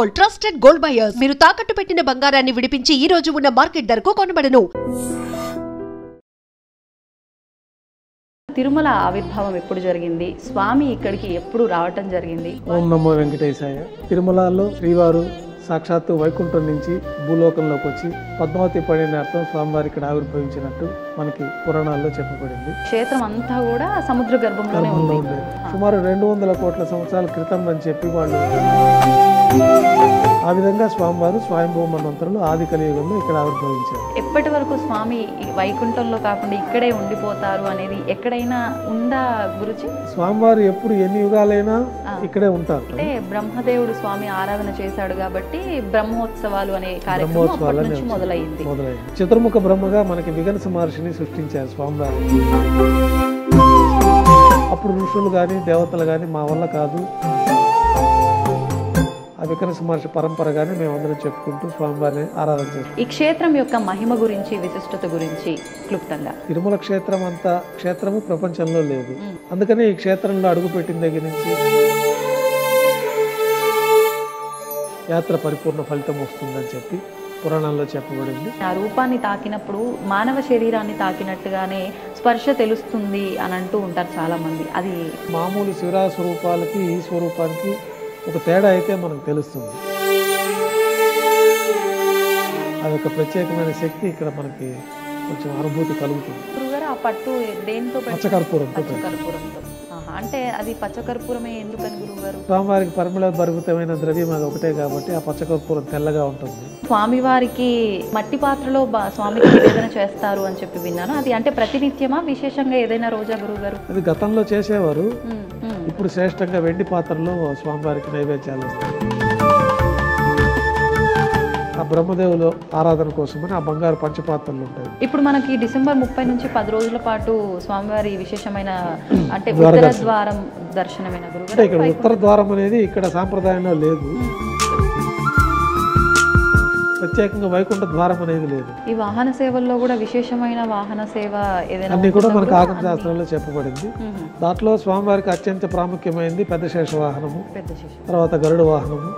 Gold, trusted gold buyers. మీరు తాకట్టు పెట్టిన బంగారాన్ని విడిపించి ఈ రోజు ఉన్న మార్కెట్ ధరకు కొనబడను. తిరుమల ఆవిర్భావం ఎప్పుడు జరిగింది? స్వామి ఇక్కడికి ఎప్పుడు రావటం జరిగింది? ఓం నమో వెంకటేశాయ. తిరుమలలో శ్రీవారు సాక్షాత్తు వైకుంఠం నుంచి భూలోకంలోకి వచ్చి పద్మావతి పడినార్థం స్వామివారి ఇక్కడ ఆవిర్భవించినట్టు మనకి పురాణాల్లో చెప్పబడింది. క్షేత్రం అంతా కూడా సముద్ర గర్భంలోనే ఉంది. సుమారు 200 కోట్ల సంవత్సరాల క్రితం అని చెప్పి వాళ్ళు ఆ విధంగా స్వామివారు స్వయంభూ మన్వంతరులు ఆది కలియుగంలో ఇక్కడ ఆవిర్భవించారు. ఎప్పటి వరకు స్వామి వైకుంఠంలో కాకుండా ఇక్కడే ఉండిపోతారు అనేది ఎక్కడైనా ఉందా గురుజీ? స్వామివారు ఎప్పుడు ఎన్ని యుగాలైనా ఇక్కడే ఉంటారు. అంటే బ్రహ్మదేవుడు స్వామి ఆరాధన చేశాడు కాబట్టి బ్రహ్మోత్సవాలు అనే కార్యక్రమం అప్పటి నుంచి మొదలైంది. చతుర్ముఖ బ్రహ్మగా మనకి విగనస మహర్షిని సృష్టించారు స్వామివారు. అప్పుడు ఋషులు కానీ దేవతలు కానీ మా వల్ల కాదు, ఆ వికనస మహర్షి పరంపరగానే మేమందరం చెప్పుకుంటూ స్వామివారిని ఆరాధన చేస్తాం. ఈ క్షేత్రం యొక్క మహిమ గురించి, విశిష్టత గురించి క్లుప్తంగా. తిరుమల క్షేత్రం అంత క్షేత్రము ప్రపంచంలో లేదు. అందుకని ఈ క్షేత్రంలో అడుగుపెట్టిన దగ్గర నుంచి యాత్ర పరిపూర్ణ ఫలితం వస్తుందని చెప్పి పురాణాల్లో చెప్పబడింది. ఆ రూపాన్ని తాకినప్పుడు మానవ శరీరాన్ని తాకినట్టుగానే స్పర్శ తెలుస్తుంది అని అంటూ ఉంటారు చాలా మంది. అది మామూలు శివరా స్వరూపాలకి ఈ స్వరూపానికి ఒక తేడా అయితే మనకు తెలుస్తుంది. అది ఒక ప్రత్యేకమైన శక్తి ఇక్కడ మనకి కొంచెం అనుభూతి కలుగుతుంది. ఆ పట్టు దేంతో? పచ్చకర్పూరంతో. అంటే అది పచ్చకర్పూరమే ఎందుకని గురువుగారు? స్వామివారికి పరిమళ భరితమైన ద్రవ్యం అది ఒకటే కాబట్టి ఆ పచ్చకర్పూరం తెల్లగా ఉంటుంది. స్వామివారికి మట్టి పాత్రలో స్వామికి నివేదన చేస్తారు అని చెప్పి విన్నాను. అది అంటే ప్రతినిత్యమా, విశేషంగా ఏదైనా రోజా గురువుగారు? అది గతంలో చేసేవారు. ఇప్పుడు శ్రేష్టంగా వెండి పాత్రలో స్వామివారికి నైవేద్యాలు వస్తాయి. ఆ బ్రహ్మదేవులు ఆరాధన కోసమని ఆ బంగారు పంచపాత్రలు ఉంటాయి. ఇప్పుడు మనకి డిసెంబర్ 30 నుంచి 10 రోజుల పాటు స్వామివారి విశేషమైన అంటే ఉత్తర ద్వారం దర్శనమైన గురువు. ఇక్కడ ఉత్తర ద్వారం అనేది ఇక్కడ సాంప్రదాయంలో లేదు. ప్రత్యేకంగా వైకుంఠ ద్వారం అనేది లేదు. ఈ వాహన సేవల్లో కూడా విశేషమైన వాహన సేవ ఏదైనా అన్ని కూడా మనకు ఆగమ శాస్త్రంలో చెప్పబడింది. దాంట్లో స్వామివారికి అత్యంత ప్రాముఖ్యమైనది పెద్ద శేష వాహనము, తర్వాత గరుడ వాహనము,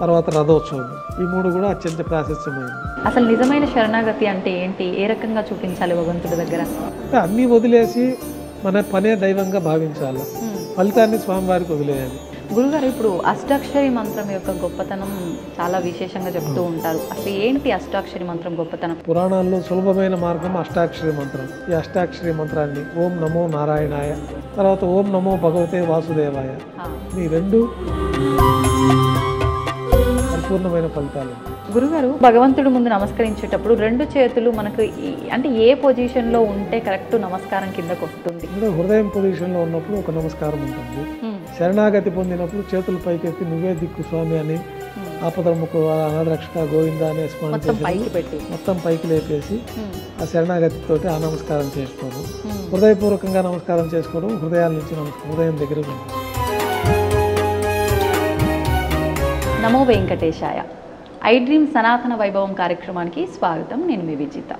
తర్వాత రథోత్సవం. ఈ 3 కూడా అత్యంత ప్రాశస్త్యమైంది. అసలు నిజమైన శరణాగతి అంటే ఏంటి? ఏ రకంగా చూపించాలి భగవంతుడి దగ్గర? అన్ని వదిలేసి మన పనే దైవంగా భావించాలి, ఫలితాన్ని స్వామివారికి వదిలేయాలి. గురుగారు, ఇప్పుడు అష్టాక్షరి మంత్రం యొక్క గొప్పతనం చాలా విశేషంగా చెప్తూ ఉంటారు. అసలు ఏంటి అష్టాక్షరి మంత్రం గొప్పతనం? పురాణాల్లో సులభమైన మార్గం అష్టాక్షరి మంత్రం. ఈ అష్టాక్షరి మంత్రాన్ని ఓం నమో నారాయణాయ, తర్వాత ఓం నమో భగవతే వాసుదేవాయ, ఈ 2 పరిపూర్ణమైన ఫలితాలు. గురుగారు, భగవంతుడి ముందు నమస్కరించేటప్పుడు 2 చేతులు మనకు అంటే ఏ పొజిషన్లో ఉంటే కరెక్ట్ నమస్కారం కిందకు వస్తుంది? హృదయం పొజిషన్లో ఉన్నప్పుడు ఒక నమస్కారం ఉంటుంది. శరణాగతి పొందినప్పుడు చేతులు పైకెత్తి నువ్వే దిక్కు స్వామి అని, ఆపదముకు అనాథరక్షక గోవింద అనే మొత్తం పైకి లేపేసి ఆ శరణాగతితో ఆ నమస్కారం చేసుకోవడం, హృదయపూర్వకంగా నమస్కారం చేసుకోవడం, హృదయాల నుంచి హృదయం దగ్గర ఉంటుంది. నమో వెంకటేశాయ. ఐ డ్రీమ్ సనాతన వైభవం కార్యక్రమానికి స్వాగతం. నేను మీ విజిత.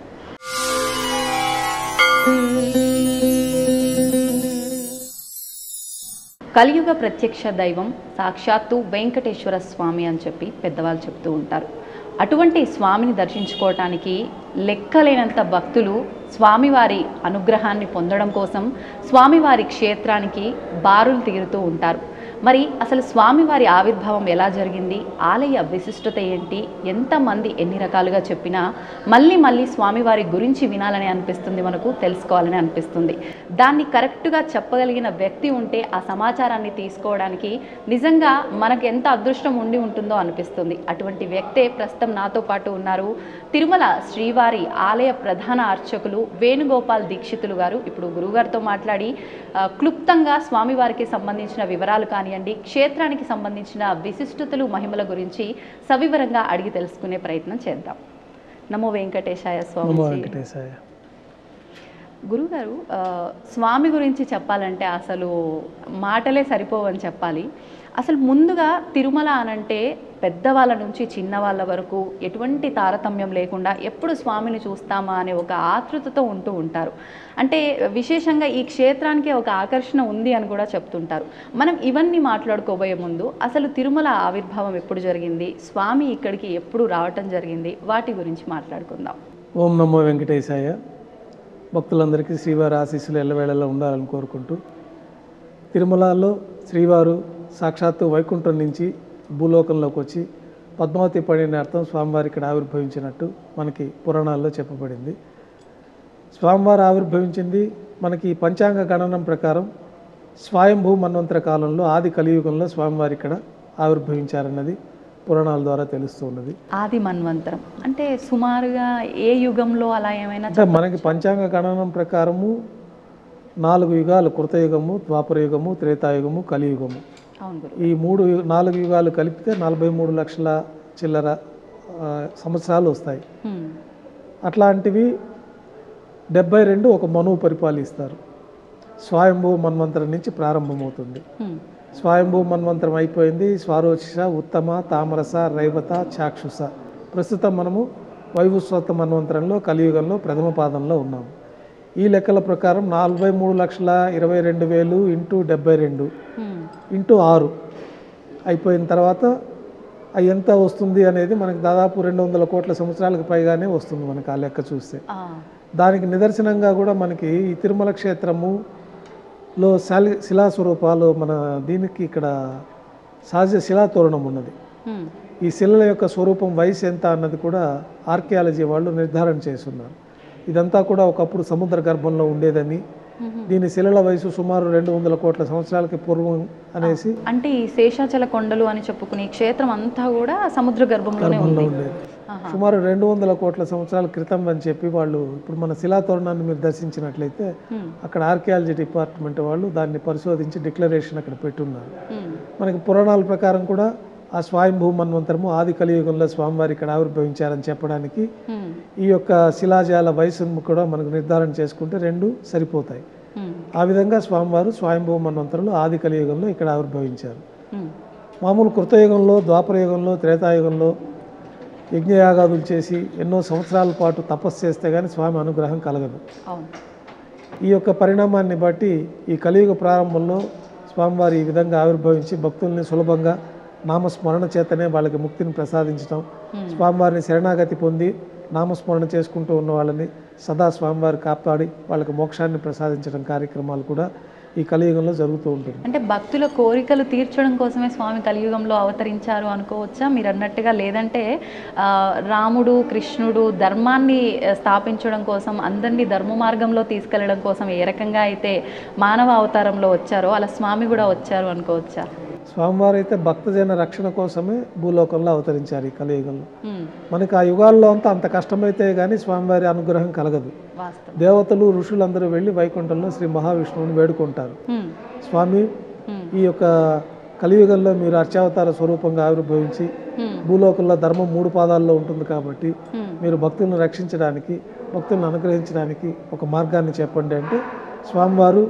కలియుగ ప్రత్యక్ష దైవం సాక్షాత్తు వెంకటేశ్వర స్వామి అని చెప్పి పెద్దవాళ్ళు చెప్తూ ఉంటారు. అటువంటి స్వామిని దర్శించుకోవటానికి లెక్కలేనంత భక్తులు స్వామివారి అనుగ్రహాన్ని పొందడం కోసం స్వామివారి క్షేత్రానికి బారులు తీరుతూ ఉంటారు. మరి అసలు స్వామివారి ఆవిర్భావం ఎలా జరిగింది, ఆలయ విశిష్టత ఏంటి, ఎంతమంది ఎన్ని రకాలుగా చెప్పినా మళ్ళీ మళ్ళీ స్వామివారి గురించి వినాలని అనిపిస్తుంది, మనకు తెలుసుకోవాలని అనిపిస్తుంది. దాన్ని కరెక్ట్గా చెప్పగలిగిన వ్యక్తి ఉంటే ఆ సమాచారాన్ని తీసుకోవడానికి నిజంగా మనకు ఎంత అదృష్టం ఉండి ఉంటుందో అనిపిస్తుంది. అటువంటి వ్యక్తే ప్రస్తుతం నాతో పాటు ఉన్నారు. తిరుమల శ్రీవారి ఆలయ ప్రధాన అర్చకులు వేణుగోపాల్ దీక్షితులు గారు. ఇప్పుడు గురువుగారితో మాట్లాడి క్లుప్తంగా స్వామివారికి సంబంధించిన వివరాలు కానివ్వండి, క్షేత్రానికి సంబంధించిన విశిష్టతలు, మహిమల గురించి సవివరంగా అడిగి తెలుసుకునే ప్రయత్నం చేద్దాం. నమో వెంకటేశాయ స్వామి. గురుగారు, స్వామి గురించి చెప్పాలంటే అసలు మాటలే సరిపోవని చెప్పాలి. అసలు ముందుగా తిరుమల అనంటే పెద్దవాళ్ళ నుంచి చిన్నవాళ్ళ వరకు ఎటువంటి తారతమ్యం లేకుండా ఎప్పుడు స్వామిని చూస్తామా అనే ఒక ఆతృతతో ఉంటూ ఉంటారు. అంటే విశేషంగా ఈ క్షేత్రానికి ఒక ఆకర్షణ ఉంది అని కూడా చెప్తుంటారు. మనం ఇవన్నీ మాట్లాడుకోబోయే ముందు అసలు తిరుమల ఆవిర్భావం ఎప్పుడు జరిగింది, స్వామి ఇక్కడికి ఎప్పుడు రావటం జరిగింది, వాటి గురించి మాట్లాడుకుందాం. ఓం నమో వెంకటేశాయ. భక్తులందరికీ శ్రీవారి ఆశీస్సులు ఎల్లవేళలా ఉండాలని కోరుకుంటూ, తిరుమలలో శ్రీవారు సాక్షాత్తు వైకుంఠం నుంచి భూలోకంలోకి వచ్చి పద్మావతి పడినార్థం స్వామివారి ఇక్కడ ఆవిర్భవించినట్టు మనకి పురాణాల్లో చెప్పబడింది. స్వామివారు ఆవిర్భవించింది మనకి పంచాంగ గణనం ప్రకారం స్వయంభూ మన్వంతర కాలంలో ఆది కలియుగంలో స్వామివారి ఇక్కడ ఆవిర్భవించారన్నది పురాణాల ద్వారా తెలుస్తూ ఉన్నది. ఆది మన్వంతరం అంటే సుమారుగా ఏ యుగంలో అలా ఏమైనా? అంటే మనకి పంచాంగ గణనం ప్రకారము 4 యుగాలు, కృతయుగము, ద్వాపరయుగము, త్రేతాయుగము, కలియుగము. ఈ 4 యుగాలు కలిపితే 43 లక్షల చిల్లర సంవత్సరాలు వస్తాయి. అట్లాంటివి 72 ఒక మనువు పరిపాలిస్తారు. స్వయంభూ మన్వంతరం నుంచి ప్రారంభమవుతుంది. స్వయంభూ మన్వంతరం అయిపోయింది. స్వారోచిష, ఉత్తమ, తామరస, రైవత, చాక్షుష. ప్రస్తుతం మనము వైవస్వత మన్వంతరంలో కలియుగంలో ప్రథమ పాదంలో ఉన్నాము. ఈ లెక్కల ప్రకారం 43,22,000 ఇంటూ 72 ఇంటూ 6 అయిపోయిన తర్వాత అది ఎంత వస్తుంది అనేది మనకి దాదాపు 200 కోట్ల సంవత్సరాలకు పైగానే వస్తుంది మనకి ఆ లెక్క చూస్తే. దానికి నిదర్శనంగా కూడా మనకి ఈ తిరుమల క్షేత్రములో శిలాస్వరూపాలు మన దీనికి ఇక్కడ సహజ శిలాతోరణం ఉన్నది. ఈ శిలల యొక్క స్వరూపం వయసు ఎంత అన్నది కూడా ఆర్కియాలజీ వాళ్ళు నిర్ధారణ చేస్తున్నారు. ఇదంతా కూడా ఒకప్పుడు సముద్ర గర్భంలో ఉండేదని, దీని శిలల వయసు సుమారు 200 కోట్ల సంవత్సరాలకి పూర్వం అనేసి. అంటే ఈ శేషాచల కొండలు అని చెప్పుకునే క్షేత్రం అంతా కూడా సముద్ర గర్భంలోనే ఉండేది. సుమారు 200 కోట్ల సంవత్సరాల క్రితం అని చెప్పి వాళ్ళు, ఇప్పుడు మన శిలాతోరణాన్ని మీరు దర్శించినట్లయితే అక్కడ ఆర్కియాలజీ డిపార్ట్మెంట్ వాళ్ళు దాన్ని పరిశోధించి డిక్లరేషన్ అక్కడ పెట్టున్నారు. మనకి పురాణాల ప్రకారం కూడా ఆ స్వయంభూ మన్వంతరము ఆది కలియుగంలో స్వామివారి ఇక్కడ ఆవిర్భవించారని చెప్పడానికి ఈ యొక్క శిలాజాల వయసును కూడా మనకు నిర్ధారణ చేసుకుంటే 2 సరిపోతాయి. ఆ విధంగా స్వామివారు స్వయంభూ మన్వంతరంలో ఆది కలియుగంలో ఇక్కడ ఆవిర్భవించారు. మామూలు కృతయుగంలో, ద్వాపరయుగంలో, త్రేతాయుగంలో యజ్ఞయాగాదులు చేసి ఎన్నో సంవత్సరాల పాటు తపస్సు చేస్తే కానీ స్వామి అనుగ్రహం కలగదు. ఈ యొక్క పరిణామాన్ని బట్టి ఈ కలియుగ ప్రారంభంలో స్వామివారి ఈ విధంగా ఆవిర్భవించి భక్తుల్ని సులభంగా నామస్మరణ చేతనే వాళ్ళకి ముక్తిని ప్రసాదించడం, స్వామివారిని శరణాగతి పొంది నామస్మరణ చేసుకుంటూ ఉన్న వాళ్ళని సదా స్వామివారి కాపాడి వాళ్ళకి మోక్షాన్ని ప్రసాదించడం కార్యక్రమాలు కూడా ఈ కలియుగంలో జరుగుతూ ఉంటుంది. అంటే భక్తుల కోరికలు తీర్చడం కోసమే స్వామి కలియుగంలో అవతరించారు అనుకోవచ్చా మీరు అన్నట్టుగా? లేదంటే రాముడు, కృష్ణుడు ధర్మాన్ని స్థాపించడం కోసం, అందరినీ ధర్మ మార్గంలో తీసుకెళ్లడం కోసం ఏ రకంగా అయితే మానవ అవతారంలో వచ్చారో అలా స్వామి కూడా వచ్చారు అనుకోవచ్చా? స్వామివారు అయితే భక్తజన రక్షణ కోసమే భూలోకంలో అవతరించారు ఈ కలియుగంలో. మనకి ఆ యుగాల్లో అంత కష్టమైతే కానీ స్వామివారి అనుగ్రహం కలగదు. దేవతలు, ఋషులందరూ వెళ్ళి వైకుంఠంలో శ్రీ మహావిష్ణువుని వేడుకుంటారు. స్వామి, ఈ యొక్క కలియుగంలో మీరు అర్చావతార స్వరూపంగా ఆవిర్భవించి భూలోకంలో ధర్మం 3 పాదాల్లో ఉంటుంది కాబట్టి మీరు భక్తులను రక్షించడానికి, భక్తులను అనుగ్రహించడానికి ఒక మార్గాన్ని చెప్పండి అంటే స్వామివారు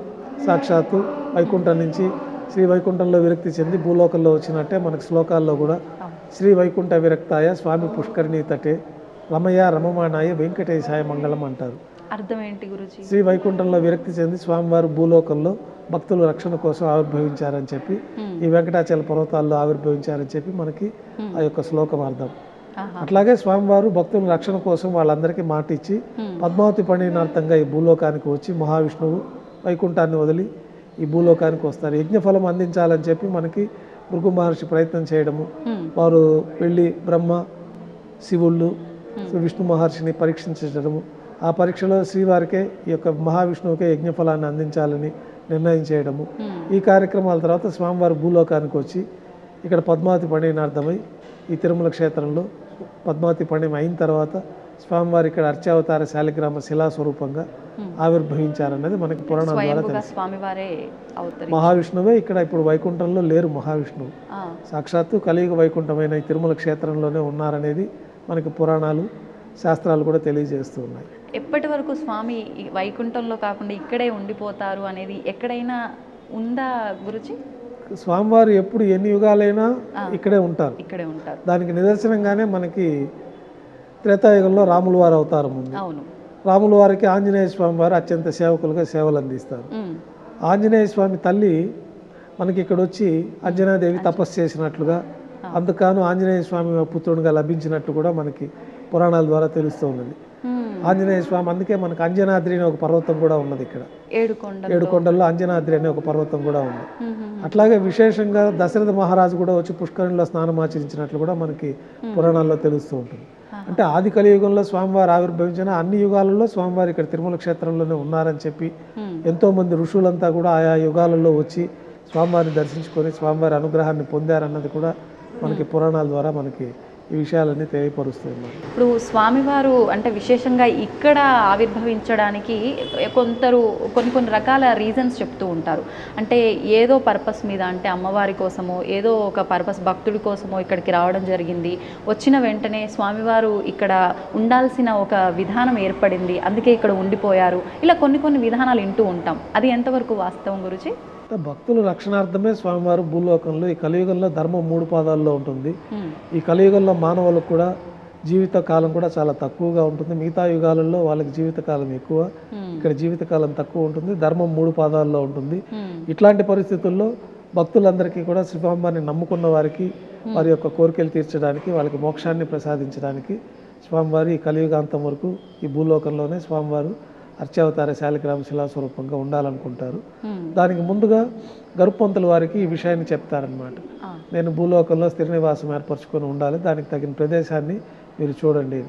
సాక్షాత్తు వైకుంఠం నుంచి శ్రీ వైకుంఠంలో విరక్తి చెంది భూలోకంలో వచ్చినట్టే మనకి శ్లోకాల్లో కూడా శ్రీ వైకుంఠ విరక్తాయ స్వామి పుష్కరిణీ తటే రమయ రమమానాయ వెంకటేశాయ మంగళం అంటారు. అర్థం ఏంటి గురుజీ? శ్రీ వైకుంఠంలో విరక్తి చెంది స్వామివారు భూలోకంలో భక్తుల రక్షణ కోసం ఆవిర్భవించారని చెప్పి, ఈ వెంకటాచల పర్వతాల్లో ఆవిర్భవించారని చెప్పి మనకి ఆ యొక్క శ్లోకం అర్థం. అట్లాగే స్వామివారు భక్తుల రక్షణ కోసం వాళ్ళందరికీ మాట ఇచ్చి పద్మావతి పండినార్థంగా ఈ భూలోకానికి వచ్చి మహావిష్ణువు వైకుంఠాన్ని వదిలి ఈ భూలోకానికి వస్తారు. యజ్ఞఫలం అందించాలని చెప్పి మనకి భృగు మహర్షి ప్రయత్నం చేయడము, వారు వెళ్ళి బ్రహ్మ, శివుళ్ళు, విష్ణు మహర్షిని పరీక్షించడము, ఆ పరీక్షలో శ్రీవారికే ఈ యొక్క మహావిష్ణువుకే యజ్ఞఫలాన్ని అందించాలని నిర్ణయం చేయడము. ఈ కార్యక్రమాల తర్వాత స్వామివారు భూలోకానికి వచ్చి ఇక్కడ పద్మావతి పండినార్థమై ఈ తిరుమల క్షేత్రంలో పద్మావతి పండిన అయిన తర్వాత స్వామివారి ఇక్కడ అర్చావతార శాలిగ్రామ శిలాస్వరూపంగా ఆవిర్భవించారన్నది మనకి పురాణం ద్వారా తెలుసు. మహావిష్ణువే ఇక్కడ ఇప్పుడు వైకుంఠంలో లేరు. మహావిష్ణువు సాక్షాత్తు కలియుగ వైకుంఠమైన ఈ తిరుమల క్షేత్రంలోనే ఉన్నారనేది మనకి పురాణాలు, శాస్త్రాలు కూడా తెలియజేస్తూ ఉన్నాయి. ఎప్పటి వరకు స్వామి వైకుంఠంలో కాకుండా ఇక్కడే ఉండిపోతారు అనేది ఎక్కడైనా ఉందా గురుజీ? స్వామివారు ఎప్పుడు ఎన్ని యుగాలైనా ఇక్కడే ఉంటారు. ఇక్కడే ఉంటారు. దానికి నిదర్శనంగానే మనకి త్రేతాయుగంలో రాముల వారి అవతారం ఉంది. అవును. రాముల వారికి ఆంజనేయ స్వామి వారు అత్యంత సేవకులుగా సేవలు అందిస్తారు. ఆంజనేయ స్వామి తల్లి మనకి ఇక్కడ వచ్చి అంజనాదేవి తపస్సు చేసినట్లుగా, అందుకను ఆంజనేయ స్వామి పుత్రుడిగా లభించినట్టు కూడా మనకి పురాణాల ద్వారా తెలుస్తూ ఉన్నది. ఆంజనేయ స్వామి, అందుకే మనకు అంజనాద్రి అనే ఒక పర్వతం కూడా ఉన్నది ఇక్కడ. 7 కొండల్లో అంజనాద్రి అనే ఒక పర్వతం కూడా ఉంది. అట్లాగే విశేషంగా దశరథ మహారాజు కూడా వచ్చి పుష్కరంలో స్నానం ఆచరించినట్లు కూడా మనకి పురాణాల్లో తెలుస్తూ ఉంటుంది. అంటే ఆది కలియుగంలో స్వామివారు ఆవిర్భవించిన అన్ని యుగాలలో స్వామివారు ఇక్కడ తిరుమల క్షేత్రంలోనే ఉన్నారని చెప్పి ఎంతో మంది ఋషులంతా కూడా ఆయా యుగాలలో వచ్చి స్వామివారిని దర్శించుకొని స్వామివారి అనుగ్రహాన్ని పొందారన్నది కూడా మనకి పురాణాల ద్వారా మనకి ఈ విషయాలన్నీ తెలియపరుస్తున్నారు. ఇప్పుడు స్వామివారు అంటే విశేషంగా ఇక్కడ ఆవిర్భవించడానికి కొన్ని రకాల రీజన్స్ చెప్తూ ఉంటారు. అంటే ఏదో పర్పస్ మీద, అంటే అమ్మవారి కోసమో ఏదో ఒక పర్పస్ భక్తుడి కోసమో ఇక్కడికి రావడం జరిగింది. వచ్చిన వెంటనే స్వామివారు ఇక్కడ ఉండాల్సిన ఒక విధానం ఏర్పడింది, అందుకే ఇక్కడ ఉండిపోయారు. ఇలా కొన్ని విధానాలు వింటూ ఉంటాం. అది ఎంతవరకు వాస్తవం గురించి? భక్తుల రక్షణార్థమే స్వామివారు భూలోకంలో ఈ కలియుగంలో ధర్మం 3 పాదాల్లో ఉంటుంది. ఈ కలియుగంలో మానవులకు కూడా జీవిత కాలం కూడా చాలా తక్కువగా ఉంటుంది. మిగతా యుగాలలో వాళ్ళకి జీవితకాలం ఎక్కువ, ఇక్కడ జీవితకాలం తక్కువ ఉంటుంది. ధర్మం 3 పాదాల్లో ఉంటుంది. ఇట్లాంటి పరిస్థితుల్లో భక్తులందరికీ కూడా స్వామివారిని నమ్ముకున్న వారికి వారి యొక్క కోరికలు తీర్చడానికి, వాళ్ళకి మోక్షాన్ని ప్రసాదించడానికి స్వామివారి ఈ కలియుగాంతం వరకు ఈ భూలోకంలోనే స్వామివారు అర్చావతార శాలిగ్రామ శిలాస్వరూపంగా ఉండాలనుకుంటారు. దానికి ముందుగా గరుప్పొంతుల వారికి ఈ విషయాన్ని చెప్తారనమాట. నేను భూలోకంలో స్థిర నివాసం ఏర్పరచుకొని ఉండాలి, దానికి తగిన ప్రదేశాన్ని మీరు చూడండి.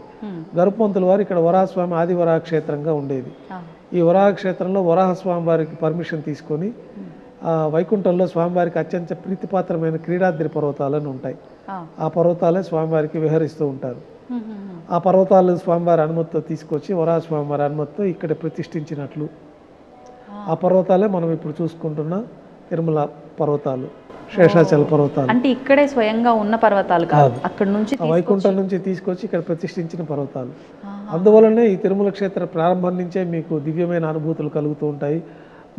గరుప్పొంతుల వారు ఇక్కడ వరాహస్వామి ఆది వరాహ క్షేత్రంగా ఉండేది. ఈ వరాహ క్షేత్రంలో వరాహస్వామి వారికి పర్మిషన్ తీసుకొని వైకుంఠంలో స్వామివారికి అత్యంత ప్రీతిపాత్రమైన క్రీడాద్రి పర్వతాలను ఉంటాయి. ఆ పర్వతాలే స్వామివారికి విహరిస్తూ ఉంటారు. ఆ పర్వతాలు స్వామివారి అనుమతితో తీసుకొచ్చి వరాహ స్వామివారి అనుమతితో ఇక్కడ ప్రతిష్ఠించినట్లు ఆ పర్వతాలే మనం ఇప్పుడు చూసుకుంటున్న తిరుమల పర్వతాలు, శేషాచల పర్వతాలు. అంటే ఇక్కడే స్వయంగా ఉన్న పర్వతాలు కాదు, అక్కడ నుంచి వైకుంఠం నుంచి తీసుకొచ్చి ఇక్కడ ప్రతిష్ఠించిన పర్వతాలు. అందువలనే ఈ తిరుమల క్షేత్ర ప్రారంభం నుంచే మీకు దివ్యమైన అనుభూతులు కలుగుతూ ఉంటాయి.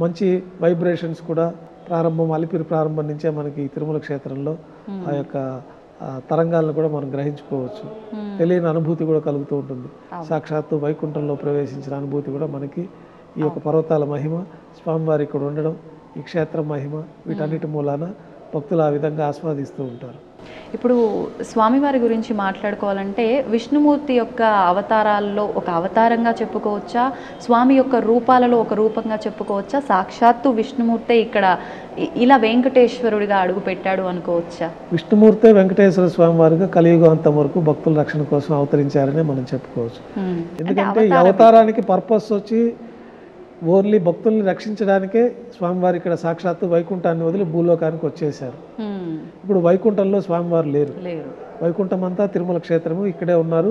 మంచి వైబ్రేషన్స్ కూడా అలిపిరి ప్రారంభం నుంచే మనకి ఈ తిరుమల క్షేత్రంలో ఆ యొక్క తరంగాలను కూడా మనం గ్రహించుకోవచ్చు. తెలియని అనుభూతి కూడా కలుగుతూ ఉంటుంది. సాక్షాత్తు వైకుంఠంలో ప్రవేశించిన అనుభూతి కూడా మనకి ఈ యొక్క పర్వతాల మహిమ, స్వామివారి ఇక్కడ ఉండడం, ఈ క్షేత్రం మహిమ, వీటన్నిటి మూలాన భక్తులు ఆ విధంగా ఆస్వాదిస్తూ ఉంటారు. ఇప్పుడు స్వామివారి గురించి మాట్లాడుకోవాలంటే విష్ణుమూర్తి యొక్క అవతారాల్లో ఒక అవతారంగా చెప్పుకోవచ్చా, స్వామి యొక్క రూపాలలో ఒక రూపంగా చెప్పుకోవచ్చా, సాక్షాత్తు విష్ణుమూర్తే ఇక్కడ ఇలా వెంకటేశ్వరుడిగా అడుగు పెట్టాడు అనుకోవచ్చా? విష్ణుమూర్తే వెంకటేశ్వర స్వామి వారిగా కలియుగాంతం వరకు భక్తుల రక్షణ కోసం అవతరించారనే మనం చెప్పుకోవచ్చు. ఎందుకంటే ఈ అవతారానికి పర్పస్ వచ్చి ఓన్లీ భక్తుల్ని రక్షించడానికే స్వామివారు ఇక్కడ సాక్షాత్తు వైకుంఠాన్ని వదిలి భూలోకానికి వచ్చేసారు. ఇప్పుడు వైకుంఠంలో స్వామివారు లేరు. వైకుంఠం అంతా తిరుమల క్షేత్రము, ఇక్కడే ఉన్నారు.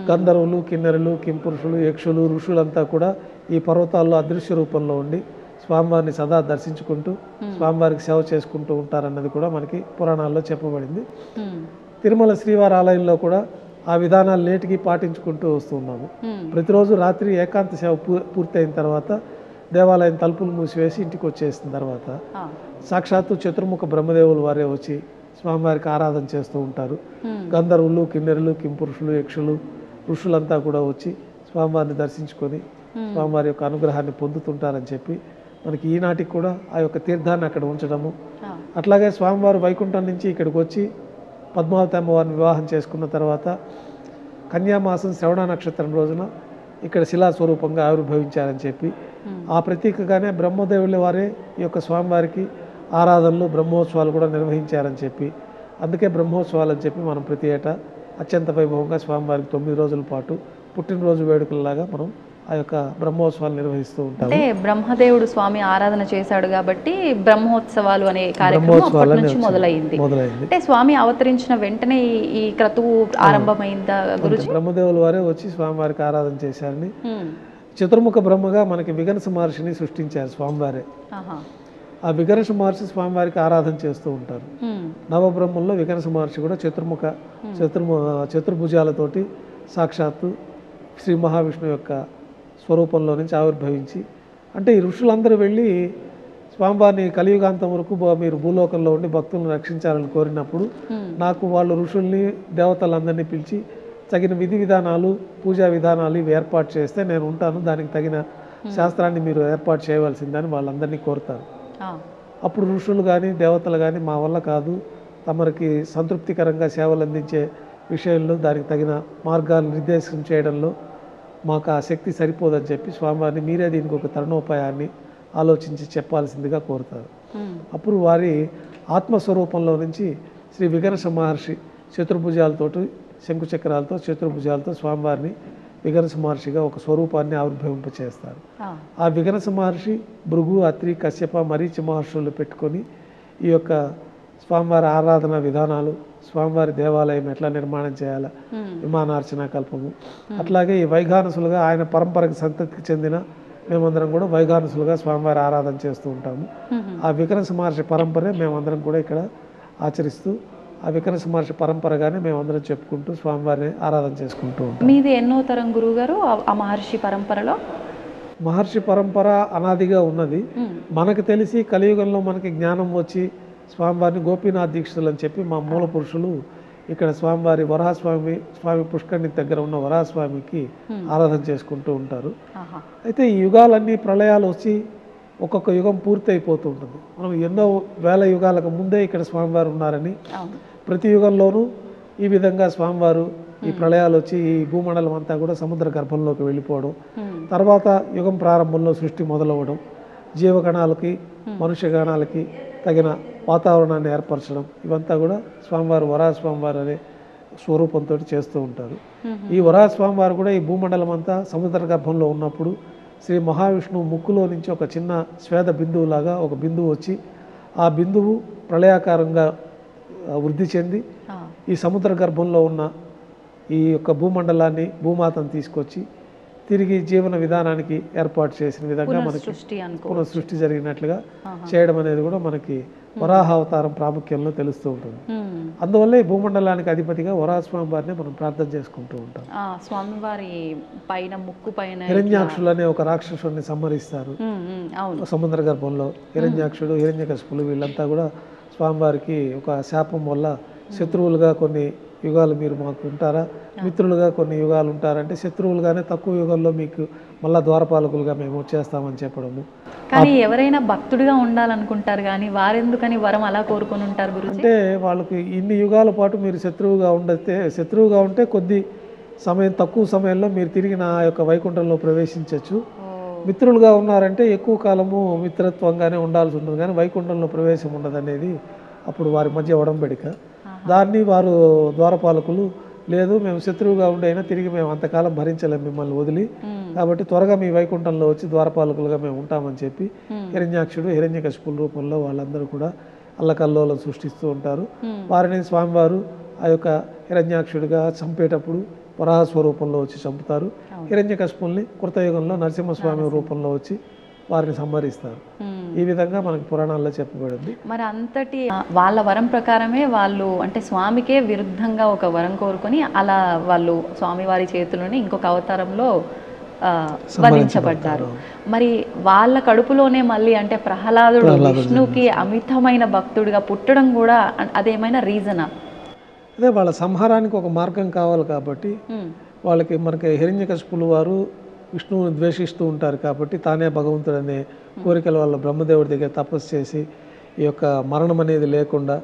గంధర్వులు, కిన్నెరులు, కింపురుషులు, యక్షులు, ఋషులంతా కూడా ఈ పర్వతాల్లో అదృశ్య రూపంలో ఉండి స్వామివారిని సదా దర్శించుకుంటూ స్వామివారికి సేవ చేసుకుంటూ ఉంటారన్నది కూడా మనకి పురాణాల్లో చెప్పబడింది. తిరుమల శ్రీవారి ఆలయంలో కూడా ఆ విధానాలు నేటికి పాటించుకుంటూ వస్తున్నాము. ప్రతిరోజు రాత్రి ఏకాంత సేవ పూర్తయిన తర్వాత దేవాలయం తలుపులు మూసివేసి ఇంటికి వచ్చేసిన తర్వాత సాక్షాత్తు చతుర్ముఖ బ్రహ్మదేవులు వారే వచ్చి స్వామివారికి ఆరాధన చేస్తూ ఉంటారు. గంధర్వులు, కిన్నెరులు, కింపురుషులు, యక్షులు, ఋషులంతా కూడా వచ్చి స్వామివారిని దర్శించుకొని స్వామివారి యొక్క అనుగ్రహాన్ని పొందుతుంటారని చెప్పి మనకి ఈనాటికి కూడా ఆ యొక్క తీర్థాన్ని అక్కడ ఉంచడము. అట్లాగే స్వామివారు వైకుంఠం నుంచి ఇక్కడికి వచ్చి పద్మావతి అమ్మవారిని వివాహం చేసుకున్న తర్వాత కన్యామాసం శ్రవణ నక్షత్రం రోజున ఇక్కడ శిలాస్వరూపంగా ఆవిర్భవించారని చెప్పి ఆ ప్రతీకగానే బ్రహ్మదేవుల వారే ఈ యొక్క స్వామివారికి ఆరాధనలు, బ్రహ్మోత్సవాలు కూడా నిర్వహించారని చెప్పి, అందుకే బ్రహ్మోత్సవాలు అని చెప్పి మనం ప్రతి ఏటా అత్యంత వైభవంగా స్వామివారికి 9 రోజుల పాటు పుట్టినరోజు వేడుకలలాగా మనం ఆ యొక్క బ్రహ్మోత్సవాలు నిర్వహిస్తూ ఉంటాము. అంటే బ్రహ్మదేవుడు స్వామి ఆరాధన చేశాడు కాబట్టి బ్రహ్మోత్సవాలు అనే కార్యక్రమం అప్పటి నుంచి మొదలైంది. అంటే స్వామి అవతరించిన వెంటనే ఈ క్రతువు ఆరంభమైందా గురుజీ? బ్రహ్మదేవుల వారే వచ్చి స్వామివారికి ఆరాధన చేశారని, చతుర్ముఖ బ్రహ్మగా మనకి విగనస మహర్షిని సృష్టించారు స్వామివారే. ఆ విగనస మహర్షి స్వామివారికి ఆరాధన చేస్తూ ఉంటారు. నవబ్రహ్మంలో విగనస మహర్షి కూడా చతుర్భుజాలతోటి సాక్షాత్తు శ్రీ మహావిష్ణువు యొక్క స్వరూపంలో నుంచి ఆవిర్భవించి, అంటే ఈ ఋషులందరూ వెళ్ళి స్వామివారిని కలియుగాంతం వరకు మీరు భూలోకంలో ఉండి భక్తులను రక్షించాలని కోరినప్పుడు నాకు వాళ్ళు ఋషుల్ని దేవతలందరినీ పిలిచి తగిన విధి విధానాలు పూజా విధానాలు ఇవి ఏర్పాటు చేస్తే నేను ఉంటాను, దానికి తగిన శాస్త్రాన్ని మీరు ఏర్పాటు చేయవలసిందని వాళ్ళందరినీ కోరుతారు. అప్పుడు ఋషులు కానీ దేవతలు కానీ మా వల్ల కాదు, తమరికి సంతృప్తికరంగా సేవలు అందించే విషయంలో దానికి తగిన మార్గాలు నిర్దేశం చేయడంలో మాకు ఆ శక్తి సరిపోదని చెప్పి స్వామివారిని మీరే దీనికి ఒక తరుణోపాయాన్ని ఆలోచించి చెప్పాల్సిందిగా కోరుతారు. అప్పుడు వారి ఆత్మస్వరూపంలో నుంచి శ్రీ విఘర్ష మహర్షి చతుర్భుజాలతోటి శంకుచక్రాలతో చతుర్భుజాలతో స్వామివారిని విఘర్ష మహర్షిగా ఒక స్వరూపాన్ని ఆవిర్భవింపచేస్తారు. ఆ విఘర్ష మహర్షి భృగు, అత్రి, కశ్యప, మరీచి మహర్షులు పెట్టుకొని ఈ యొక్క స్వామివారి ఆరాధన విధానాలు, స్వామివారి దేవాలయం ఎట్లా నిర్మాణం చేయాలా, విమానార్చన కల్పము, అట్లాగే ఈ వైఘానసులుగా ఆయన పరంపరకు సంతతికి చెందిన మేమందరం కూడా వైఘానసులుగా స్వామివారి ఆరాధన చేస్తూ ఉంటాము. ఆ విఘర్ష మహర్షి పరంపరే మేమందరం కూడా ఇక్కడ ఆచరిస్తూ ఆ విఘర్ష మహర్షి పరంపరగానే మేమందరం చెప్పుకుంటూ స్వామివారిని ఆరాధన చేసుకుంటూ ఉంటాం. మీది ఎన్నో తరం గురువు గారు ఆ మహర్షి పరంపరలో? మహర్షి పరంపర అనాదిగా ఉన్నది. మనకు తెలిసి కలియుగంలో మనకి జ్ఞానం వచ్చి స్వామివారిని గోపీనాథ్ దీక్షితులు అని చెప్పి మా మూల పురుషులు ఇక్కడ స్వామివారి స్వామి పుష్కరిణి దగ్గర ఉన్న వరాహస్వామికి ఆరాధన చేసుకుంటూ ఉంటారు. అయితే ఈ యుగాలన్నీ ప్రళయాలు వచ్చి ఒక్కొక్క యుగం పూర్తి అయిపోతూ ఉంటుంది. మనం ఎన్నో వేల యుగాలకు ముందే ఇక్కడ స్వామివారు ఉన్నారని, ప్రతి యుగంలోనూ ఈ విధంగా స్వామివారు ఈ ప్రళయాలు వచ్చి ఈ భూమండలం అంతా కూడా సముద్ర గర్భంలోకి వెళ్ళిపోవడం, తర్వాత యుగం ప్రారంభంలో సృష్టి మొదలవ్వడం, జీవగణాలకి మనుష్య గణాలకి తగిన వాతావరణాన్ని ఏర్పరచడం, ఇవంతా కూడా స్వామివారు వరాహస్వామివారు అనే స్వరూపంతో చేస్తూ ఉంటారు. ఈ వరాహస్వామివారు కూడా ఈ భూమండలం అంతా సముద్ర గర్భంలో ఉన్నప్పుడు శ్రీ మహావిష్ణువు ముక్కులో నుంచి ఒక చిన్న స్వేద బిందువులాగా ఒక బిందువు వచ్చి ఆ బిందువు ప్రళయాకారంగా వృద్ధి చెంది ఈ సముద్ర గర్భంలో ఉన్న ఈ యొక్క భూమండలాన్ని భూమాతను తీసుకొచ్చి తిరిగి జీవన విధానానికి ఏర్పాటు చేసిన విధంగా మనకి పునఃసృష్టి జరిగినట్లుగా చేయడం అనేది కూడా మనకి వరాహ అవతారం ప్రాముఖ్యంలో తెలుస్తూ ఉంటుంది. అందువల్ల ఈ భూమండలానికి అధిపతిగా వరాహస్వామి వారిని మనం ప్రార్థన చేసుకుంటూ ఉంటాం. స్వామివారి పైన ముక్కు పైన హిరణ్యాక్షులు అనే ఒక రాక్షసుడిని సంహరిస్తారు సముద్ర గర్భంలో. హిరణ్యాక్షుడు, హిరణ్యకశిపులు వీళ్ళంతా కూడా స్వామివారికి ఒక శాపం వల్ల శత్రువులుగా కొన్ని యుగాలు మీరు మాకు ఉంటారా, మిత్రులుగా కొన్ని యుగాలు ఉంటారంటే శత్రువులుగానే తక్కువ యుగంలో మీకు మళ్ళా ద్వారపాలకులుగా మేము వచ్చేస్తామని చెప్పడము. కానీ ఎవరైనా భక్తుడిగా ఉండాలనుకుంటారు కానీ వారెందుకని వరం అలా కోరుకొని ఉంటారు గురుజీ? అంటే వాళ్ళకి ఇన్ని యుగాల పాటు మీరు శత్రువుగా ఉంటే కొద్ది సమయం తక్కువ సమయంలో మీరు తిరిగి నా యొక్క వైకుంఠంలో ప్రవేశించవచ్చు. మిత్రులుగా ఉన్నారంటే ఎక్కువ కాలము మిత్రత్వంగానే ఉండాల్సి ఉంటుంది కానీ వైకుంఠంలో ప్రవేశం ఉండదు అనేది అప్పుడు వారి మధ్య ఒడంబడిక. దాన్ని వారు ద్వారపాలకులు లేదు మేము శత్రువుగా ఉండైనా తిరిగి మేము అంతకాలం భరించలేము మిమ్మల్ని వదిలి, కాబట్టి త్వరగా మీ వైకుంఠంలో వచ్చి ద్వారపాలకులుగా మేము ఉంటామని చెప్పి హిరణ్యాక్షుడు, హిరణ్యకశిపుల రూపంలో వాళ్ళందరూ కూడా అల్లకల్లోలం సృష్టిస్తూ ఉంటారు. వారిని స్వామివారు ఆ యొక్క హిరణ్యాక్షుడిగా చంపేటప్పుడు వరాహ స్వరూపంలో వచ్చి చంపుతారు. హిరణ్యకశిపుల్ని కృతయుగంలో నరసింహస్వామి రూపంలో వచ్చి వారిని సంహరిస్తారు. ఈ విధంగా మనకి పురాణాల్లో చెప్పబడింది. మరి అంతటి వాళ్ళ వరం ప్రకారమే వాళ్ళు అంటే స్వామికే విరుద్ధంగా ఒక వరం కోరుకొని అలా వాళ్ళు స్వామివారి చేతుల్లోనే ఇంకొక అవతారంలో వధించబడ్డారు. మరి వాళ్ళ కడుపులోనే మళ్ళీ అంటే ప్రహ్లాదుడు విష్ణుకి అమితమైన భక్తుడిగా పుట్టడం కూడా అదేమైనా రీజనా? అదే వాళ్ళ సంహారానికి ఒక మార్గం కావాలి కాబట్టి వాళ్ళకి మనకి హిరణ్యకశిపులు వారు విష్ణువుని ద్వేషిస్తూ ఉంటారు కాబట్టి తానే భగవంతుడు అనే కోరికల వల్ల బ్రహ్మదేవుడి దగ్గర తపస్సు చేసి ఈ యొక్క మరణం అనేది లేకుండా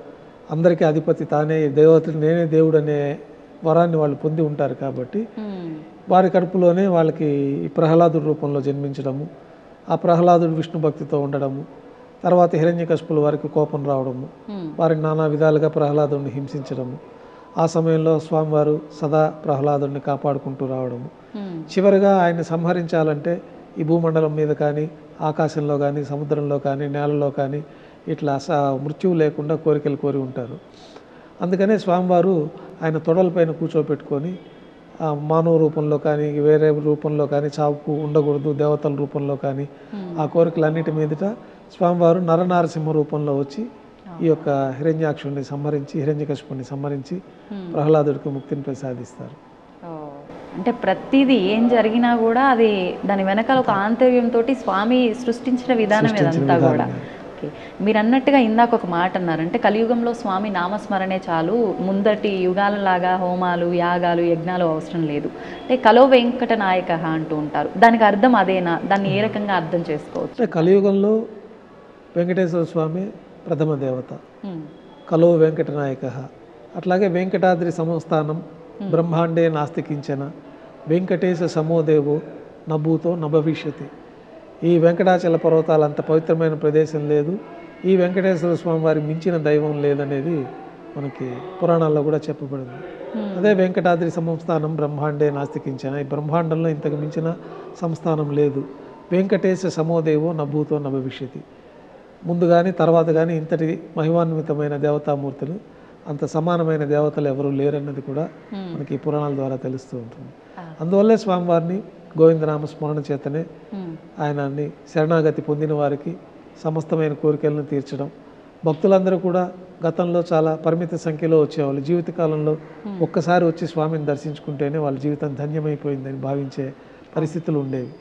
అందరికీ అధిపతి తానే దేవతలు నేనే దేవుడు అనే వరాన్ని వాళ్ళు పొంది ఉంటారు కాబట్టి వారి కడుపులోనే వాళ్ళకి ఈ ప్రహ్లాదుడి రూపంలో జన్మించడము, ఆ ప్రహ్లాదుడు విష్ణు భక్తితో ఉండడము, తర్వాత హిరణ్యకశిపుల వారికి కోపం రావడము, వారిని నానా విధాలుగా ప్రహ్లాదుడిని హింసించడము, ఆ సమయంలో స్వామివారు సదా ప్రహ్లాదుడిని కాపాడుకుంటూ రావడము, చివరిగా ఆయన్ని సంహరించాలంటే ఈ భూమండలం మీద కానీ ఆకాశంలో కానీ సముద్రంలో కానీ నేలలో కానీ ఇట్లా మృత్యువు లేకుండా కోరికలు కోరి ఉంటారు. అందుకనే స్వామివారు ఆయన తొడలపైన కూర్చోపెట్టుకొని మానవ రూపంలో కానీ వేరే రూపంలో కానీ చావుకు ఉండకూడదు, దేవతల రూపంలో కానీ ఆ కోరికలన్నిటి మీదట స్వామివారు నరనారసింహ రూపంలో వచ్చి ఈ యొక్క హిరణ్యాక్షుడిని సంహరించి హిరణ్యకశిపుని సంహరించి ప్రహ్లాదుడికి ముక్తిని ప్రసాదిస్తారు. అంటే ప్రతిదీ ఏం జరిగినా కూడా అది దాని వెనకాల ఒక ఆంతర్యంతో స్వామి సృష్టించిన విధానం ఇదంతా కూడా. ఓకే, మీరు అన్నట్టుగా ఇందాక ఒక మాట అన్నారంటే కలియుగంలో స్వామి నామస్మరణే చాలు, ముందటి యుగాలలాగా హోమాలు యాగాలు యజ్ఞాలు అవసరం లేదు, అంటే కలో వెంకట నాయక అంటూ ఉంటారు. దానికి అర్థం అదేనా? దాన్ని ఏ రకంగా అర్థం చేసుకోవచ్చు? కలియుగంలో వెంకటేశ్వర స్వామి ప్రథమ దేవత, కలో వెంకటనాయక. అట్లాగే వెంకటాద్రి సంస్థానం బ్రహ్మాండే నాస్తికించన, వెంకటేశ సమోదేవో నభూతో నభవిష్యతి. ఈ వెంకటాచల పర్వతాలు అంత పవిత్రమైన ప్రదేశం లేదు, ఈ వెంకటేశ్వర స్వామి వారి మించిన దైవం లేదనేది మనకి పురాణాల్లో కూడా చెప్పబడింది. అదే వెంకటాద్రి సంస్థానం బ్రహ్మాండే నాస్తికించన, ఈ బ్రహ్మాండంలో ఇంతకు మించిన సంస్థానం లేదు. వెంకటేశ సమోదేవో నభూతో నభవిష్యతి. ముందు కానీ తర్వాత కానీ ఇంతటి మహిమాన్వితమైన దేవతామూర్తులు, అంత సమానమైన దేవతలు ఎవరు లేరన్నది కూడా మనకి పురాణాల ద్వారా తెలుస్తూ ఉంటుంది. అందువల్లే స్వామివారిని గోవిందనామ స్మరణ చేతనే ఆయనని శరణాగతి పొందిన వారికి సమస్తమైన కోరికలను తీర్చడం. భక్తులందరూ కూడా గతంలో చాలా పరిమిత సంఖ్యలో వచ్చేవాళ్ళు. జీవితకాలంలో ఒక్కసారి వచ్చి స్వామిని దర్శించుకుంటేనే వాళ్ళ జీవితం ధన్యమైపోయిందని భావించే పరిస్థితులు ఉండేవి.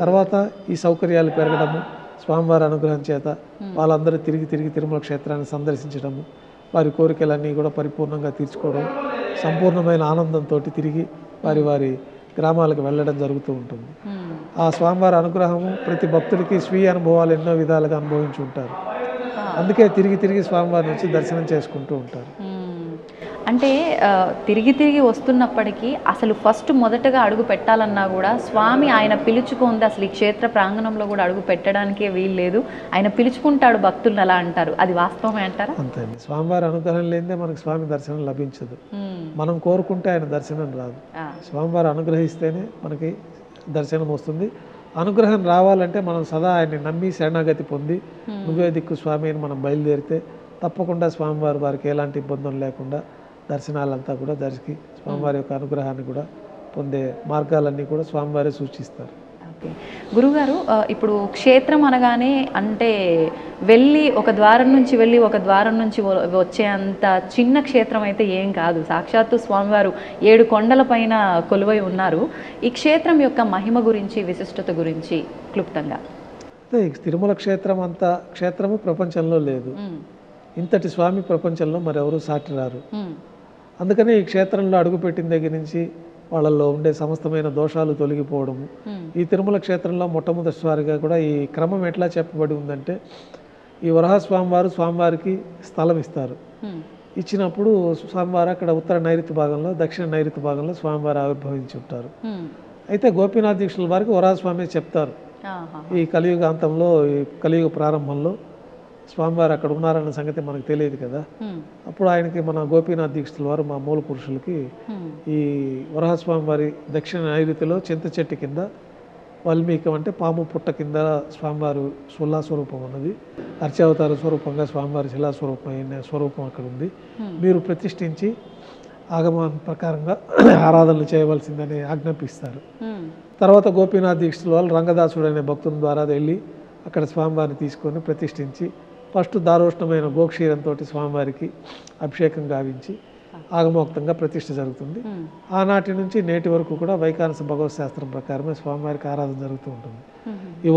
తర్వాత ఈ సౌకర్యాలు పెరగడము, స్వామివారి అనుగ్రహం చేత వాళ్ళందరూ తిరిగి తిరుమల క్షేత్రాన్ని సందర్శించడము, వారి కోరికలన్నీ కూడా పరిపూర్ణంగా తీర్చుకోవడం, సంపూర్ణమైన ఆనందంతో తిరిగి వారి గ్రామాలకు వెళ్ళడం జరుగుతూ ఉంటుంది. ఆ స్వామివారి అనుగ్రహము ప్రతి భక్తుడికి స్వీయ అనుభవాలు ఎన్నో విధాలుగా అనుభవించి ఉంటారు. అందుకే తిరిగి స్వామివారిని వచ్చి దర్శనం చేసుకుంటూ ఉంటారు. అంటే తిరిగి వస్తున్నప్పటికీ అసలు ఫస్ట్ మొదటగా అడుగు పెట్టాలన్నా కూడా స్వామి ఆయన పిలుచుకుంది, అసలు ఈ క్షేత్ర ప్రాంగణంలో కూడా అడుగు పెట్టడానికే వీలు లేదు, ఆయన పిలుచుకుంటాడు భక్తులను అలా అంటారు. అది వాస్తవమే అంటారా? అంతే అండి. స్వామివారి అనుగ్రహం లేదే మనకు స్వామి దర్శనం లభించదు. మనం కోరుకుంటే ఆయన దర్శనం రాదు. స్వామివారు అనుగ్రహిస్తేనే మనకి దర్శనం వస్తుంది. అనుగ్రహం రావాలంటే మనం సదా ఆయన్ని నమ్మి శరణాగతి పొంది నువ్వే దిక్కు స్వామి అని మనం బయలుదేరితే తప్పకుండా స్వామివారి వారికి ఎలాంటి ఇబ్బందులు లేకుండా దర్శనాలంతా కూడా జరిగి స్వామివారి యొక్క అనుగ్రహాన్ని కూడా పొందే మార్గాలన్నీ కూడా స్వామివారే సూచిస్తారు. ఓకే గురుగారు, ఇప్పుడు క్షేత్రం అనగానే అంటే వెళ్ళి ఒక ద్వారం నుంచి వచ్చే అంత చిన్న క్షేత్రం అయితే ఏం కాదు. సాక్షాత్తు స్వామివారు 7 కొండల పైన కొలువై ఉన్నారు. ఈ క్షేత్రం యొక్క మహిమ గురించి, విశిష్టత గురించి క్లుప్తంగా. తిరుమల క్షేత్రం అంత క్షేత్రము ప్రపంచంలో లేదు. ఇంతటి స్వామి ప్రపంచంలో మరెవరూ సాటి రారు. అందుకనే ఈ క్షేత్రంలో అడుగుపెట్టిన దగ్గర నుంచి వాళ్ళల్లో ఉండే సమస్తమైన దోషాలు తొలగిపోవడము. ఈ తిరుమల క్షేత్రంలో మొట్టమొదటిసారిగా కూడా ఈ క్రమం ఎట్లా చెప్పబడి ఉందంటే, ఈ స్వామివారికి స్థలం ఇస్తారు. ఇచ్చినప్పుడు స్వామివారు అక్కడ ఉత్తర నైరుతి భాగంలో, దక్షిణ నైరుతి భాగంలో స్వామివారు ఆవిర్భవించి ఉంటారు. అయితే గోపీనాథ దీక్షల వారికి వరాహస్వామి చెప్తారు, ఈ కలియుగాంతంలో, ఈ కలియుగ ప్రారంభంలో స్వామివారు అక్కడ ఉన్నారన్న సంగతి మనకు తెలియదు కదా. అప్పుడు ఆయనకి మన గోపీనాథ్ దీక్షితుల వారు, మా మూల పురుషులకి, ఈ వరహస్వామి వారి దక్షిణ నైరుతిలో చింత చెట్టు కింద వాల్మీకం అంటే పాము పుట్ట కింద స్వామివారు శిలాస్వరూపం ఉన్నది. అర్చావతార స్వరూపంగా స్వామివారి శిలాస్వరూపమైన స్వరూపం అక్కడ ఉంది. మీరు ప్రతిష్ఠించి ఆగమన ప్రకారంగా ఆరాధనలు చేయవలసిందని ఆజ్ఞాపిస్తారు. తర్వాత గోపీనాథ్ దీక్షితుల వాళ్ళు రంగదాసుడు అనే భక్తుని ద్వారా వెళ్ళి అక్కడ స్వామివారిని తీసుకొని ప్రతిష్ఠించి ఫస్ట్ దారోష్ణమైన గోక్షీరంతో స్వామివారికి అభిషేకం గావించి ఆగమోక్తంగా ప్రతిష్ఠ జరుగుతుంది. ఆనాటి నుంచి నేటి వరకు కూడా వైఖానస భగవత్ శాస్త్రం ప్రకారమే స్వామివారికి ఆరాధన జరుగుతూ ఉంటుంది. ఈ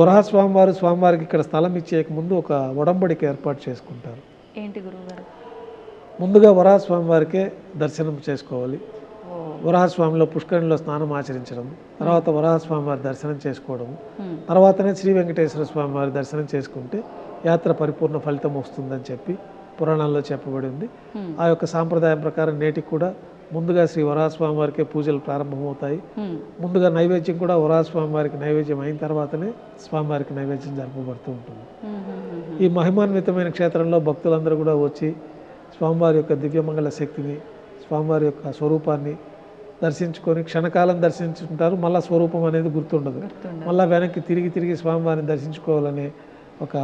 స్వామివారికి ఇక్కడ స్థలం ఇచ్చేక ముందు ఒక ఒడంబడిక ఏర్పాటు చేసుకుంటారు. ఏంటి గురువుగారు? ముందుగా వరాహస్వామివారికే దర్శనం చేసుకోవాలి. వరాహస్వామిలో పుష్కరిణిలో స్నానం ఆచరించడం, తర్వాత వరాహస్వామివారి దర్శనం చేసుకోవడం, తర్వాతనే శ్రీ వెంకటేశ్వర స్వామివారి దర్శనం చేసుకుంటే యాత్ర పరిపూర్ణ ఫలితం వస్తుందని చెప్పి పురాణాల్లో చెప్పబడి ఉంది. ఆ యొక్క సాంప్రదాయం ప్రకారం నేటికి కూడా ముందుగా శ్రీ వరాహస్వామి వారికే పూజలు ప్రారంభమవుతాయి. ముందుగా నైవేద్యం కూడా వరాహస్వామి వారికి నైవేద్యం అయిన తర్వాతనే స్వామివారికి నైవేద్యం జరపబడుతూ ఉంటుంది. ఈ మహిమాన్వితమైన క్షేత్రంలో భక్తులందరూ కూడా వచ్చి స్వామివారి యొక్క దివ్యమంగళ శక్తిని, స్వామివారి యొక్క స్వరూపాన్ని దర్శించుకొని క్షణకాలం దర్శించుకుంటారు. మళ్ళీ స్వరూపం అనేది గుర్తుండదు. మళ్ళీ వెనక్కి తిరిగి స్వామివారిని దర్శించుకోవాలనే ఒక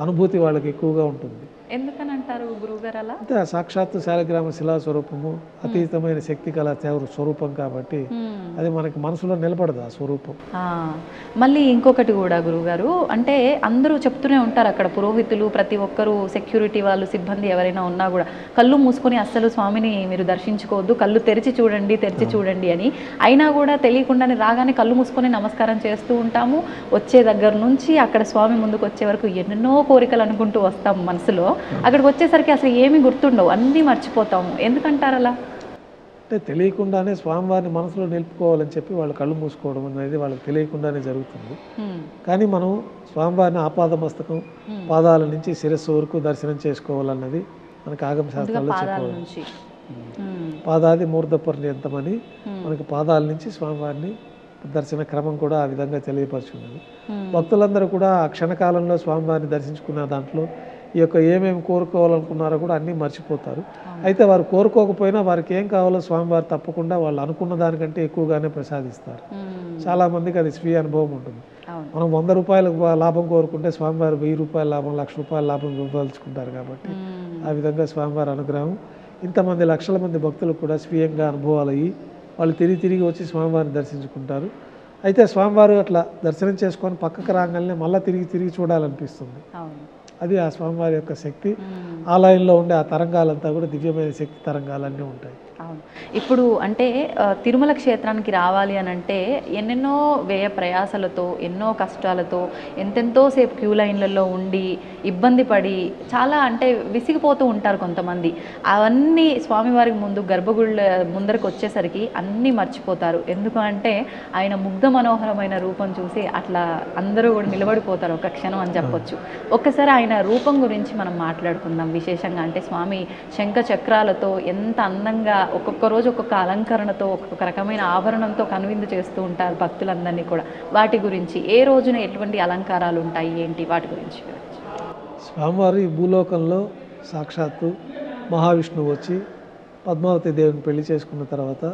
అనుభూతి వాళ్ళకి ఎక్కువగా ఉంటుంది. ఎందుకని అంటారు గురువుగారు అలా? అంటే సాక్షాత్తు శాలిగ్రామ శిలా స్వరూపము, అతీతమైన శక్తి కళ స్వరూపం కాబట్టి అది మనకి మనసులో నిలబడదు ఆ స్వరూపం. మళ్ళీ ఇంకొకటి కూడా గురువుగారు, అంటే అందరూ చెప్తూనే ఉంటారు అక్కడ పురోహితులు ప్రతి ఒక్కరూ, సెక్యూరిటీ వాళ్ళు, సిబ్బంది ఎవరైనా ఉన్నా కూడా కళ్ళు మూసుకొని అస్సలు స్వామిని మీరు దర్శించుకోవద్దు, కళ్ళు తెరిచి చూడండి అని. అయినా కూడా తెలియకుండానే రాగానే కళ్ళు మూసుకొని నమస్కారం చేస్తూ ఉంటాము. వచ్చే దగ్గర నుంచి అక్కడ స్వామి ముందుకు వచ్చే వరకు ఎన్నెన్నో కోరికలు అనుకుంటూ వస్తాము మనసులో. అక్కడికి వచ్చేసరికి అసలు ఏమీ గుర్తుండవు, అన్నీ మర్చిపోతాము. ఎందుకంటారు అలా? అంటే తెలియకుండానే స్వామివారిని మనసులో నిలుపుకోవాలని చెప్పి వాళ్ళు కళ్ళు మూసుకోవడం అనేది వాళ్ళకి తెలియకుండానే జరుగుతుంది. కానీ మనం స్వామివారిని ఆపాదమస్తకం, పాదాల నుంచి శిరస్సు వరకు దర్శనం చేసుకోవాలన్నది మనకి ఆగమ శాస్త్రాల్లో చెప్పవచ్చు. పాదాది మూర్ధపర్యంతమని మనకి పాదాల నుంచి స్వామివారిని దర్శన క్రమం కూడా ఆ విధంగా తెలియపరుచున్నది. భక్తులందరూ కూడా ఆ క్షణకాలంలో స్వామివారిని దర్శించుకున్న దాంట్లో ఈ యొక్క ఏమేమి కోరుకోవాలనుకున్నారో కూడా అన్నీ మర్చిపోతారు. అయితే వారు కోరుకోకపోయినా వారికి ఏం కావాలో స్వామివారు తప్పకుండా వాళ్ళు అనుకున్న దానికంటే ఎక్కువగానే ప్రసాదిస్తారు. చాలామందికి అది స్వీయ అనుభవం ఉంటుంది. మనం 100 రూపాయల లాభం కోరుకుంటే స్వామివారు 1000 రూపాయల లాభం, 1,00,000 రూపాయల లాభం ఇవ్వదలుచుకుంటారు. కాబట్టి ఆ విధంగా స్వామివారి అనుగ్రహం ఇంతమంది లక్షల మంది భక్తులకు కూడా స్వీయంగా అనుభవాలు అయ్యి వాళ్ళు తిరిగి వచ్చి స్వామివారిని దర్శించుకుంటారు. అయితే స్వామివారు అట్లా దర్శనం చేసుకొని పక్కకు రాగానే మళ్ళీ తిరిగి చూడాలనిపిస్తుంది. అది ఆ స్వామివారి యొక్క శక్తి. ఆలయంలో ఉండే ఆ తరంగాలంతా కూడా దివ్యమైన శక్తి తరంగాలన్నీ ఉంటాయి. అవును. ఇప్పుడు అంటే తిరుమల క్షేత్రానికి రావాలి అని అంటే ఎన్నెన్నో వ్యయ ప్రయాసలతో, ఎన్నో కష్టాలతో, ఎంతెంతో సేపు క్యూ లైన్లలో ఉండి ఇబ్బంది పడి చాలా అంటే విసిగిపోతూ ఉంటారు కొంతమంది. అవన్నీ స్వామివారికి ముందు గర్భగుళ్ళ ముందరకు వచ్చేసరికి అన్నీ మర్చిపోతారు. ఎందుకు అంటే ఆయన ముగ్ధ మనోహరమైన రూపం చూసి అట్లా అందరూ కూడా నిలబడిపోతారు ఒక క్షణం అని చెప్పొచ్చు. ఒక్కసారి ఆయన రూపం గురించి మనం మాట్లాడుకుందాం విశేషంగా. అంటే స్వామి శంఖ చక్రాలతో ఎంత అందంగా ఒక్కొక్క రోజు ఒక్కొక్క అలంకరణతో, ఒక్కొక్క రకమైన ఆభరణంతో కనువిందు చేస్తూ ఉంటారు భక్తులందరినీ కూడా. వాటి గురించి ఏ రోజున ఎటువంటి అలంకారాలు ఉంటాయి, ఏంటి వాటి గురించి? స్వామివారు ఈ భూలోకంలో సాక్షాత్తు మహావిష్ణువు వచ్చి పద్మావతి దేవుని పెళ్లి చేసుకున్న తర్వాత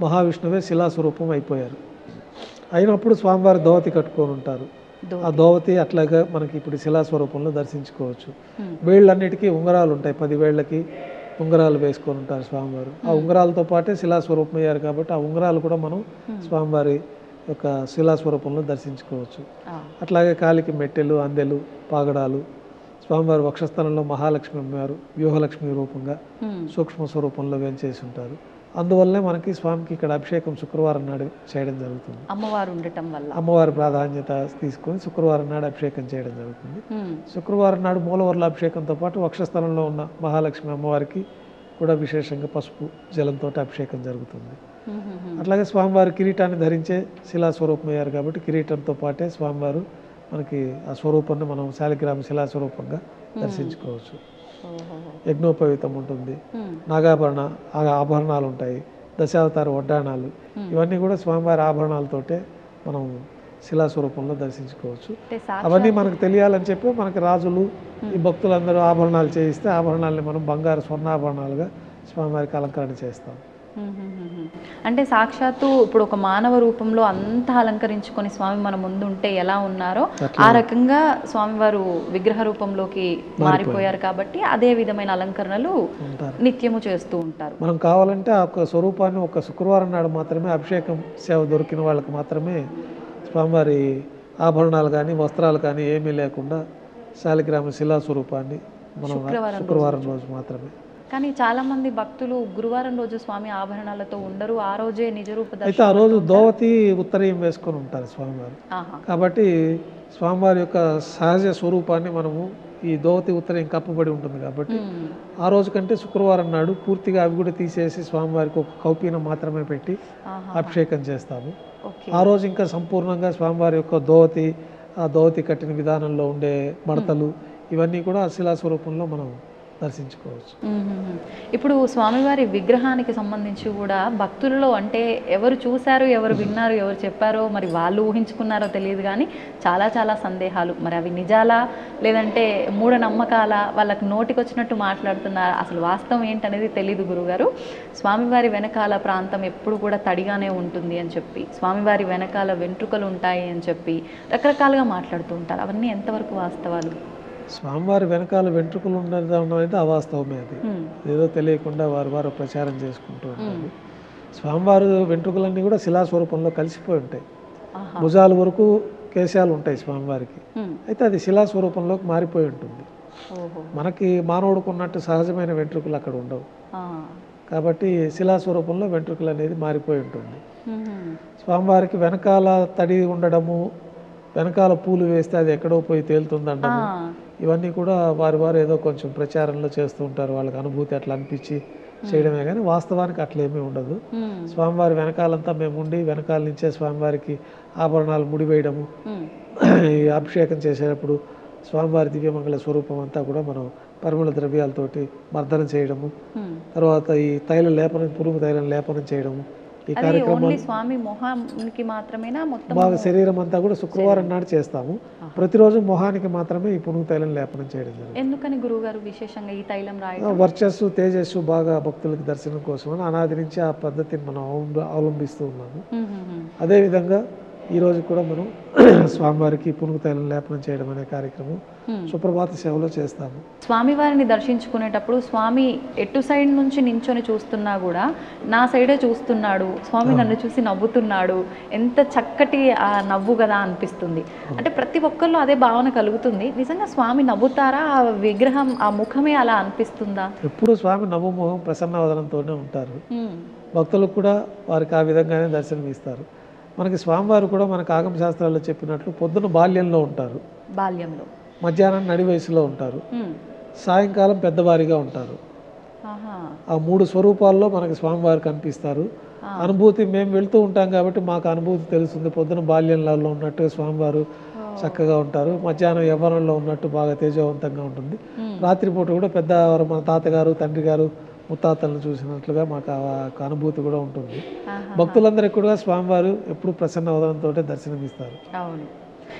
మహావిష్ణువే శిలాస్వరూపం అయిపోయారు. అయినప్పుడు స్వామివారు దోవతి కట్టుకొని ఉంటారు. ఆ దోవతి అట్లాగా మనకి ఇప్పుడు శిలాస్వరూపంలో దర్శించుకోవచ్చు. వేళ్ళన్నిటికీ ఉంగరాలు ఉంటాయి, 10 వేళ్ళకి ఉంగరాలు వేసుకొని ఉంటారు స్వామివారు. ఆ ఉంగరాలతో పాటే శిలాస్వరూపం అయ్యారు కాబట్టి ఆ ఉంగరాలు కూడా మనం స్వామివారి యొక్క శిలాస్వరూపంలో దర్శించుకోవచ్చు. అట్లాగే కాలికి మెట్టెలు, అందెలు, పాగడాలు. స్వామివారి వక్షస్థలంలో మహాలక్ష్మి అమ్మవారు వ్యూహలక్ష్మి రూపంగా సూక్ష్మ స్వరూపంలో వేంచేసి ఉంటారు. అందువల్లనే మనకి స్వామికి ఇక్కడ అభిషేకం శుక్రవారం నాడు చేయడం జరుగుతుంది. అమ్మవారు ఉండటం వల్ల అమ్మవారి ప్రాధాన్యత తీసుకొని శుక్రవారం నాడు అభిషేకం చేయడం జరుగుతుంది. శుక్రవారం నాడు మూలవర్ల అభిషేకంతో పాటు వక్షస్థలంలో ఉన్న మహాలక్ష్మి అమ్మవారికి కూడా విశేషంగా పసుపు జలంతో అభిషేకం జరుగుతుంది. అట్లాగే స్వామివారి కిరీటాన్ని ధరించే శిలాస్వరూపం అయ్యారు కాబట్టి కిరీటంతో పాటే స్వామివారు మనకి ఆ స్వరూపాన్ని మనం శాలిగ్రామ శిలాస్వరూపంగా దర్శించుకోవచ్చు. యజ్ఞోపవీతం ఉంటుంది, ఆభరణాలు ఉంటాయి, దశావతార వడ్డాణాలు, ఇవన్నీ కూడా స్వామివారి ఆభరణాలతోటే మనం శిలాస్వరూపంలో దర్శించుకోవచ్చు. అవన్నీ మనకు తెలియాలని చెప్పి మనకి రాజులు ఈ భక్తులందరూ ఆభరణాలు చేయిస్తే ఆభరణాలని మనం బంగారు స్వర్ణాభరణాలుగా స్వామివారికి అలంకరణ చేస్తాం. అంటే సాక్షాత్తు ఇప్పుడు ఒక మానవ రూపంలో అంతా అలంకరించుకొని స్వామి మన ముందు ఉంటే ఎలా ఉన్నారో ఆ రకంగా స్వామివారు విగ్రహ రూపంలోకి మారిపోయారు కాబట్టి అదే విధమైన అలంకరణలు నిత్యము చేస్తూ ఉంటారు. మనం కావాలంటే ఆ స్వరూపాన్ని ఒక శుక్రవారం నాడు మాత్రమే అభిషేకం సేవ దొరికిన వాళ్ళకి మాత్రమే స్వామివారి ఆభరణాలు కానీ వస్త్రాలు కానీ ఏమీ లేకుండా శాలిగ్రామ శిలా స్వరూపాన్ని మనం శుక్రవారం రోజు మాత్రమే. కానీ చాలా మంది భక్తులు గురువారం రోజు స్వామి ఆభరణాలతో ఉండరు, ఆ రోజే నిజరూప దర్శనం. అయితే ఆ రోజు దోవతి ఉత్తరీయం వేసుకొని ఉంటారు స్వామివారు. కాబట్టి స్వామివారి యొక్క సహజ స్వరూపాన్ని మనము ఈ దోవతి ఉత్తరీయం కప్పబడి ఉంటుంది కాబట్టి ఆ రోజు కంటే శుక్రవారం నాడు పూర్తిగా అవి కూడా తీసేసి స్వామివారికి ఒక కౌపీనం మాత్రమే పెట్టి అభిషేకం చేస్తాము. ఆ రోజు ఇంకా సంపూర్ణంగా స్వామివారి యొక్క దోవతి, ఆ దోవతి కట్టిన విధానంలో ఉండే మడతలు ఇవన్నీ కూడా శిలాస్వరూపంలో మనం దర్శించుకోవచ్చు. ఇప్పుడు స్వామివారి విగ్రహానికి సంబంధించి కూడా భక్తులలో అంటే ఎవరు చూశారు, ఎవరు విన్నారు, ఎవరు చెప్పారో మరి వాళ్ళు ఊహించుకున్నారో తెలియదు కానీ చాలా చాలా సందేహాలు. మరి అవి నిజాలా లేదంటే మూఢనమ్మకాలా, వాళ్ళకి నోటికి వచ్చినట్టు మాట్లాడుతున్నారా, అసలు వాస్తవం ఏంటనేది తెలియదు గురుగారు. స్వామివారి వెనకాల ప్రాంతం ఎప్పుడు కూడా తడిగానే ఉంటుంది అని చెప్పి, స్వామివారి వెనకాల వెంట్రుకలు ఉంటాయి అని చెప్పి రకరకాలుగా మాట్లాడుతూ ఉంటారు. అవన్నీ ఎంతవరకు వాస్తవాలు? స్వామివారి వెనకాల వెంట్రుకలు ఉండడం అనేది అవాస్తవమే. అది ఏదో తెలియకుండా వారు ప్రచారం చేసుకుంటూ ఉంటారు. స్వామివారు వెంట్రుకలన్నీ కూడా శిలాస్వరూపంలో కలిసిపోయి ఉంటాయి. భుజాల వరకు కేశాలు ఉంటాయి స్వామివారికి, అయితే అది శిలాస్వరూపంలోకి మారిపోయి ఉంటుంది. మనకి మానవుడికి ఉన్నట్టు సహజమైన వెంట్రుకలు అక్కడ ఉండవు కాబట్టి శిలాస్వరూపంలో వెంట్రుకలు అనేది మారిపోయి ఉంటుంది. స్వామివారికి వెనకాల తడి ఉండడము, వెనకాల పూలు వేస్తే అది ఎక్కడో పోయి తేలుతుందండము, ఇవన్నీ కూడా వారు ఏదో కొంచెం ప్రచారంలో చేస్తూ ఉంటారు. వాళ్ళకి అనుభూతి అట్లా అనిపించి చేయడమే కానీ వాస్తవానికి అట్లేమీ ఉండదు. స్వామివారి వెనకాలంతా మేము ఉండి వెనకాల నుంచే స్వామివారికి ఆభరణాలు ముడివేయడము, ఈ అభిషేకం చేసేటప్పుడు స్వామివారి దివ్యమంగళ స్వరూపం అంతా కూడా మనం పరిమళ ద్రవ్యాలతోటి మర్దనం చేయడము, తర్వాత ఈ తైల లేపనం, పురుగు తైలం లేపనం చేయడము, ఈ కార్యక్రమం స్వామి మొహానికి మాత్రమేనా మొత్తం బాగా శరీరం అంతా కూడా శుక్రవారం నాడు చేస్తాము. ప్రతిరోజు మొహానికి మాత్రమే ఈ పునుగు తైలం లేపనం చేయడం జరుగుతుంది. ఎందుకని గురువుగారు విశేషంగా ఈ తైలం రాయడం? వర్చస్సు తేజస్సు బాగా భక్తులకి దర్శనం కోసం అనాది నుంచి ఆ పద్ధతిని మనం అవలంబిస్తూ ఉన్నాము. అదేవిధంగా ఈరోజు కూడా మనం స్వామివారికి పునుగు తైలం లేపనం చేయడం అనే కార్యక్రమం సుప్రభాత సేవలో చేస్తాము. స్వామివారిని దర్శించుకునేటప్పుడు స్వామి ఎటు సైడ్ నుంచి నించొని చూస్తున్నా కూడా నా సైడే చూస్తున్నాడు, స్వామి నన్ను చూసి నవ్వుతున్నాడు, ఎంత చక్కటి ఆ నవ్వు కదా అనిపిస్తుంది. అంటే ప్రతి ఒక్కళ్ళు అదే భావన కలుగుతుంది. నిజంగా స్వామి నవ్వుతారా? ఆ విగ్రహం, ఆ ముఖమే అలా అనిపిస్తుందా? ఎప్పుడు స్వామి నవ్వు ముఖం ప్రసన్నవదనంతోనే ఉంటారు. భక్తులకు కూడా వారికి ఆ విధంగానే దర్శనం ఇస్తారు. మనకి స్వామివారు కూడా మనకు ఆగమ శాస్త్రాల్లో చెప్పినట్లు పొద్దున బాల్యంలో ఉంటారు, బాల్యంలో, మధ్యాహ్నం నడి వయసులో ఉంటారు, సాయంకాలం పెద్దవారిగా ఉంటారు. ఆ 3 స్వరూపాల్లో మనకి స్వామివారు కనిపిస్తారు. అనుభూతి మేము వెళ్తూ ఉంటాం కాబట్టి మాకు అనుభూతి తెలుస్తుంది. పొద్దున బాల్యంలో ఉన్నట్టు స్వామివారు చక్కగా ఉంటారు, మధ్యాహ్నం యవ్వనంలో ఉన్నట్టు బాగా తేజవంతంగా ఉంటుంది. రాత్రిపూట కూడా పెద్దవారు మన తాతగారు, తండ్రి గారు, ముత్తాతలను చూసినట్లుగా మాకు ఆ అనుభూతి కూడా ఉంటుంది. భక్తులందరికీ కూడా స్వామివారు ఎప్పుడు ప్రసన్న వదనంతో దర్శనమిస్తారు. అవును.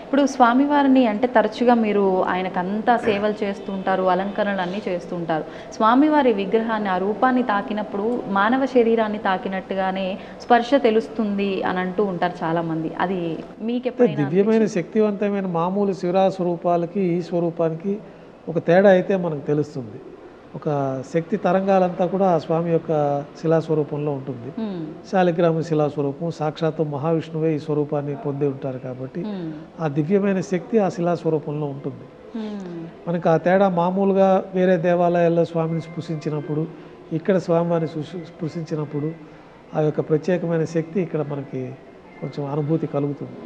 ఇప్పుడు స్వామివారిని అంటే తరచుగా మీరు ఆయనకంతా సేవలు చేస్తుంటారు, అలంకరణలు అన్నీ చేస్తుంటారు. స్వామివారి విగ్రహాన్ని, ఆ రూపాన్ని తాకినప్పుడు మానవ శరీరాన్ని తాకినట్టుగానే స్పర్శ తెలుస్తుంది అని అంటూ ఉంటారు చాలామంది. అది మీకు ఎప్పుడైనా? దివ్యమైన శక్తివంతమైన మామూలు శివరా స్వరూపాలకి ఈ స్వరూపానికి ఒక తేడా అయితే మనకు తెలుస్తుంది. ఒక శక్తి తరంగాలంతా కూడా ఆ స్వామి యొక్క శిలాస్వరూపంలో ఉంటుంది. శాలిగ్రామ శిలాస్వరూపం, సాక్షాత్తు మహావిష్ణువే ఈ స్వరూపాన్ని పొంది ఉంటారు కాబట్టి ఆ దివ్యమైన శక్తి ఆ శిలాస్వరూపంలో ఉంటుంది. మనకు ఆ తేడా మామూలుగా వేరే దేవాలయాల్లో స్వామిని స్పృశించినప్పుడు, ఇక్కడ స్వామివారిని స్పృశించినప్పుడు ఆ యొక్క ప్రత్యేకమైన శక్తి ఇక్కడ మనకి కొంచెం అనుభూతి కలుగుతుంది.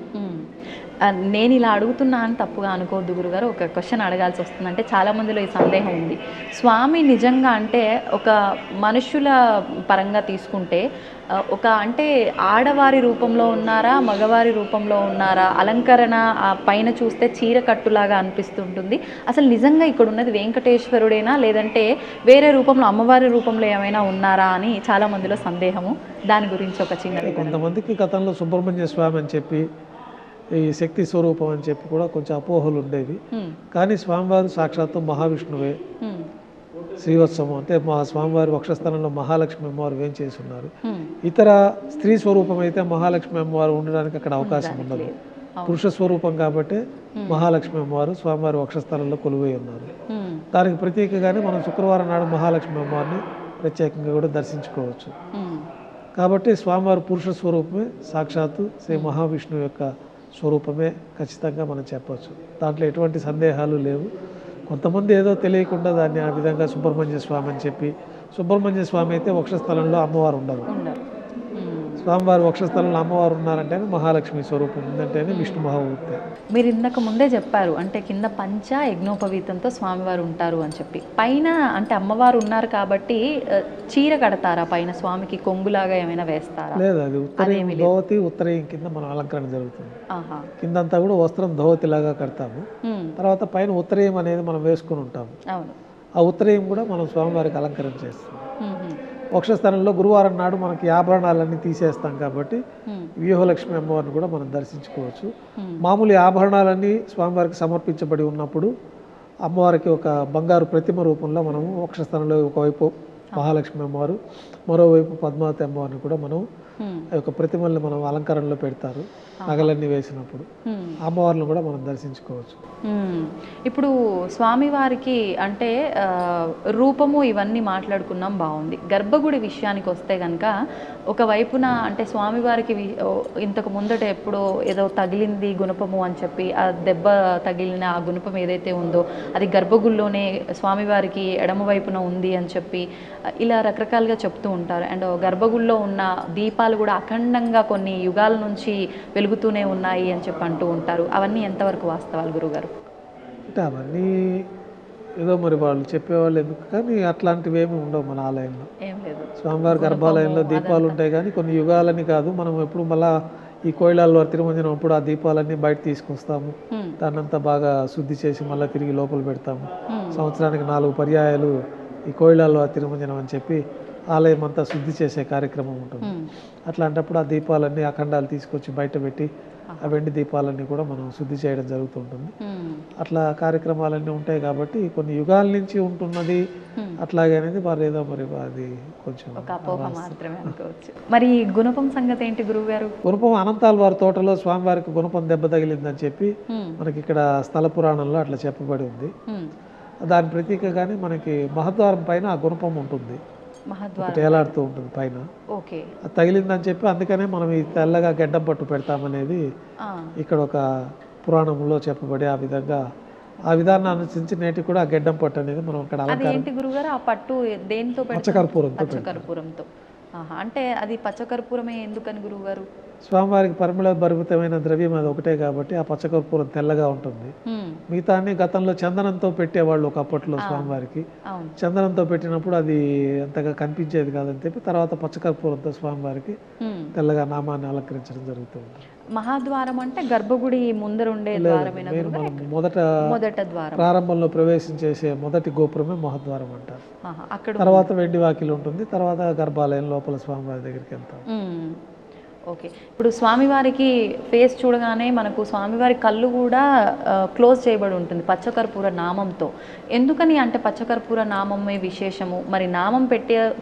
నేను ఇలా అడుగుతున్నా అని తప్పుగా అనుకోవద్దు గురుగారు, ఒక క్వశ్చన్ అడగాల్సి వస్తుంది. అంటే చాలామందిలో ఈ సందేహం ఉంది. స్వామి నిజంగా అంటే ఒక మనుషుల పరంగా తీసుకుంటే అంటే ఆడవారి రూపంలో ఉన్నారా, మగవారి రూపంలో ఉన్నారా? అలంకరణ పైన చూస్తే చీర కట్టులాగా అనిపిస్తుంటుంది. అసలు నిజంగా ఇక్కడ ఉన్నది వెంకటేశ్వరుడేనా, లేదంటే వేరే రూపంలో అమ్మవారి రూపంలో ఏమైనా ఉన్నారా అని చాలామందిలో సందేహము. దాని గురించి ఒక చిన్న, కొంతమందికి గతంలో సుబ్రహ్మణ్య స్వామి అని చెప్పి, ఈ శక్తి స్వరూపం అని చెప్పి కూడా కొంచెం అపోహలు ఉండేవి. కానీ స్వామివారు సాక్షాత్తు మహావిష్ణువే. శ్రీవత్సవం అంటే మా స్వామివారి వక్షస్థలంలో మహాలక్ష్మి అమ్మవారు వేంచేసి ఉన్నారు. ఇతర స్త్రీ స్వరూపం అయితే మహాలక్ష్మి అమ్మవారు ఉండడానికి అక్కడ అవకాశం ఉండదు. పురుష స్వరూపం కాబట్టి మహాలక్ష్మి అమ్మవారు స్వామివారి వక్షస్థలంలో కొలువై ఉన్నారు. దానికి ప్రత్యేకంగానే మనం శుక్రవారం నాడు మహాలక్ష్మి అమ్మవారిని ప్రత్యేకంగా కూడా దర్శించుకోవచ్చు. కాబట్టి స్వామివారి పురుష స్వరూపమే, సాక్షాత్తు శ్రీ మహావిష్ణువు యొక్క స్వరూపమే ఖచ్చితంగా మనం చెప్పవచ్చు. దాంట్లో ఎటువంటి సందేహాలు లేవు. కొంతమంది ఏదో తెలియకుండా దాన్ని ఆ విధంగా సుబ్రహ్మణ్య స్వామి అని చెప్పి, సుబ్రహ్మణ్య స్వామి అయితే వక్షస్థలంలో అమ్మవారు ఉండరు. స్వామివారి వక్షస్థలంలో అమ్మవారు ఉన్నారంటేనే మహాలక్ష్మి స్వరూపం ఉందంటేనే విష్ణు మహామూర్తి. మీరు ఇందాక ముందే చెప్పారు, అంటే కింద పంచ యజ్ఞోపవీతంతో స్వామివారు ఉంటారు అని చెప్పి. పైన అంటే అమ్మవారు ఉన్నారు కాబట్టి చీర కడతారా పైన? స్వామికి కొంగులాగా ఏమైనా వేస్తారా? లేదు, అది ఉత్తరయం ధోవతి, ఉత్తరయం కింద మనం అలంకరణ జరుగుతుంది. కిందంతా కూడా వస్త్రం ధోవతి లాగా కడతాము. తర్వాత పైన ఉత్తరయం అనేది మనం వేసుకుని ఉంటాము. ఆ ఉత్తరయం కూడా మనం స్వామివారికి అలంకరణ చేస్తాం. వక్షస్థలంలో గురువారం నాడు మనకి ఆభరణాలన్నీ తీసేస్తాం కాబట్టి వ్యూహలక్ష్మి అమ్మవారిని కూడా మనం దర్శించుకోవచ్చు. మామూలు ఆభరణాలన్నీ స్వామివారికి సమర్పించబడి ఉన్నప్పుడు అమ్మవారికి ఒక బంగారు ప్రతిమ రూపంలో మనము వక్షస్థలంలో ఒకవైపు మహాలక్ష్మి అమ్మవారు, మరోవైపు పద్మావతి అమ్మవారిని కూడా మనం ఆ యొక్క ప్రతిమల్ని మనం అలంకరణలో పెడతారు నగలన్నీ వేసినప్పుడు. అమ్మవారిని కూడా మనం దర్శించుకోవచ్చు. ఇప్పుడు స్వామివారికి అంటే రూపము ఇవన్నీ మాట్లాడుకున్నాం, బాగుంది. గర్భగుడి విషయానికి వస్తే కనుక ఒకవైపున అంటే స్వామివారికి ఇంతకు ముందట ఎప్పుడో ఏదో తగిలింది గుణపము అని చెప్పి ఆ దెబ్బ తగిలిన ఆ గుణపం ఏదైతే ఉందో అది గర్భగుడిలోనే స్వామివారికి ఎడమ వైపున ఉంది అని చెప్పి ఇలా రకరకాలుగా చెప్తూ ఉంటారు. అండ్ గర్భగుడిలో ఉన్న దీపాలు కూడా అఖండంగా కొన్ని యుగాల నుంచి వెలుగుతూనే ఉన్నాయి అని చెప్పి అంటూ ఉంటారు. అవన్నీ ఎంతవరకు వాస్తవాలు గురుగారు? అంటే అవన్నీ ఏదో మరి వాళ్ళు చెప్పేవాళ్ళు ఎందుకు, కానీ అట్లాంటివి ఏమి ఉండవు మన ఆలయంలో. ఏం లేదు. స్వామివారి గర్భాలయంలో దీపాలు ఉంటాయి కానీ కొన్ని యుగాలని కాదు. మనం ఎప్పుడు మళ్ళా ఈ కోయిలాల్లో తిరుమంజనం అప్పుడు ఆ దీపాలన్నీ బయట తీసుకొస్తాము, దాన్నంతా బాగా శుద్ధి చేసి మళ్ళీ తిరిగి లోపల పెడతాము. సంవత్సరానికి 4 పర్యాయాలు ఈ కోయిలాల్లో తిరుమంజనం అని చెప్పి ఆలయం అంతా శుద్ధి చేసే కార్యక్రమం ఉంటుంది. అట్లాంటప్పుడు ఆ దీపాలన్నీ అఖండాలు తీసుకొచ్చి బయట పెట్టి ఆ వెండి దీపాలన్నీ కూడా మనం శుద్ధి చేయడం జరుగుతుంటుంది. అట్లా కార్యక్రమాలన్నీ ఉంటాయి కాబట్టి కొన్ని యుగాల నుంచి ఉంటున్నది అట్లాగే అనేది మరి ఏదో మరి అది కొంచెం ఒక అపోహ మాత్రమే అనుకోవచ్చు. మరి గుణపం సంగతి ఏంటి గురువు గారు? గుణపం అనంతాల వారి తోటలో స్వామివారికి గుణపం దెబ్బ తగిలిందని చెప్పి మనకి ఇక్కడ స్థల పురాణంలో అట్లా చెప్పబడి ఉంది. దాని ప్రతీకగానే మనకి మహద్వారం పైన ఆ గుణపం ఉంటుంది, ఏలాడుతూ ఉంటుంది పైన. అది తగిలిందని చెప్పి అందుకనే మనం ఈ తెల్లగా గెడ్డం పట్టు పెడతామనేది ఇక్కడ ఒక పురాణంలో చెప్పబడి ఆ విధానాన్ని అనుసరించి నేటి కూడా ఆ గెడ్డం పట్టు అనేది మనం అక్కడ పచ్చకర్పూరంతో. అంటే అది పచ్చకర్పూరమే ఎందుకని గురువుగారు? స్వామివారికి పరిమళ భరితమైన ద్రవ్యం అది ఒకటే కాబట్టి ఆ పచ్చకర్పూరం తెల్లగా ఉంటుంది. మిగతా గతంలో చందనంతో పెట్టేవాళ్ళు ఒకప్పట్లో స్వామివారికి. చందనంతో పెట్టినప్పుడు అది అంతగా కనిపించేది కాదని చెప్పి తర్వాత పచ్చకర్పూరంతో స్వామివారికి తెల్లగా నామాన్ని అలంకరించడం జరుగుతుంది. మహాద్వారం అంటే గర్భగుడి ముందర ఉండే ద్వారమేనా? మొదట ప్రారంభంలో ప్రవేశించేసే మొదటి గోపురమే మహాద్వారం అంటారు. తర్వాత వెండి వాకిలి ఉంటుంది, తర్వాత గర్భాలయం లోపల స్వామివారి దగ్గరికి వెళ్తాం. ఓకే. ఇప్పుడు స్వామివారికి ఫేస్ చూడగానే మనకు స్వామివారి కళ్ళు కూడా క్లోజ్ చేయబడి ఉంటుంది పచ్చకర్పూర నామంతో. ఎందుకని అంటే పచ్చకర్పూర నామమే విశేషము. మరి నామం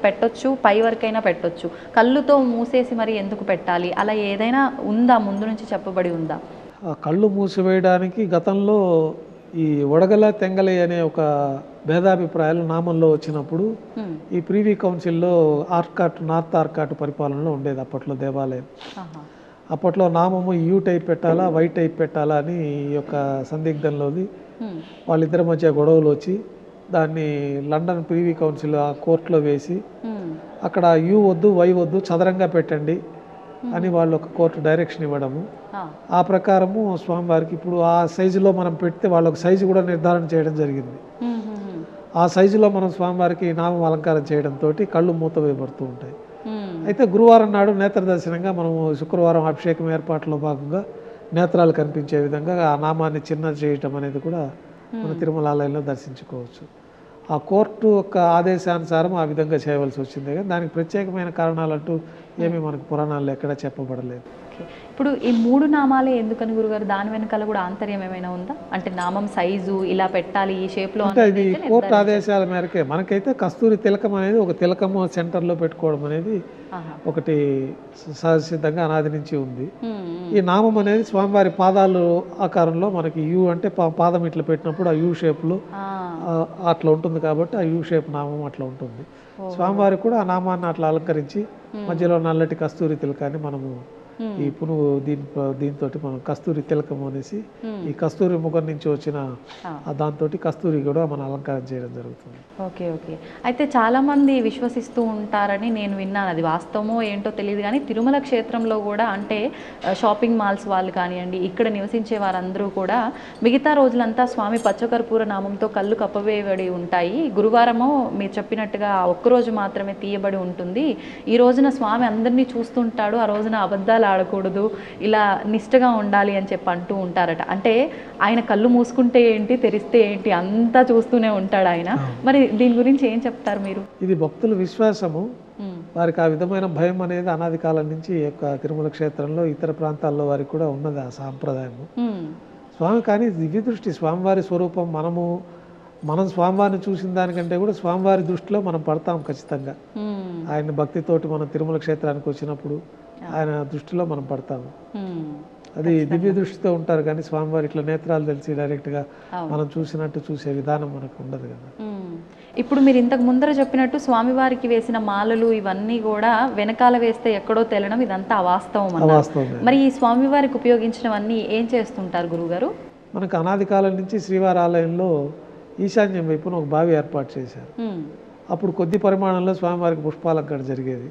పెట్టొచ్చు, పై వరకైనా పెట్టొచ్చు, కళ్ళుతో మూసేసి మరి ఎందుకు పెట్టాలి? అలా ఏదైనా ఉందా, ముందు నుంచి చెప్పబడి ఉందా? కళ్ళు మూసివేయడానికి గతంలో ఈ వడగల తెంగలి అనే ఒక భేదాభిప్రాయాలు నామంలో వచ్చినప్పుడు ఈ ప్రీవీ కౌన్సిల్లో నార్త్ ఆర్కాట్ పరిపాలనలో ఉండేది అప్పట్లో దేవాలయం. అప్పట్లో నామము యూ టైప్ పెట్టాలా, వై టైప్ పెట్టాలా అని ఈ యొక్క సందిగ్ధంలోది వాళ్ళిద్దరి మధ్య గొడవలు వచ్చి దాన్ని లండన్ ప్రీవీ కౌన్సిల్ ఆ కోర్టులో వేసి అక్కడ యూ వద్దు, వై వద్దు, చదరంగా పెట్టండి అని వాళ్ళు ఒక కోర్టు డైరెక్షన్ ఇవ్వడము. ఆ ప్రకారము స్వామివారికి ఇప్పుడు ఆ సైజులో మనం పెడితే వాళ్ళు ఒక సైజు కూడా నిర్ధారణ చేయడం జరిగింది. ఆ సైజులో మనం స్వామివారికి నామం అలంకారం చేయడంతో కళ్ళు మూత వేయబడుతూ ఉంటాయి. అయితే గురువారం నాడు నేత్ర దర్శనంగా మనము శుక్రవారం అభిషేకం ఏర్పాట్లో భాగంగా నేత్రాలు కనిపించే విధంగా ఆ నామాన్ని చిన్న చేయటం అనేది కూడా మన తిరుమల ఆలయంలో దర్శించుకోవచ్చు. ఆ కోర్టు యొక్క ఆదేశానుసారం ఆ విధంగా చేయవలసి వచ్చింది, కానీ దానికి ప్రత్యేకమైన కారణాలంటూ ఏమీ మనకు పురాణాల్లో ఎక్కడా చెప్పబడలేదు. ఇప్పుడు ఈ 3 నామాలే ఎందుకని గురుగారు? దాని వెనకాల కూడా ఆంతర్యం ఏమైనా ఉందా? అంటే నామం సైజు ఇలా పెట్టాలి ఈ షేప్లో అంటే ఇది కోర్టు ఆదేశాల మేరకే. మనకైతే కస్తూరి తిలకం అనేది ఒక తిలకము సెంటర్లో పెట్టుకోవడం అనేది ఒకటి సహజసిద్ధంగా అనాది నుంచి ఉంది. ఈ నామం అనేది స్వామివారి పాదాలు ఆకారంలో మనకి యూ అంటే పాదం ఇట్లా పెట్టినప్పుడు ఆ యూ షేప్లో అట్లా ఉంటుంది కాబట్టి ఆ యూ షేప్ నామం అట్లా ఉంటుంది. స్వామివారికి కూడా ఆ నామాన్ని అట్లా అలంకరించి మధ్యలో నల్లటి కస్తూరి తిలకాన్ని మనము ఈ పునుగు దీంతో మనం కస్తూరి తిలకము అనేసి ఈ కస్తూరి ముఖం నుంచి వచ్చిన దాంతో కస్తూరి కూడా మనం అలంకారం చేయడం జరుగుతుంది. ఓకే. అయితే చాలామంది విశ్వసిస్తూ ఉంటారని నేను విన్నాను, అది వాస్తవమో ఏంటో తెలియదు కానీ తిరుమల క్షేత్రంలో కూడా అంటే షాపింగ్ మాల్స్ వాళ్ళు కానివ్వండి, ఇక్కడ నివసించే వారందరూ కూడా మిగతా రోజులంతా స్వామి పచ్చకర్పూర నామంతో కళ్ళు కప్పవేయబడి ఉంటాయి. గురువారమో మీరు చెప్పినట్టుగా ఒక్కరోజు మాత్రమే తీయబడి ఉంటుంది. ఈ రోజున స్వామి అందరినీ చూస్తుంటాడు, ఆ రోజున అబద్ధాలు ఆడకూడదు, ఇలా నిష్టగా ఉండాలి అని చెప్పి అంటూ ఉంటారట. అంటే ఆయన కళ్ళు మూసుకుంటే ఏంటి, తెరిస్తే ఏంటి, అంతా చూస్తూనే ఉంటాడు ఆయన. మరి దీని గురించి ఏం చెప్తారు మీరు? ఇది భక్తుల విశ్వాసము, వారికి ఆ విధమైన భయం అనేది అనాది కాలం నుంచి యొక్క తిరుమల క్షేత్రంలో ఇతర ప్రాంతాల్లో వారికి కూడా ఉన్నది ఆ సాంప్రదాయము. స్వామి కానీ దివ్య దృష్టి స్వామివారి స్వరూపం మనము మనం స్వామివారిని చూసిన దానికంటే కూడా స్వామివారి దృష్టిలో మనం పడతాం ఖచ్చితంగా. ఆయన భక్తితోటి మనం తిరుమల క్షేత్రానికి వచ్చినప్పుడు ఆయన దృష్టిలో మనం పడతాము. అది దివ్య దృష్టితో ఉంటారు కానీ స్వామివారి ఇట్లా నేత్రాలు తెలిసి డైరెక్ట్గా మనం చూసినట్టు చూసే విధానం మనకు ఉండదు కదా. ఇప్పుడు మీరు ఇంతకు ముందర చెప్పినట్టు స్వామివారికి వేసిన మాలలు ఇవన్నీ కూడా వెనకాల వేస్తే ఎక్కడో తెలడం ఇదంతా అవాస్తవం అన్నారు. మరి ఈ స్వామివారికి ఉపయోగించినవన్నీ ఏం చేస్తుంటారు గురుగారు? మనకు అనాది కాలం నుంచి శ్రీవారి ఆలయంలో ఈశాన్యం వైపున ఒక బావి ఏర్పాటు చేశారు. అప్పుడు కొద్ది పరిమాణంలో స్వామివారికి పుష్పాలంకరణ జరిగేది.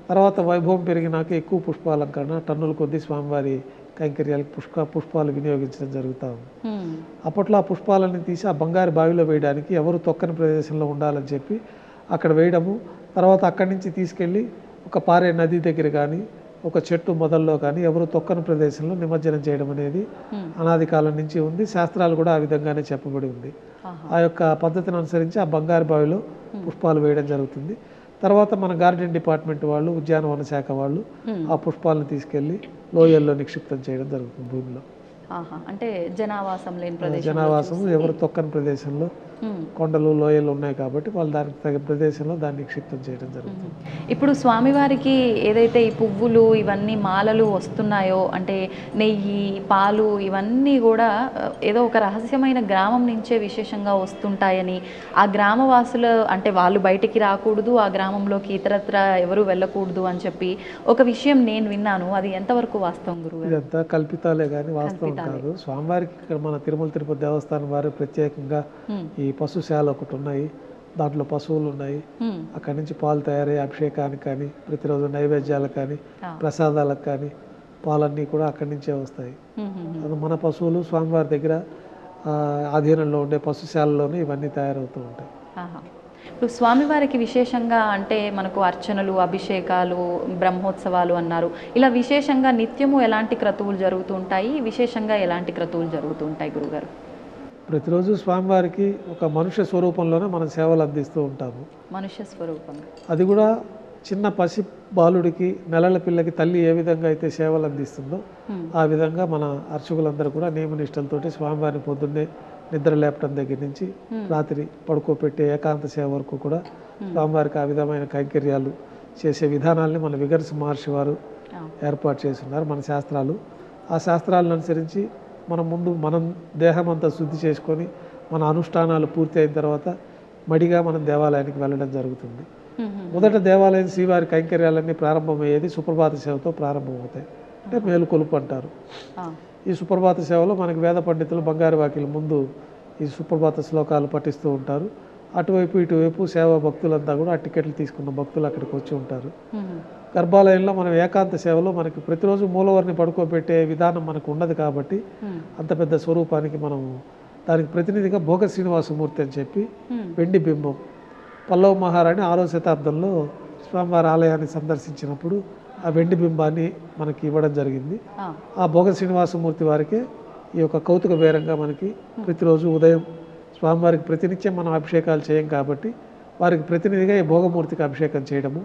తర్వాత వైభవం పెరిగినాక ఎక్కువ పుష్పాలంకరణ, టన్నుల కొద్ది స్వామివారి కైంకర్యాలకు పుష్పాలు వినియోగించడం జరుగుతూ ఉంది. అప్పట్లో ఆ పుష్పాలని తీసి ఆ బంగారు బావిలో వేయడానికి ఎవరు తొక్కని ప్రదేశంలో ఉండాలని చెప్పి అక్కడ వేయడము, తర్వాత అక్కడి నుంచి తీసుకెళ్ళి ఒక పారే నది దగ్గర కానీ ఒక చెట్టు మొదల్లో కానీ ఎవరు తొక్కని ప్రదేశంలో నిమజ్జనం చేయడం అనేది అనాది కాలం నుంచి ఉంది. శాస్త్రాలు కూడా ఆ విధంగానే చెప్పబడి ఉంది. ఆ యొక్క పద్ధతిని అనుసరించి ఆ బంగారు బావిలో పుష్పాలు వేయడం జరుగుతుంది. తర్వాత మన గార్డెన్ డిపార్ట్మెంట్ వాళ్ళు, ఉద్యానవన శాఖ వాళ్ళు ఆ పుష్పాలను తీసుకెళ్లి లోయల్లో నిక్షిప్తం చేయడం జరుగుతుంది భూమిలో. అంటే జనావాసం లేని ప్రదేశం, జనావాసం ఎవరు తొక్కని ప్రదేశంలో కొండలు లోయలు ఉన్నాయి కాబట్టి వాళ్ళు దానికి తగిన ప్రదేశంలో దాన్ని నిక్షిప్తం చేయడం జరుగుతుంది. ఇప్పుడు స్వామివారికి ఏదైతే ఈ పువ్వులు ఇవన్నీ మాలలు వస్తున్నాయో, అంటే నెయ్యి పాలు ఇవన్నీ కూడా ఏదో ఒక రహస్యమైన గ్రామం నుంచే విశేషంగా వస్తుంటాయని, ఆ గ్రామవాసులు అంటే వాళ్ళు బయటికి రాకూడదు, ఆ గ్రామంలోకి ఇతరత్ర ఎవరు వెళ్ళకూడదు అని చెప్పి ఒక విషయం నేను విన్నాను. అది ఎంతవరకు వాస్తవం గురువు? ఇదంతా కల్పితాలే కానీ వాస్తవం కాదు. స్వామివారికి ఇక్కడ మన తిరుమల తిరుపతి దేవస్థానం వారు ప్రత్యేకంగా ఈ పశుశాల ఒకటి ఉన్నాయి, దాంట్లో పశువులు ఉన్నాయి. అక్కడి నుంచి పాలు తయారయ్యే అభిషేకానికి కానీ, ప్రతిరోజు నైవేద్యాలకు కానీ, ప్రసాదాలకు కానీ పాలన్నీ కూడా అక్కడి నుంచే వస్తాయి. అది మన పశువులు స్వామివారి దగ్గర ఆధీనంలో ఉండే పశుశాలలోనే ఇవన్నీ తయారవుతూ ఉంటాయి. ఇప్పుడు స్వామివారికి విశేషంగా అంటే మనకు అర్చనలు, అభిషేకాలు, బ్రహ్మోత్సవాలు అన్నారు. ఇలా విశేషంగా నిత్యము ఎలాంటి క్రతువులు జరుగుతూ ఉంటాయి, విశేషంగా ఎలాంటి క్రతువులు జరుగుతూ ఉంటాయి గురుగారు? ప్రతిరోజు స్వామివారికి ఒక మనుష్య స్వరూపంలోనే మనం సేవలు అందిస్తూ ఉంటాము. మనుష్య స్వరూపం, అది కూడా చిన్న పసి బాలుడికి, నెలల పిల్లకి తల్లి ఏ విధంగా అయితే సేవలు అందిస్తుందో ఆ విధంగా మన అర్చకులందరూ కూడా నియమనిష్టలతోటి స్వామివారిని పొద్దున్నే నిద్ర లేపటం దగ్గర నుంచి రాత్రి పడుకోపెట్టే ఏకాంత సేవ వరకు కూడా స్వామివారికి ఆ విధమైన కైంకర్యాలు చేసే విధానాల్ని మన విగర్శ మహర్షి వారు ఏర్పాటు చేస్తున్నారు. మన శాస్త్రాలు, ఆ శాస్త్రాలను అనుసరించి మనం ముందు మనం దేహం అంతా శుద్ధి చేసుకొని మన అనుష్ఠానాలు పూర్తి అయిన తర్వాత మడిగా మనం దేవాలయానికి వెళ్ళడం జరుగుతుంది. మొదట దేవాలయం శ్రీవారి కైంకర్యాలన్నీ ప్రారంభమయ్యేది సుప్రభాత సేవతో ప్రారంభమవుతాయి. అంటే మేలుకొలుపు అంటారు. ఈ సుప్రభాత సేవలో మనకి వేద పండితులు బంగారు వాకిల ముందు ఈ సుప్రభాత శ్లోకాలు పఠిస్తూ ఉంటారు. అటువైపు ఇటువైపు సేవా భక్తులంతా కూడా ఆ టికెట్లు తీసుకున్న భక్తులు అక్కడికి వచ్చి ఉంటారు. గర్భాలయంలో మనం ఏకాంత సేవలో మనకి ప్రతిరోజు మూలవర్ని పడుకోబెట్టే విధానం మనకు ఉండదు కాబట్టి అంత పెద్ద స్వరూపానికి మనం దానికి ప్రతినిధిగా భోగ శ్రీనివాసమూర్తి అని చెప్పి వెండి బింబం, పల్లవ మహారాణి 6వ శతాబ్దంలో స్వామివారి ఆలయాన్ని సందర్శించినప్పుడు ఆ వెండి బింబాన్ని మనకి ఇవ్వడం జరిగింది. ఆ భోగ శ్రీనివాసమూర్తి వారికి ఈ యొక్క కౌతుక బేరంగా మనకి ప్రతిరోజు ఉదయం స్వామివారికి ప్రతినిత్యం మనం అభిషేకాలు చేయం కాబట్టి వారికి ప్రతినిధిగా ఈ భోగమూర్తికి అభిషేకం చేయడము,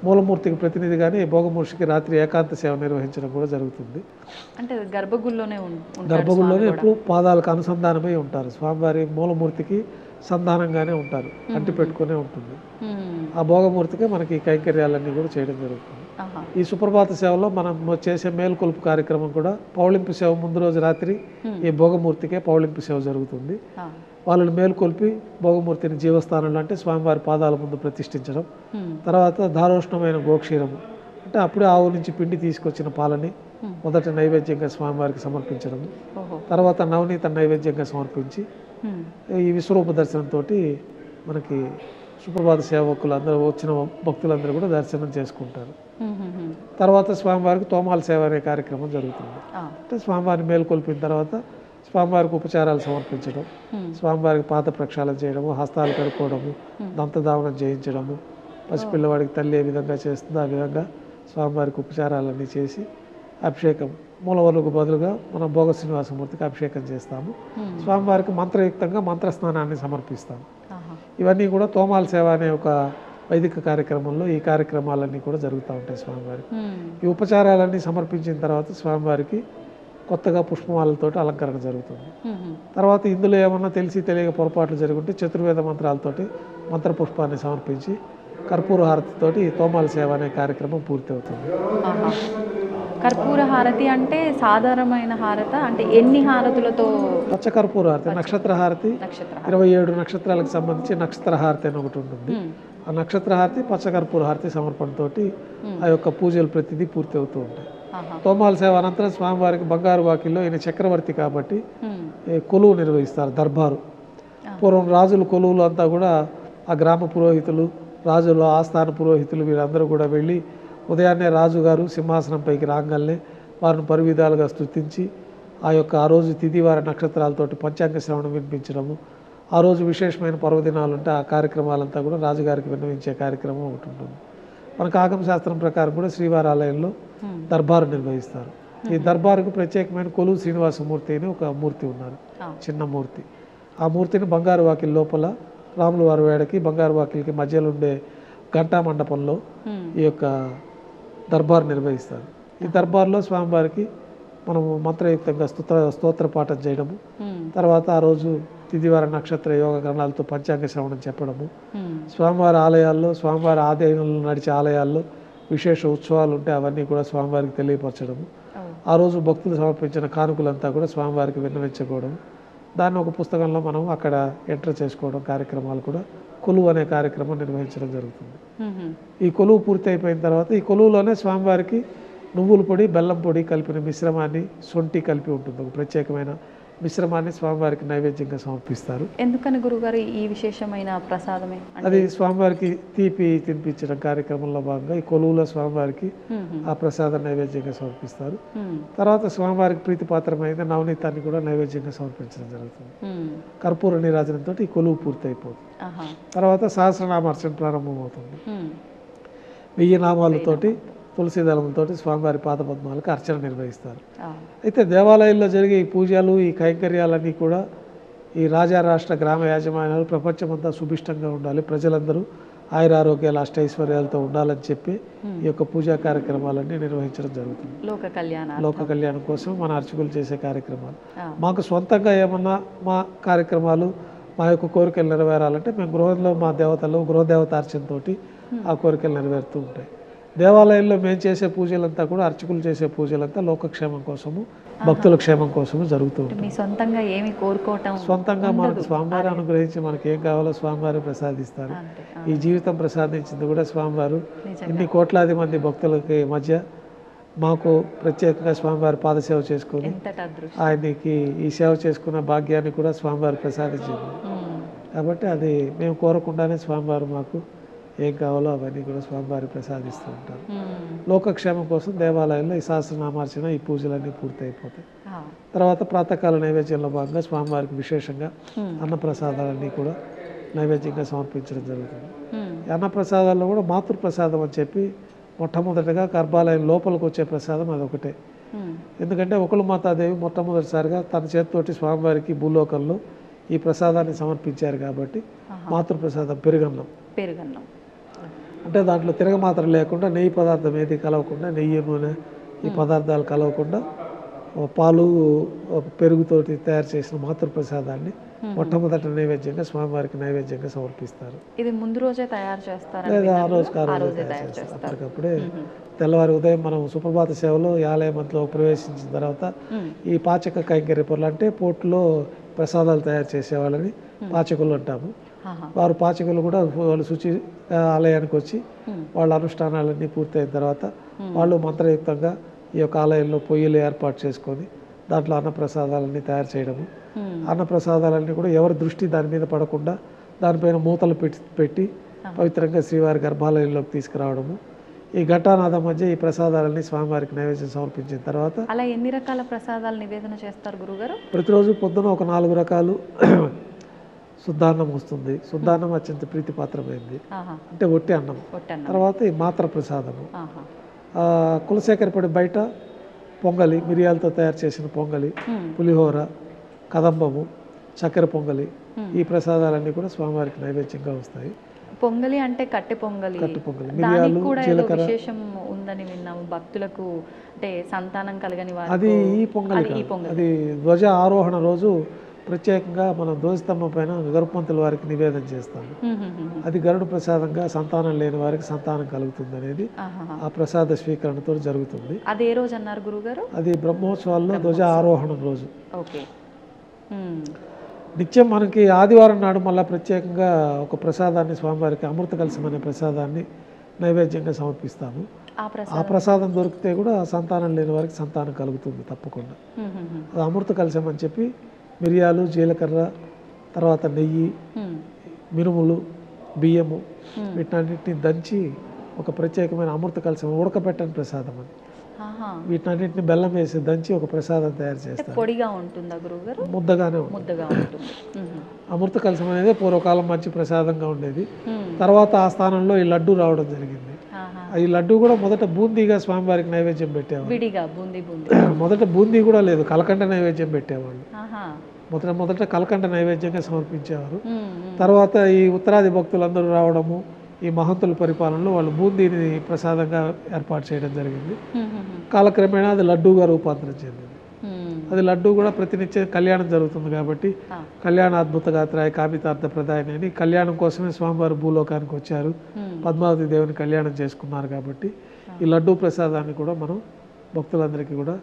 మూలమూర్తికి ప్రతినిధిగానే ఈ భోగమూర్తికి రాత్రి ఏకాంత సేవ నిర్వహించడం కూడా జరుగుతుంది. అంటే గర్భగుడిలోనే ఎప్పుడు పాదాలకు అనుసంధానమై ఉంటారు. స్వామివారి మూలమూర్తికి సంధానంగానే ఉంటారు, అంటి పెట్టుకునే ఉంటుంది. ఆ భోగమూర్తికి మనకి కైంకర్యాలన్నీ కూడా చేయడం జరుగుతుంది. ఈ సుప్రభాత సేవలో మనం చేసే మేలుకొలుపు కార్యక్రమం కూడా పౌళింపు సేవ ముందు రోజు రాత్రి ఈ భోగమూర్తికే పౌళింపు సేవ జరుగుతుంది. వాళ్ళని మేలుకొల్పి భోగమూర్తిని జీవస్థానంలో అంటే స్వామివారి పాదాల ముందు ప్రతిష్ఠించడం, తర్వాత ధారోష్ణమైన గోక్షీరము అంటే అప్పుడే ఆవు నుంచి పిండి తీసుకొచ్చిన పాలని మొదట నైవేద్యంగా స్వామివారికి సమర్పించడము, తర్వాత నవనీత నైవేద్యంగా సమర్పించి ఈ విశ్వరూప దర్శనంతో మనకి సుప్రభాత సేవకులు అందరూ వచ్చిన భక్తులందరూ కూడా దర్శనం చేసుకుంటారు. తర్వాత స్వామివారికి తోమాల సేవ అనే కార్యక్రమం జరుగుతుంది. అంటే స్వామివారిని మేలుకొల్పిన తర్వాత స్వామివారికి ఉపచారాలు సమర్పించడం, స్వామివారికి పాత ప్రక్షాళన చేయడము, హస్తాలు కడుక్కోవడము, దంతధావనం చేయించడము, పసిపిల్లవాడికి తల్లి ఏ విధంగా చేస్తుందో ఆ విధంగా స్వామివారికి ఉపచారాలన్నీ చేసి అభిషేకం మూలవర్లకు బదులుగా మనం భోగ శ్రీనివాసమూర్తికి అభిషేకం చేస్తాము. స్వామివారికి మంత్రయుక్తంగా మంత్రస్నానాన్ని సమర్పిస్తాము. ఇవన్నీ కూడా తోమాల సేవ అనే ఒక వైదిక కార్యక్రమంలో ఈ కార్యక్రమాలన్నీ కూడా జరుగుతూ ఉంటాయి స్వామివారికి. ఈ ఉపచారాలన్నీ సమర్పించిన తర్వాత స్వామివారికి కొత్తగా పుష్పమాలతోటి అలంకరణ జరుగుతుంది. తర్వాత ఇందులో ఏమన్నా తెలిసి తెలియక పొరపాట్లు జరుగుంటే చతుర్వేద మంత్రాలతోటి మంత్రపుష్పాన్ని సమర్పించి కర్పూర హారతితోటి తోమాల సేవ అనే కార్యక్రమం పూర్తి అవుతుంది. కర్పూర హారతి అంటే సాధారణమైన హారత అంటే ఎన్ని హారతులతో? పచ్చ కర్పూర హారతి, నక్షత్ర హారతి, 27 నక్షత్రాలకు సంబంధించి నక్షత్ర హారతి అని ఒకటి ఉంటుంది. ఆ నక్షత్ర హారతి, పచ్చ కర్పూర హారతి సమర్పణతోటి ఆ యొక్క పూజలు ప్రతిదీ పూర్తి అవుతూ ఉంటాయి. తోమాల సేవ అనంతరం స్వామివారికి బంగారు వాకిల్లో, ఈయన చక్రవర్తి కాబట్టి కొలువు నిర్వహిస్తారు, దర్బారు. పూర్వం రాజులు కొలువులు అంతా కూడా ఆ గ్రామ పురోహితులు, రాజులు, ఆస్థాన పురోహితులు వీరందరూ కూడా వెళ్ళి ఉదయాన్నే రాజుగారు సింహాసనంపైకి రాగానే వారిని పరివిధాలుగా స్తుతించి ఆ రోజు తిథివార నక్షత్రాలతోటి పంచాంగ శ్రవణం వినిపించడము, ఆ రోజు విశేషమైన పర్వదినాలు ఉంటే ఆ కార్యక్రమాలంతా కూడా రాజుగారికి విన్నవించే కార్యక్రమం ఒకటి ఉంటుంది. మనకు ఆగమ శాస్త్రం ప్రకారం కూడా శ్రీవారి ఆలయంలో దర్బారు నిర్వహిస్తారు. ఈ దర్బారుకు ప్రత్యేకమైన కొలువు శ్రీనివాసమూర్తి అని ఒక మూర్తి ఉన్నారు, చిన్న మూర్తి. ఆ మూర్తిని బంగారు వాకిల్ లోపల రాముల వారి వేడకి బంగారు వాకిల్కి మధ్యలో ఉండే ఘంటా మండపంలో ఈ యొక్క దర్బారు నిర్వహిస్తారు. ఈ దర్బార్లో స్వామివారికి మనము మంత్రయుక్తంగా స్తోత్ర పాఠం చేయడము, తర్వాత ఆ రోజు తిథివార నక్షత్ర యోగ గణాలతో పంచాంగ శ్రవణం చెప్పడము, స్వామివారి ఆలయాల్లో, స్వామివారి ఆలయంలో నడిచే ఆలయాల్లో విశేష ఉత్సవాలు ఉంటే అవన్నీ కూడా స్వామివారికి తెలియపరచడము, ఆ రోజు భక్తులు సమర్పించిన కానుకలంతా కూడా స్వామివారికి విన్నవించుకోవడం, దాన్ని ఒక పుస్తకంలో మనం అక్కడ ఎంటర్ చేసుకోవడం కార్యక్రమాలు కూడా కొలువు అనే కార్యక్రమం నిర్వహించడం జరుగుతుంది. ఈ కొలువు పూర్తి అయిపోయిన తర్వాత ఈ కొలువులోనే స్వామివారికి నువ్వుల పొడి, బెల్లం పొడి కలిపిన మిశ్రమాన్ని, సొంటి కలిపి ఉంటుంది, ఒక ప్రత్యేకమైన మిశ్రమాన్ని స్వామివారికి నైవేద్యంగా సమర్పిస్తారు. ఎందుకని గురుగారు ఈ విశేషమైన ప్రసాదమే? అది స్వామివారికి తీపి తినిపించడం కార్యక్రమంలో భాగంగా ఈ కొలువులో స్వామివారికి ఆ ప్రసాదం నైవేద్యంగా సమర్పిస్తారు. తర్వాత స్వామివారికి ప్రీతిపాత్రమైన నవనీతాన్ని కూడా నైవేద్యంగా సమర్పించడం జరుగుతుంది. కర్పూర నీరాజనంతో ఈ కొలువు పూర్తి అయిపోతుంది. తర్వాత సహస్రనామార్చన ప్రారంభమవుతుంది. 1000 నామాలతోటి తులసి దళములతోటి స్వామివారి పాదపద్మాలకు అర్చన నిర్వహిస్తారు. అయితే దేవాలయాల్లో జరిగే ఈ పూజలు, ఈ కైంకర్యాలన్నీ కూడా ఈ రాజా రాష్ట్ర గ్రామ యాజమాన్యాలు ప్రపంచమంతా సుభిష్టంగా ఉండాలి, ప్రజలందరూ ఆయురారోగ్యాలు అష్టైశ్వర్యాలతో ఉండాలని చెప్పి ఈ యొక్క పూజా కార్యక్రమాలన్నీ నిర్వహించడం జరుగుతుంది. లోక కళ్యాణం కోసం మన అర్చకులు చేసే కార్యక్రమాలు. మాకు సొంతంగా ఏమన్నా మా కార్యక్రమాలు, మా యొక్క కోరికలు నెరవేరాలంటే మేము గృహంలో మా దేవతలు గృహదేవత అర్చనతోటి ఆ కోరికలు నెరవేరుతూ ఉంటాయి. దేవాలయంలో మేము చేసే పూజలంతా కూడా, అర్చకులు చేసే పూజలంతా లోకక్షేమం కోసము, భక్తుల క్షేమం కోసము జరుగుతూ ఉంటుంది. సొంతంగా ఏమి కోరుకోవటం, సొంతంగా మనకు స్వామివారి అనుగ్రహించి మనకి ఏం కావాలో స్వామివారి ప్రసాదిస్తారు. ఈ జీవితం ప్రసాదించింది కూడా స్వామివారు. ఇన్ని కోట్లాది మంది భక్తులకి మధ్య మాకు ప్రత్యేకంగా స్వామివారి పాదసేవ చేసుకొని ఆయనకి ఈ సేవ చేసుకున్న భాగ్యాన్ని కూడా స్వామివారు ప్రసాదించింది. కాబట్టి అది మేము కోరకుండానే స్వామివారు మాకు ఏం కావాలో అవన్నీ కూడా స్వామివారి ప్రసాదిస్తూ ఉంటారు. లోకక్షేమం కోసం దేవాలయంలో ఈ సహస్రనామార్చన, ఈ పూజలన్నీ పూర్తి అయిపోతాయి. తర్వాత ప్రాతకాల నైవేద్యంలో భాగంగా స్వామివారికి విశేషంగా అన్నప్రసాదాలన్నీ కూడా నైవేద్యంగా సమర్పించడం జరుగుతుంది. అన్నప్రసాదాల్లో కూడా మాతృప్రసాదం అని చెప్పి మొట్టమొదటిగా గర్భాలయం లోపలికి వచ్చే ప్రసాదం అదొకటే. ఎందుకంటే ఒకళ్ళు మాతాదేవి మొట్టమొదటిసారిగా తన చేతితోటి స్వామివారికి భూలోకంలో ఈ ప్రసాదాన్ని సమర్పించారు కాబట్టి మాతృప్రసాదం పెరుగన్నం. అంటే దాంట్లో తిరగమాత్ర లేకుండా, నెయ్యి పదార్థం ఏది కలవకుండా, నెయ్యి, నూనె ఈ పదార్థాలు కలవకుండా పాలు పెరుగుతోటి తయారు చేసిన మాతృప్రసాదాన్ని మొట్టమొదటి నైవేద్యంగా స్వామివారికి నైవేద్యంగా సమర్పిస్తారు. ఇది ముందు రోజే తయారు చేస్తారు లేదా ఆ రోజు తయారు చేస్తారు. అప్పటికప్పుడే తెల్లవారి ఉదయం మనం సుప్రభాత సేవలో ఆలయంలో ప్రవేశించిన తర్వాత ఈ పాచక కైంకర్య పనులు, అంటే పోట్లో ప్రసాదాలు తయారు చేసేవాళ్ళని పాచకులు అంటాము. వారు పాచకులు కూడా వాళ్ళు శుచి ఆలయానికి వచ్చి వాళ్ళ అనుష్ఠానాలన్నీ పూర్తయిన తర్వాత వాళ్ళు మంత్రయుక్తంగా ఈ యొక్క ఆలయంలో పొయ్యిలు ఏర్పాటు చేసుకొని దాంట్లో అన్నప్రసాదాలన్నీ తయారు చేయడము. అన్నప్రసాదాలన్నీ కూడా ఎవరి దృష్టి దాని మీద పడకుండా దానిపైన మూతలు పెట్టి పవిత్రంగా శ్రీవారి గర్భాలయంలోకి తీసుకురావడము. ఈ ఘటానాథం మధ్య ఈ ప్రసాదాలన్నీ స్వామివారికి నైవేద్యం సమర్పించిన తర్వాత అలా ఎన్ని రకాల ప్రసాదాలు నివేదన చేస్తారు గురుగారు? ప్రతిరోజు పొద్దున ఒక 4 రకాలు శుద్ధాన్నం వస్తుంది. శుద్ధాన్నం అత్యంత ప్రీతిపాత్రమైంది, అంటే ఒట్టి అన్నం. తర్వాత ఈ మాత్ర ప్రసాదము, కులశేఖరపడి బయట పొంగలి, మిరియాలతో తయారు చేసిన పొంగలి, పులిహోర, కదంబము, చక్కెర పొంగలి, ఈ ప్రసాదాలన్నీ కూడా స్వామివారికి నైవేద్యంగా వస్తాయి. పొంగలి అంటే కట్టె పొంగలి, దానికి కూడా ఏదో విశేషం ఉందని విన్నాము భక్తులకు, అంటే సంతానం కలగని వారికి. అది ఈ పొంగలి, అది ధ్వజ ఆరోహణ రోజు ప్రత్యేకంగా మనం ధ్వజస్తంభం పైన గరుపంతుల వారికి నివేదన చేస్తాము. అది గరుడు ప్రసాదంగా సంతానం లేని వారికి సంతానం కలుగుతుంది అనేది ఆ ప్రసాద స్వీకరణతో జరుగుతుంది. అది ఏ రోజు అన్నారు గురుగారు? అది బ్రహ్మోత్సవాల్లో ధ్వజ ఆరోహణం రోజు. ఓకే. నిత్యం మనకి ఆదివారం నాడు మళ్ళీ ప్రత్యేకంగా ఒక ప్రసాదాన్ని స్వామివారికి అమృత కలశం అనే ప్రసాదాన్ని నైవేద్యంగా సమర్పిస్తాము. ఆ ప్రసాదం దొరికితే కూడా సంతానం లేని వారికి సంతానం కలుగుతుంది తప్పకుండా. అది అమృత కలశం అని చెప్పి మిరియాలు, జీలకర్ర, తర్వాత నెయ్యి, మినుములు, బియ్యము వీటన్నిటిని దంచి ఒక ప్రత్యేకమైన అమృత కలశం, ఉడకపెట్టని ప్రసాదం అని, వీటన్నిటిని బెల్లం వేసి దంచి ఒక ప్రసాదం తయారు చేస్తారు. పొడిగా ఉంటుందా గురువుగారు? ముద్దగానే ఉంటుంది. అమృత కలశం అనేది పూర్వకాలం మంచి ప్రసాదంగా ఉండేది. తర్వాత ఆ స్థానంలో ఈ లడ్డు రావడం జరిగింది. ఈ లడ్డు కూడా మొదట బూందీగా స్వామివారికి నైవేద్యం పెట్టేవాళ్ళు. మొదట బూందీ కూడా లేదు, కలకండ నైవేద్యం పెట్టేవాళ్ళు. మొదట కలకండ నైవేద్యంగా సమర్పించేవారు. తర్వాత ఈ ఉత్తరాది భక్తులందరూ రావడము, ఈ మహంతుల పరిపాలనలో వాళ్ళు బూందీని ప్రసాదంగా ఏర్పాటు చేయడం జరిగింది. కాలక్రమేణా అది లడ్డూగా రూపాంతరం చెందింది. అది లడ్డు కూడా ప్రతినిత్యం కళ్యాణం జరుగుతుంది కాబట్టి కళ్యాణ అద్భుత గాత్రాయ కామితార్థ ప్రదాయని అని కళ్యాణం కోసమే స్వామివారు భూలోకానికి వచ్చారు, పద్మావతి దేవుని కళ్యాణం చేసుకున్నారు. కాబట్టి ఈ లడ్డూ ప్రసాదాన్ని కూడా మనం భక్తులందరికీ కూడా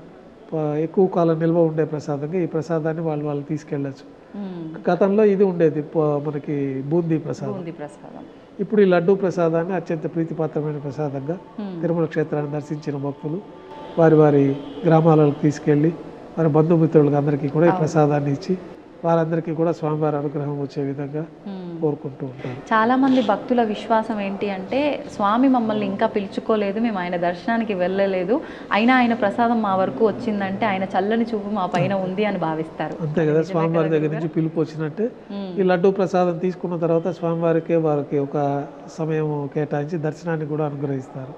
ఎక్కువ కాలం నిల్వ ఉండే ప్రసాదంగా ఈ ప్రసాదాన్ని వాళ్ళు తీసుకెళ్ళచ్చు. గతంలో ఇది ఉండేది మనకి బూందీ ప్రసాదం. ఇప్పుడు ఈ లడ్డూ ప్రసాదాన్ని అత్యంత ప్రీతిపాత్రమైన ప్రసాదంగా తిరుమల క్షేత్రాన్ని దర్శించిన భక్తులు వారి వారి గ్రామాలకు తీసుకెళ్ళి వారి బంధుమిత్రులకు అందరికీ కూడా ఈ ప్రసాదాన్ని ఇచ్చి వారందరికీ కూడా స్వామివారి అనుగ్రహం వచ్చే విధంగా కోరుకుంటూ ఉంటారు. చాలా మంది భక్తుల విశ్వాసం ఏంటి అంటే, స్వామి మమ్మల్ని ఇంకా పిలుచుకోలేదు, మేము ఆయన దర్శనానికి వెళ్ళలేదు, అయినా ఆయన ప్రసాదం మా వరకు వచ్చిందంటే ఆయన చల్లని చూపు మా పైన ఉంది అని భావిస్తారు. అంతే కదా, స్వామివారి దగ్గర నుంచి పిలుపు వచ్చినట్టే. ఈ లడ్డూ ప్రసాదం తీసుకున్న తర్వాత స్వామివారికి వారికి ఒక సమయం కేటాయించి దర్శనాన్ని కూడా అనుగ్రహిస్తారు.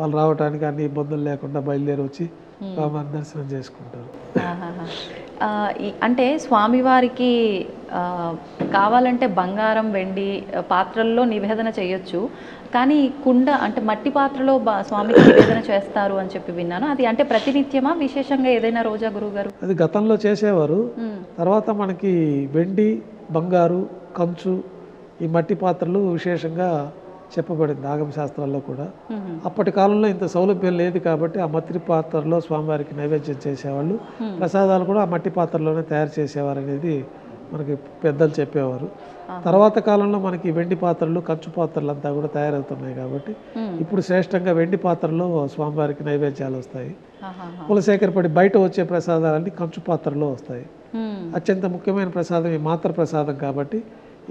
వాళ్ళు రావడానికి అన్ని ఇబ్బందులు లేకుండా బయలుదేరి వచ్చి స్వామివారి దర్శనం చేసుకుంటారు. అంటే స్వామివారికి కావాలంటే బంగారం, వెండి పాత్రల్లో నివేదన చేయొచ్చు, కానీ కుండ అంటే మట్టి పాత్రలో స్వామికి నివేదన చేస్తారు అని చెప్పి విన్నాను. అది అంటే ప్రతినిత్యమా, విశేషంగా ఏదైనా రోజా గురువుగారు? అది గతంలో చేసేవారు. తర్వాత మనకి వెండి, బంగారు, కంచు, ఈ మట్టి పాత్రలు విశేషంగా చెప్పబడింది ఆగమ శాస్త్రాల్లో కూడా. అప్పటి కాలంలో ఇంత సౌలభ్యం లేదు కాబట్టి ఆ మట్టి పాత్రలో స్వామివారికి నైవేద్యం చేసేవాళ్ళు. ప్రసాదాలు కూడా ఆ మట్టి పాత్రలోనే తయారు చేసేవారు అనేది మనకి పెద్దలు చెప్పేవారు. తర్వాత కాలంలో మనకి వెండి పాత్రలు, కంచు పాత్రలు అంతా కూడా తయారవుతున్నాయి కాబట్టి ఇప్పుడు శ్రేష్టంగా వెండి పాత్రలో స్వామివారికి నైవేద్యాలు వస్తాయి. కులశేఖరపడి బయట వచ్చే ప్రసాదాలన్నీ కంచు పాత్రలో వస్తాయి. అత్యంత ముఖ్యమైన ప్రసాదం ఈ మాత్ర ప్రసాదం కాబట్టి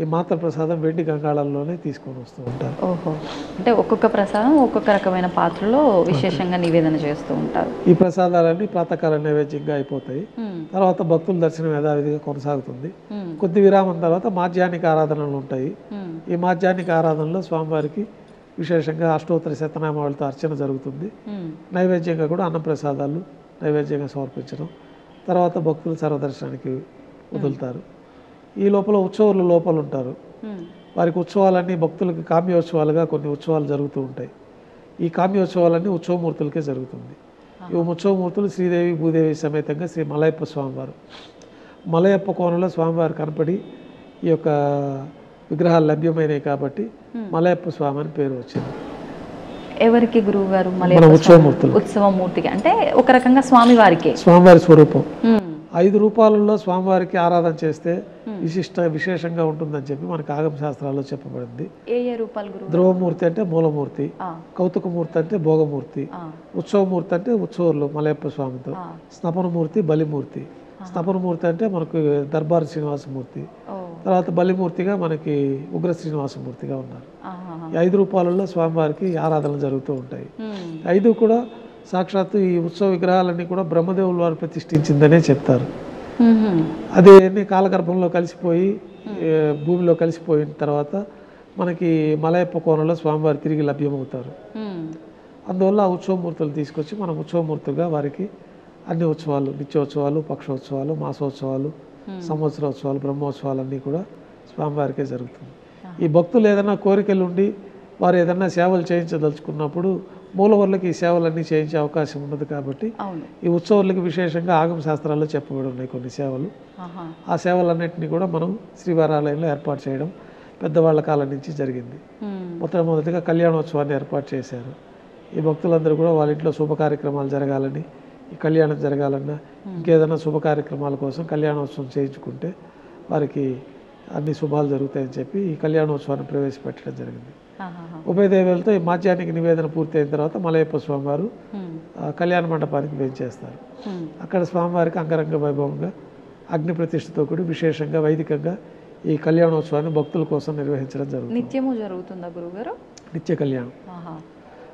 ఈ మాత్ర ప్రసాదం వెండి గంగాళంలోనే తీసుకొని వస్తూ ఉంటారు. ఓహో, అంటే ఒక్కొక్క ప్రసాదం ఒక్కొక్క రకమైన పాత్రలో విశేషంగా నివేదన చేస్తూ ఉంటారు. ఈ ప్రసాదాలన్నీ ప్రాతకాల నైవేద్యంగా అయిపోతాయి. తర్వాత భక్తుల దర్శనం యథావిధిగా కొనసాగుతుంది. కొద్ది విరామం తర్వాత మాధ్యాహ్నిక ఆరాధనలు ఉంటాయి. ఈ మాధ్యాహ్నిక ఆరాధనలో స్వామివారికి విశేషంగా అష్టోత్తర శతనామాలతో అర్చన జరుగుతుంది. నైవేద్యంగా కూడా అన్న ప్రసాదాలు నైవేద్యంగా సమర్పించడం, తర్వాత భక్తులు సర్వదర్శనానికి వదులుతారు. ఈ లోపల ఉత్సవాలు లోపల ఉంటారు. వారికి ఉత్సవాలన్నీ భక్తులకి కామ్యోత్సవాలుగా కొన్ని ఉత్సవాలు జరుగుతూ ఉంటాయి. ఈ కామ్యోత్సవాలన్నీ ఉత్సవమూర్తులకే జరుగుతుంది. ఈ ఉత్సవమూర్తులు శ్రీదేవి, భూదేవి సమేతంగా శ్రీ మలయప్ప స్వామివారు. మలయప్ప కోణంలో స్వామివారు కనపడి ఈ యొక్క విగ్రహాలు లభ్యమైనవి కాబట్టి మలయప్ప స్వామి అని పేరు వచ్చింది. ఎవరికి గురువు గారు? ఉత్సవమూర్తులు. ఉత్సవమూర్తికి అంటే ఒక రకంగా స్వామివారికి, స్వామివారి స్వరూపం. 5 రూపాలలో స్వామివారికి ఆరాధన చేస్తే విశేషంగా ఉంటుందని చెప్పి మనకి ఆగమ శాస్త్రాల్లో చెప్పబడింది. ఏ ఏ రూపాలు గురువు? ధ్రువమూర్తి అంటే మూలమూర్తి, కౌతుకమూర్తి అంటే భోగమూర్తి, ఉత్సవమూర్తి అంటే ఉత్సవర్లు మలయప్ప స్వామితో, స్నపనమూర్తి బలిమూర్తి. స్నపనమూర్తి అంటే మనకు దర్బార్ శ్రీనివాసమూర్తి, తర్వాత బలిమూర్తిగా మనకి ఉగ్ర శ్రీనివాసమూర్తిగా ఉన్నారు. ఈ 5 రూపాలలో స్వామివారికి ఆరాధనలు జరుగుతూ ఉంటాయి. 5 కూడా సాక్షాత్తు ఈ ఉత్సవ విగ్రహాలన్నీ కూడా బ్రహ్మదేవుల వారు ప్రతిష్ఠించిందనే చెప్తారు. అది అన్ని కాలగర్భంలో కలిసిపోయి భూమిలో కలిసిపోయిన తర్వాత మనకి మలయప్ప కోణంలో స్వామివారు తిరిగి లభ్యమవుతారు. అందువల్ల ఆ ఉత్సవమూర్తులు తీసుకొచ్చి మనం ఉత్సవమూర్తులుగా వారికి అన్ని ఉత్సవాలు, నిత్యోత్సవాలు, పక్షోత్సవాలు, మాసోత్సవాలు, సంవత్సరోత్సవాలు, బ్రహ్మోత్సవాలు అన్నీ కూడా స్వామివారికే జరుగుతుంది. ఈ భక్తులు ఏదైనా కోరికలు ఉండి వారు ఏదైనా సేవలు చేయించదలుచుకున్నప్పుడు మూలవర్లకు ఈ సేవలన్నీ చేయించే అవకాశం ఉండదు కాబట్టి ఈ ఉత్సవాలకు విశేషంగా ఆగమ శాస్త్రాల్లో చెప్పబడి ఉన్నాయి కొన్ని సేవలు. ఆ సేవలన్నింటినీ కూడా మనం శ్రీవారాలయంలో ఏర్పాటు చేయడం పెద్దవాళ్ళ కాలం నుంచి జరిగింది. మొట్టమొదటిగా కళ్యాణోత్సవాన్ని ఏర్పాటు చేశారు. ఈ భక్తులందరూ కూడా వాళ్ళ ఇంట్లో శుభ కార్యక్రమాలు జరగాలని, ఈ కళ్యాణం జరగాలన్నా ఇంకేదైనా శుభ కార్యక్రమాల కోసం కళ్యాణోత్సవం చేయించుకుంటే వారికి అన్ని శుభాలు జరుగుతాయని చెప్పి ఈ కళ్యాణోత్సవాన్ని ప్రవేశపెట్టడం జరిగింది. ఉభయ దేవాలతో ఈ మాధ్యానికి నివేదన పూర్తి అయిన తర్వాత మలయప్ప స్వామివారు కళ్యాణ మండపానికి వేంచేస్తారు. అక్కడ స్వామివారికి అంగరంగ వైభవంగా అగ్ని ప్రతిష్టతో కూడి విశేషంగా వైదికంగా ఈ కళ్యాణోత్సవాన్ని భక్తుల కోసం నిర్వహించడం జరుగుతుంది. నిత్యము జరుగుతుందా గురుగారు? నిత్య కళ్యాణం.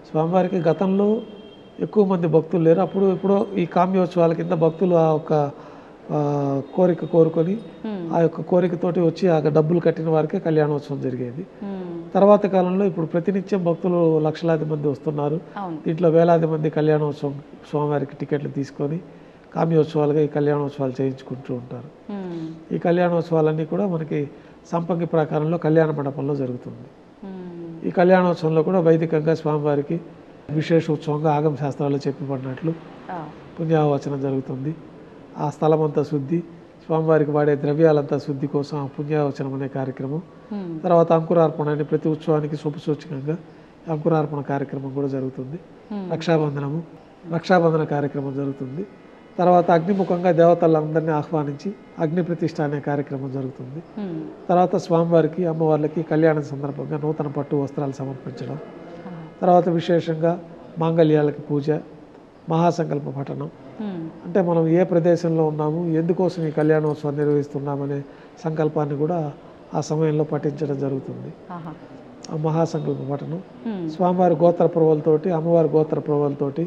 స్వామివారికి గతంలో ఎక్కువ మంది భక్తులు లేరు. ఇప్పుడు ఈ కామ్యోత్సవాల కింద భక్తులు ఆ యొక్క కోరిక కోరుకొని ఆ యొక్క కోరికతోటి వచ్చి ఆ డబ్బులు కట్టిన వారికే కళ్యాణోత్సవం జరిగేది. తర్వాత కాలంలో ఇప్పుడు ప్రతినిత్యం భక్తులు లక్షలాది మంది వస్తున్నారు. దీంట్లో వేలాది మంది కళ్యాణోత్సవం స్వామివారికి టికెట్లు తీసుకొని కామ్యోత్సవాలుగా ఈ కళ్యాణోత్సవాలు చేయించుకుంటూ ఉంటారు. ఈ కళ్యాణోత్సవాలన్నీ కూడా మనకి సంపంగి ప్రాకారంలో కళ్యాణ మండపంలో జరుగుతుంది. ఈ కళ్యాణోత్సవంలో కూడా వైదికంగా స్వామివారికి విశేష ఉత్సవంగా ఆగమ శాస్త్రాల్లో చెప్పబడినట్లు పుణ్యావచనం జరుగుతుంది. ఆ స్థలం అంతా శుద్ధి, స్వామివారికి వాడే ద్రవ్యాలంతా శుద్ధి కోసం ఆ పుణ్యావచనం అనే కార్యక్రమం. తర్వాత అంకురార్పణ అని ప్రతి ఉత్సవానికి శుభసూచకంగా అంకురార్పణ కార్యక్రమం కూడా జరుగుతుంది. రక్షాబంధన కార్యక్రమం జరుగుతుంది. తర్వాత అగ్నిముఖంగా దేవతలందరినీ ఆహ్వానించి అగ్ని ప్రతిష్ఠ అనే కార్యక్రమం జరుగుతుంది. తర్వాత స్వామివారికి అమ్మవార్లకి కళ్యాణం సందర్భంగా నూతన పట్టు వస్త్రాలు సమర్పించడం, తర్వాత విశేషంగా మాంగళ్యాలకి పూజ, మహాసంకల్ప పఠనం. అంటే మనం ఏ ప్రదేశంలో ఉన్నాము, ఎందుకోసం ఈ కళ్యాణోత్సవం నిర్వహిస్తున్నామనే సంకల్పాన్ని కూడా ఆ సమయంలో పఠించడం జరుగుతుంది. ఆ మహాసంకల్ప పఠనం స్వామివారి గోత్ర ప్రవలతోటి, అమ్మవారి గోత్ర ప్రవలతోటి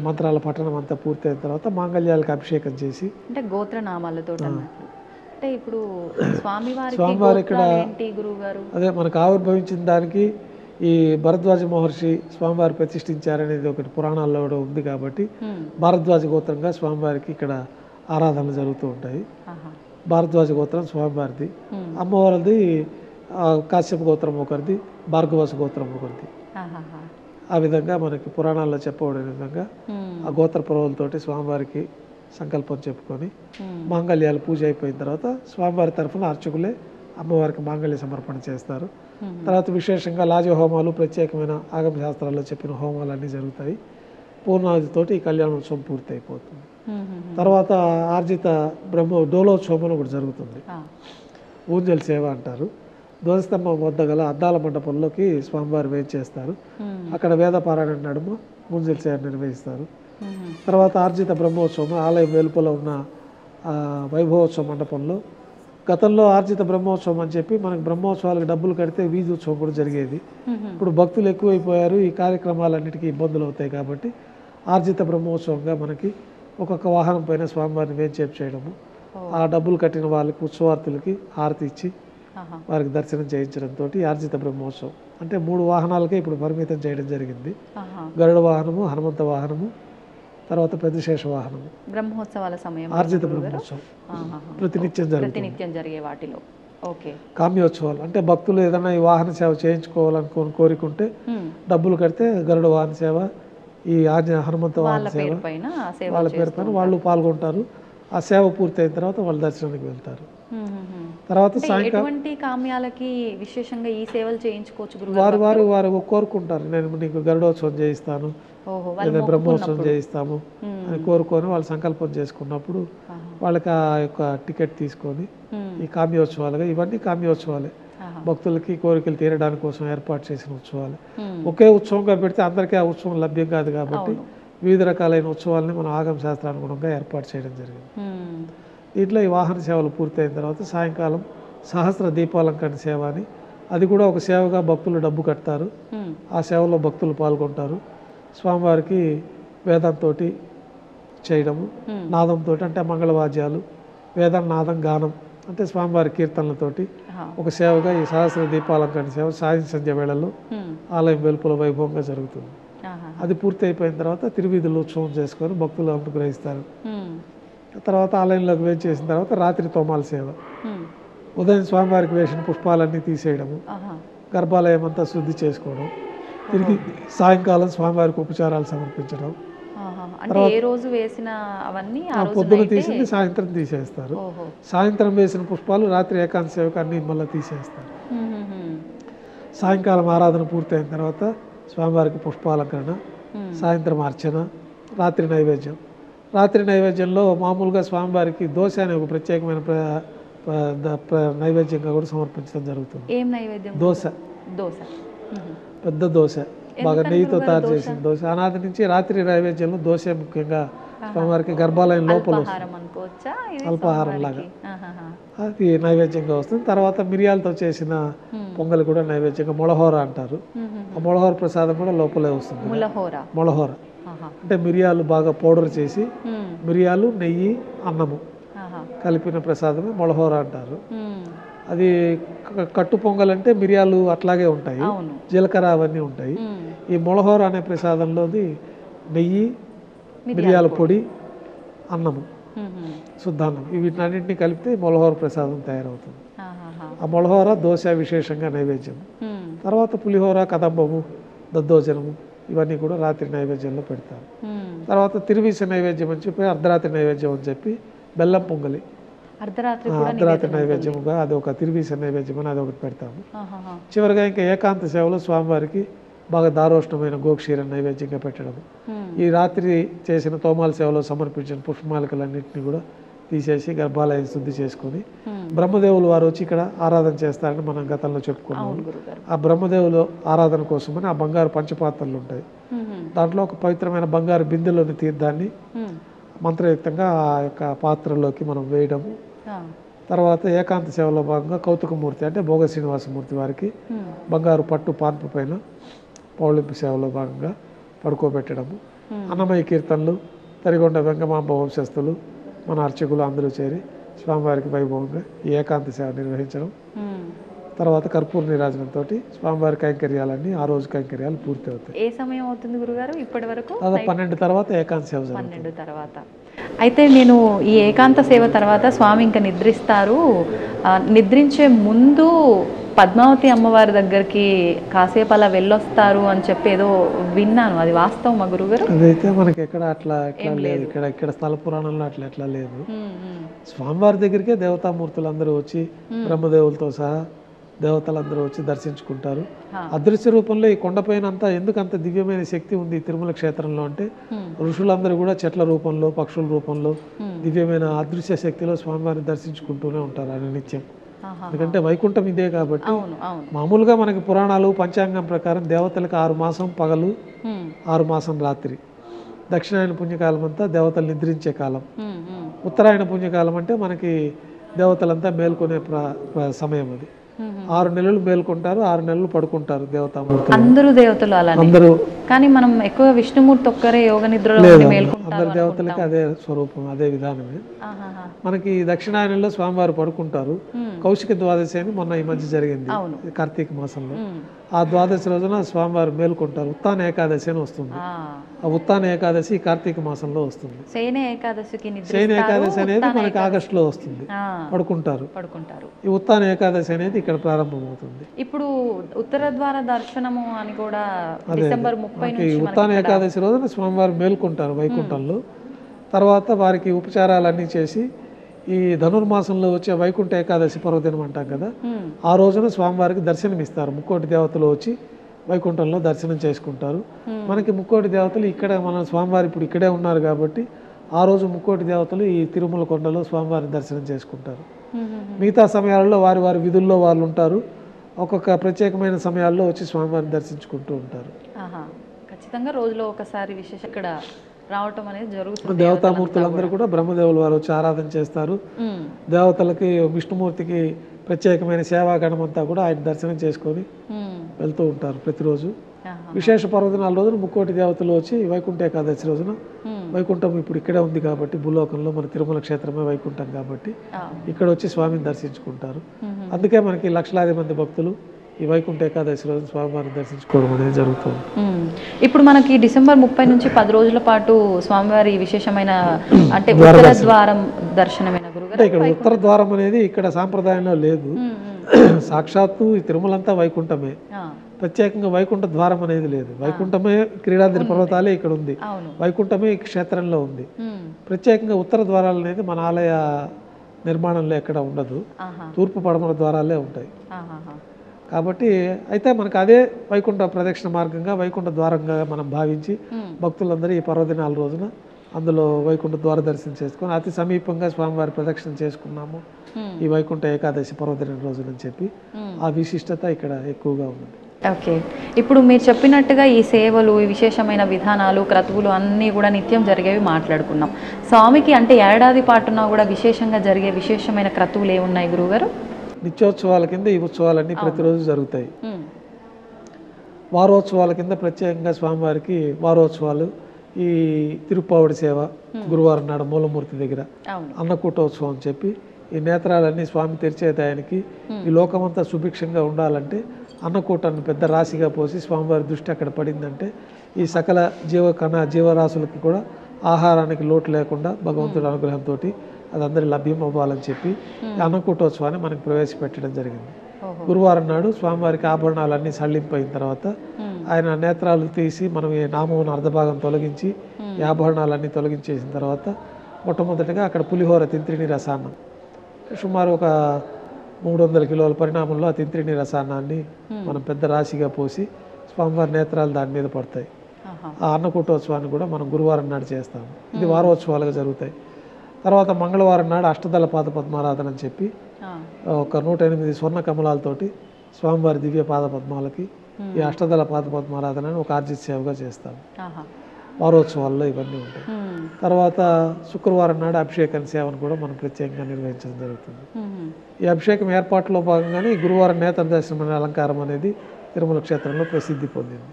మంత్రాల పఠనం అంతా పూర్తయిన తర్వాత మాంగళ్యాలకు అభిషేకం చేసి, అంటే గోత్రనామాలతో అంటే ఇప్పుడు స్వామివారి ఇక్కడ అదే మనకు ఆవిర్భవించిన దానికి ఈ భరద్వాజ మహర్షి స్వామివారి ప్రతిష్ఠించారనేది ఒకటి పురాణాల్లో కూడా ఉంది కాబట్టి భారద్వాజ గోత్రంగా స్వామివారికి ఇక్కడ ఆరాధనలు జరుగుతూ ఉంటాయి. భారద్వాజ గోత్రం స్వామివారిది, అమ్మవారిది కాశ్యప గోత్రం ఒకరిది, భార్గవస గోత్రం ఒకరిది. ఆ విధంగా మనకి పురాణాల్లో చెప్పబడిన విధంగా ఆ గోత్ర ప్రవలతోటి స్వామివారికి సంకల్పం చెప్పుకొని మాంగళ్యాలు పూజ అయిపోయిన తర్వాత స్వామివారి తరఫున అర్చకులే అమ్మవారికి మాంగళ్య సమర్పణ చేస్తారు. తర్వాత విశేషంగా లాజ హోమాలు, ప్రత్యేకమైన ఆగమ శాస్త్రాల్లో చెప్పిన హోమాలు అన్నీ జరుగుతాయి. పూర్ణాదితోటి ఈ కళ్యాణోత్సవం పూర్తి అయిపోతుంది. తర్వాత ఆర్జిత డోలోత్సవం ఒకటి జరుగుతుంది. ఊంజల్ సేవ అంటారు. ధ్వజస్తంభం వద్ద గల అద్దాల మండపంలోకి స్వామివారు వేంచేస్తారు. అక్కడ వేద పారాయణ నడుమ ఊంజల్ సేవ నిర్వహిస్తారు. తర్వాత ఆర్జిత బ్రహ్మోత్సవం ఆలయం వెలుపల ఉన్న వైభవోత్సవ మండపంలో గతంలో ఆర్జిత బ్రహ్మోత్సవం అని చెప్పి మనకు బ్రహ్మోత్సవాలకు డబ్బులు కడితే వీధి ఉత్సవం కూడా జరిగేది. ఇప్పుడు భక్తులు ఎక్కువైపోయారు, ఈ కార్యక్రమాలన్నిటికీ ఇబ్బందులు అవుతాయి కాబట్టి ఆర్జిత బ్రహ్మోత్సవంగా మనకి ఒక్కొక్క వాహనం పైన స్వామివారిని వేంచేపు చేయడము, ఆ డబ్బులు కట్టిన వాళ్ళకి ఉత్సవార్థులకి హారతి ఇచ్చి వారికి దర్శనం చేయించడంతో ఆర్జిత బ్రహ్మోత్సవం అంటే 3 వాహనాలకే ఇప్పుడు పరిమితం చేయడం జరిగింది. గరుడ వాహనము, హనుమంత వాహనము, తర్వాత పెద్దశేష వాహనము. బ్రహ్మోత్సవాల సమయం ఆర్జిత బ్రహ్మోత్సవం ప్రతినిత్యం జరిగే వాటిలో కామ్యోత్సవాలు అంటే భక్తులు ఏదైనా ఈ వాహన సేవ చేయించుకోవాలనుకోని కోరికుంటే డబ్బులు కడితే గరుడ వాహన సేవ, ఈ హనుమంత వాహన సేవ వాళ్ళ పేరు పైన వాళ్ళు పాల్గొంటారు. ఆ సేవ పూర్తయిన తర్వాత వాళ్ళు దర్శనానికి వెళ్తారు. తర్వాత సాయంకాలం కామ్యాలకి విశేషంగా ఈ సేవలు చేయించుకోవచ్చు. వారు కోరుకుంటారు, నేను నీకు గరుడోత్సవం చేయిస్తాను, లేదా బ్రహ్మోత్సవం చేయిస్తాము అని కోరుకొని వాళ్ళు సంకల్పం చేసుకున్నప్పుడు వాళ్ళకి ఆ యొక్క టికెట్ తీసుకొని ఈ కామ్యోత్సవాలుగా, ఇవన్నీ కామ్యోత్సవాలే, భక్తులకి కోరికలు తీరడానికి కోసం ఏర్పాటు చేసిన ఉత్సవాలు. ఒకే ఉత్సవంగా పెడితే అందరికీ ఆ ఉత్సవం లభ్యం కాదు కాబట్టి వివిధ రకాలైన ఉత్సవాలని మనం ఆగమ శాస్త్రానుగుణంగా ఏర్పాటు చేయడం జరిగింది. దీంట్లో ఈ వాహన సేవలు పూర్తయిన తర్వాత సాయంకాలం సహస్ర దీపాలంకరణ సేవ అని, అది కూడా ఒక సేవగా భక్తులు డబ్బు కడతారు. ఆ సేవలో భక్తులు పాల్గొంటారు. స్వామివారికి వేదంతో చేయడము, నాదంతో అంటే మంగళవాద్యాలు, వేదం నాదం గానం అంటే స్వామివారి కీర్తనలతోటి ఒక సేవగా ఈ సహస్ర దీపాలంకరణ సేవ సాయం సంధ్య వేళల్లో ఆలయం వెలుపల వైభవంగా జరుగుతుంది. అది పూర్తి అయిపోయిన తర్వాత తిరువీధులు ఉత్సవం చేసుకొని భక్తులు అనుగ్రహిస్తారు. తర్వాత ఆలయంలోకి వేంచేసిన తర్వాత రాత్రి తోమాల సేవ, ఉదయం స్వామివారికి వేసిన పుష్పాలన్నీ తీసేయడము, గర్భాలయం అంతా శుద్ధి చేసుకోవడం, తిరిగి సాయంకాలం స్వామివారికి ఉపచారాలు సమర్పించడం. అంటే ఏ రోజు వేసిన అవన్నీ పొద్దున తీసింది సాయంత్రం తీసేస్తారు. సాయంత్రం వేసిన పుష్పాలు రాత్రి ఏకాంత సేవకు అన్ని మళ్ళీ తీసేస్తారు. సాయంకాలం ఆరాధన పూర్తయిన తర్వాత స్వామివారికి పుష్పాలంకరణ, సాయంత్రం అర్చన, రాత్రి నైవేద్యం. రాత్రి నైవేద్యంలో మామూలుగా స్వామివారికి దోశ అనే ఒక ప్రత్యేకమైన నైవేద్యంగా కూడా సమర్పించడం జరుగుతుంది. ఏం నైవేద్యం? దోశ. దోశ, పెద్ద దోశ, బాగా నెయ్యితో తయారు చేసిన దోశ. అనాది నుంచి రాత్రి నైవేద్యంలో దోశ ముఖ్యంగా స్వామివారికి గర్భాలయం లోపల అల్పాహారం లాగా అది నైవేద్యంగా వస్తుంది. తర్వాత మిరియాలతో చేసిన పొంగల్ కూడా నైవేద్యంగా మొలహోర అంటారు. ఆ మొలహోర ప్రసాదం కూడా లోపలే వస్తుంది. మొలహోర అంటే మిరియాలు బాగా పౌడర్ చేసి మిరియాలు, నెయ్యి, అన్నము కలిపిన ప్రసాదమే మొలహోర అంటారు. అది కట్టు పొంగల్ అంటే మిరియాలు అట్లాగే ఉంటాయి, జీలకర్ర అవన్నీ ఉంటాయి. ఈ మొలహోర అనే ప్రసాదంలోది నెయ్యి, మిరియాల పొడి, అన్నము, శుద్ధాన్నం, వీటినన్నింటినీ కలిపితే మొలహోర ప్రసాదం తయారవుతుంది. ఆ మొలహోర దోశ విశేషంగా నైవేద్యం. తర్వాత పులిహోర, కదంబము, దద్దోజనము ఇవన్నీ కూడా రాత్రి నైవేద్యంలో పెడతారు. తర్వాత తిరువీస నైవేద్యం అని చెప్పి అర్ధరాత్రి నైవేద్యం అని చెప్పి బెల్లం పొంగలి అర్ధరాత్రి నైవేద్యముగా అది ఒక తిరువీస నైవేద్యం అని అదొకటి పెడతాము. చివరిగా ఇంకా ఏకాంత సేవలో స్వామివారికి బాగా దారోష్ణమైన గోక్షీర నైవేద్యంగా పెట్టడం. ఈ రాత్రి చేసిన తోమాల సేవలో సమర్పించిన పుష్పమాలికలన్నింటినీ కూడా తీసేసి గర్భాలయం శుద్ధి చేసుకొని బ్రహ్మదేవులు వారు వచ్చి ఇక్కడ ఆరాధన చేస్తారని మనం గతంలో చెప్పుకున్నాము. ఆ బ్రహ్మదేవులు ఆరాధన కోసమని ఆ బంగారు పంచపాత్రలు ఉంటాయి. దాంట్లో ఒక పవిత్రమైన బంగారు బిందెలోని తీర్థాన్ని మంత్రయుక్తంగా ఆ యొక్క పాత్రలోకి మనం వేయడము. తర్వాత ఏకాంత సేవలో భాగంగా కౌతుకమూర్తి అంటే భోగ శ్రీనివాసమూర్తి వారికి బంగారు పట్టు పాన్పు పైన పౌళింపు సేవలో భాగంగా పడుకోబెట్టడము. అన్నమయ్య కీర్తనలు, తరిగొండ వెంగమాంబ వంశస్థులు, మన అర్చకులు అందరూ చేరి స్వామివారికి వైభవంగా ఈ ఏకాంత సేవ నిర్వహించడం. తర్వాత కర్పూర నీరాజనంతో స్వామివారి కైంకర్యాలన్నీ ఆ రోజు కైంకర్యాలు పూర్తి అవుతాయి. ఏ సమయం అవుతుంది గురుగారు ఇప్పటి వరకు? 12 తర్వాత ఏకాంత సేవ. 12 తర్వాత. అయితే నేను ఈ ఏకాంత సేవ తర్వాత స్వామి ఇంకా నిద్రిస్తారు, నిద్రించే ముందు పద్మావతి అమ్మవారి దగ్గరికి కాసేపు అలా వెళ్ళొస్తారు అని చెప్పి ఏదో విన్నాను, అది వాస్తవం మా గురుగారు? అదైతే మనకి ఎక్కడ అట్లా లేదు, ఇక్కడ స్థల పురాణంలో అట్లా లేదు. స్వామివారి దగ్గరికే దేవతామూర్తులు అందరూ వచ్చి బ్రహ్మదేవులతో సహా దేవతలందరూ వచ్చి దర్శించుకుంటారు. అదృశ్య రూపంలో ఈ కొండపైన అంతా ఎందుకు అంత దివ్యమైన శక్తి ఉంది తిరుమల క్షేత్రంలో అంటే ఋషులందరూ కూడా చెట్ల రూపంలో, పక్షుల రూపంలో దివ్యమైన అదృశ్య శక్తిలో స్వామివారిని దర్శించుకుంటూనే ఉంటారు అని నిత్యం. ఎందుకంటే వైకుంఠం ఇదే కాబట్టి. మామూలుగా మనకి పురాణాలు పంచాంగం ప్రకారం దేవతలకు 6 మాసం పగలు, 6 మాసం రాత్రి. దక్షిణాయన పుణ్యకాలం అంతా దేవతలు నిద్రించే కాలం. ఉత్తరాయణ పుణ్యకాలం అంటే మనకి దేవతలంతా మేల్కొనే సమయం. అది 6 నెలలు మేల్కొంటారు, 6 నెలలు పడుకుంటారు దేవతామూర్తులు. అందరూ దేవతలు అలానే. అందరూ. కానీ మనం ఎక్కువ విష్ణుమూర్తి ఒక్కరే యోగ నిద్రలో మేల్కొంటారు. అందరు దేవతలకి అదే స్వరూపం, అదే విధానమే. మనకి దక్షిణాయనంలో స్వామివారు పడుకుంటారు. కౌశిక ద్వాదశి అని మొన్న ఈ మధ్య జరిగింది కార్తీక మాసంలో. ఆ ద్వాదశి రోజున స్వామివారు మేల్కొంటారు. ఉత్తాన ఏకాదశి అని వస్తుంది. ఆ ఉత్తాన ఏకాదశి కార్తీక మాసంలో వస్తుంది. శయన ఏకాదశి అనేది మనకి ఆగస్టులో వస్తుంది. పడుకుంటారు. ఈ ఉత్తాన ఏకాదశి అనేది ఇక్కడ ప్రారంభమవుతుంది. ఇప్పుడు ఉత్తర ద్వార దర్శనము అని కూడా డిసెంబర్ 30 నుంచి ఉత్తాన ఏకాదశి రోజున స్వామివారు మేల్కొంటారు వైకుంఠంలో. తర్వాత వారికి ఉపచారాలన్నీ చేసి ఈ ధనుర్మాసంలో వచ్చే వైకుంఠ ఏకాదశి పర్వదినం అంటాం కదా, ఆ రోజున స్వామివారికి దర్శనం ఇస్తారు. ముక్కోటి దేవతలు వచ్చి వైకుంఠంలో దర్శనం చేసుకుంటారు. మనకి ముక్కోటి దేవతలు ఇక్కడ మన స్వామివారి ఇప్పుడు ఇక్కడే ఉన్నారు కాబట్టి ఆ రోజు ముక్కోటి దేవతలు ఈ తిరుమల కొండలో స్వామివారిని దర్శనం చేసుకుంటారు. మిగతా సమయాల్లో వారి వారి విధుల్లో వాళ్ళు ఉంటారు. ఒక్కొక్క ప్రత్యేకమైన సమయాల్లో వచ్చి స్వామివారిని దర్శించుకుంటూ ఉంటారు. ఖచ్చితంగా రోజులో ఒకసారి విశేష ఇక్కడ రావటం అనేది జరుగుతుంది. దేవతామూర్తులందరూ కూడా బ్రహ్మదేవులు వారు వచ్చి ఆరాధన చేస్తారు. దేవతలకి, విష్ణుమూర్తికి ప్రత్యేకమైన సేవాగణం అంతా కూడా ఆయన దర్శనం చేసుకొని వెళ్తూ ఉంటారు ప్రతిరోజు. విశేష పర్వదినాల రోజున ముక్కోటి దేవతలు వచ్చి వైకుంఠ ఏకాదశి రోజున, వైకుంఠం ఇప్పుడు ఇక్కడే ఉంది కాబట్టి భూలోకంలో మన తిరుమల క్షేత్రమే వైకుంఠం కాబట్టి ఇక్కడ వచ్చి స్వామిని దర్శించుకుంటారు. అందుకే మనకి లక్షలాది మంది భక్తులు ఈ వైకుంఠ ఏకాదశి రోజు స్వామివారిని దర్శించుకోవడం అనేది జరుగుతుంది. ఇప్పుడు మనకి డిసెంబర్ 30 నుంచి 10 రోజుల పాటు స్వామివారి విశేషమైన అంటే ఉత్తర ద్వారం దర్శనమైన గురుగారు గురుగారు? ఇక్కడ ఉత్తర ద్వారం అనేది ఇక్కడ సాంప్రదాయంలో లేదు. సాక్షాత్తు ఈ తిరుమలంతా వైకుంఠమే, ప్రత్యేకంగా వైకుంఠ ద్వారం అనేది లేదు. వైకుంఠమే క్రీడాద్రి పర్వతాలే ఇక్కడ ఉంది, వైకుంఠమే ఈ క్షేత్రంలో ఉంది. ప్రత్యేకంగా ఉత్తర ద్వారాలు అనేది మన ఆలయ నిర్మాణంలో ఎక్కడ ఉండదు, తూర్పు పడమర ద్వారాలే ఉంటాయి. కాబట్టి అయితే మనకు అదే వైకుంఠ ప్రదక్షిణ మార్గంగా వైకుంఠ ద్వారంగా మనం భావించి భక్తులందరూ ఈ పర్వదినాల రోజున అందులో వైకుంఠ ద్వార దర్శనం చేసుకొని అతి సమీపంగా స్వామివారి ప్రదక్షిణ చేసుకున్నాము ఈ వైకుంఠ ఏకాదశి పర్వదినం రోజునని చెప్పి ఆ విశిష్టత ఇక్కడ ఎక్కువగా ఉంది. ఓకే, ఇప్పుడు మీరు చెప్పినట్టుగా ఈ సేవలు, ఈ విశేషమైన విధానాలు, క్రతువులు అన్నీ కూడా నిత్యం జరిగేవి మాట్లాడుకున్నాం. స్వామికి అంటే ఏడాది పాటున కూడా విశేషంగా జరిగే విశేషమైన క్రతువులు ఏమున్నాయి గురువుగారు? నిత్యోత్సవాల కింద ఈ ఉత్సవాలన్నీ ప్రతిరోజు జరుగుతాయి. వారోత్సవాల కింద ప్రత్యేకంగా స్వామివారికి వారోత్సవాలు, ఈ తిరుప్పావుడి సేవ, గురువారం నాడు మూలమూర్తి దగ్గర అన్నకూటోత్సవం అని చెప్పి ఈ నేత్రాలన్నీ స్వామి తెరిచేదానికి ఈ లోకమంతా సుభిక్షంగా ఉండాలంటే అన్నకూటాన్ని పెద్ద రాశిగా పోసి స్వామివారి దృష్టి అక్కడ పడిందంటే ఈ సకల జీవరాశులకి కూడా ఆహారానికి లోటు లేకుండా భగవంతుడి అనుగ్రహంతో అది అందరి లభ్యం అవ్వాలని చెప్పి అన్నకూటోత్సవాన్ని మనకు ప్రవేశపెట్టడం జరిగింది. గురువారం నాడు స్వామివారికి ఆభరణాలన్నీ సళ్ళింపైన తర్వాత ఆయన నేత్రాలు తీసి మనం ఈ నామం అర్ధభాగం తొలగించి ఈ ఆభరణాలన్నీ తొలగించేసిన తర్వాత మొట్టమొదటిగా అక్కడ పులిహోర తింత్రిణి రసాన్నం సుమారు ఒక 300 కిలోల పరిణామంలో ఆ తింత్రిణి రసాన్నాన్ని మనం పెద్ద రాశిగా పోసి స్వామివారి నేత్రాలు దాని మీద పడతాయి. ఆ అన్నకూటోత్సవాన్ని కూడా మనం గురువారం నాడు చేస్తాము. ఇది వారోత్సవాలుగా జరుగుతాయి. తర్వాత మంగళవారం నాడు అష్టదళ పాద పద్మారాధన అని చెప్పి ఒక 108 స్వర్ణ కమలాలతోటి స్వామివారి దివ్య పాద పద్మాలకి ఈ అష్టదళ పాద పద్మారాధనని ఒక ఆర్జిత సేవగా చేస్తాము. వారోత్సవాల్లో ఇవన్నీ ఉంటాయి. తర్వాత శుక్రవారం నాడు అభిషేకం సేవను కూడా మనం ప్రత్యేకంగా నిర్వహించడం జరుగుతుంది. ఈ అభిషేకం ఏర్పాట్లో భాగంగానే గురువారం నేత్ర దర్శనం అనే అలంకారం అనేది తిరుమల క్షేత్రంలో ప్రసిద్ధి పొందింది.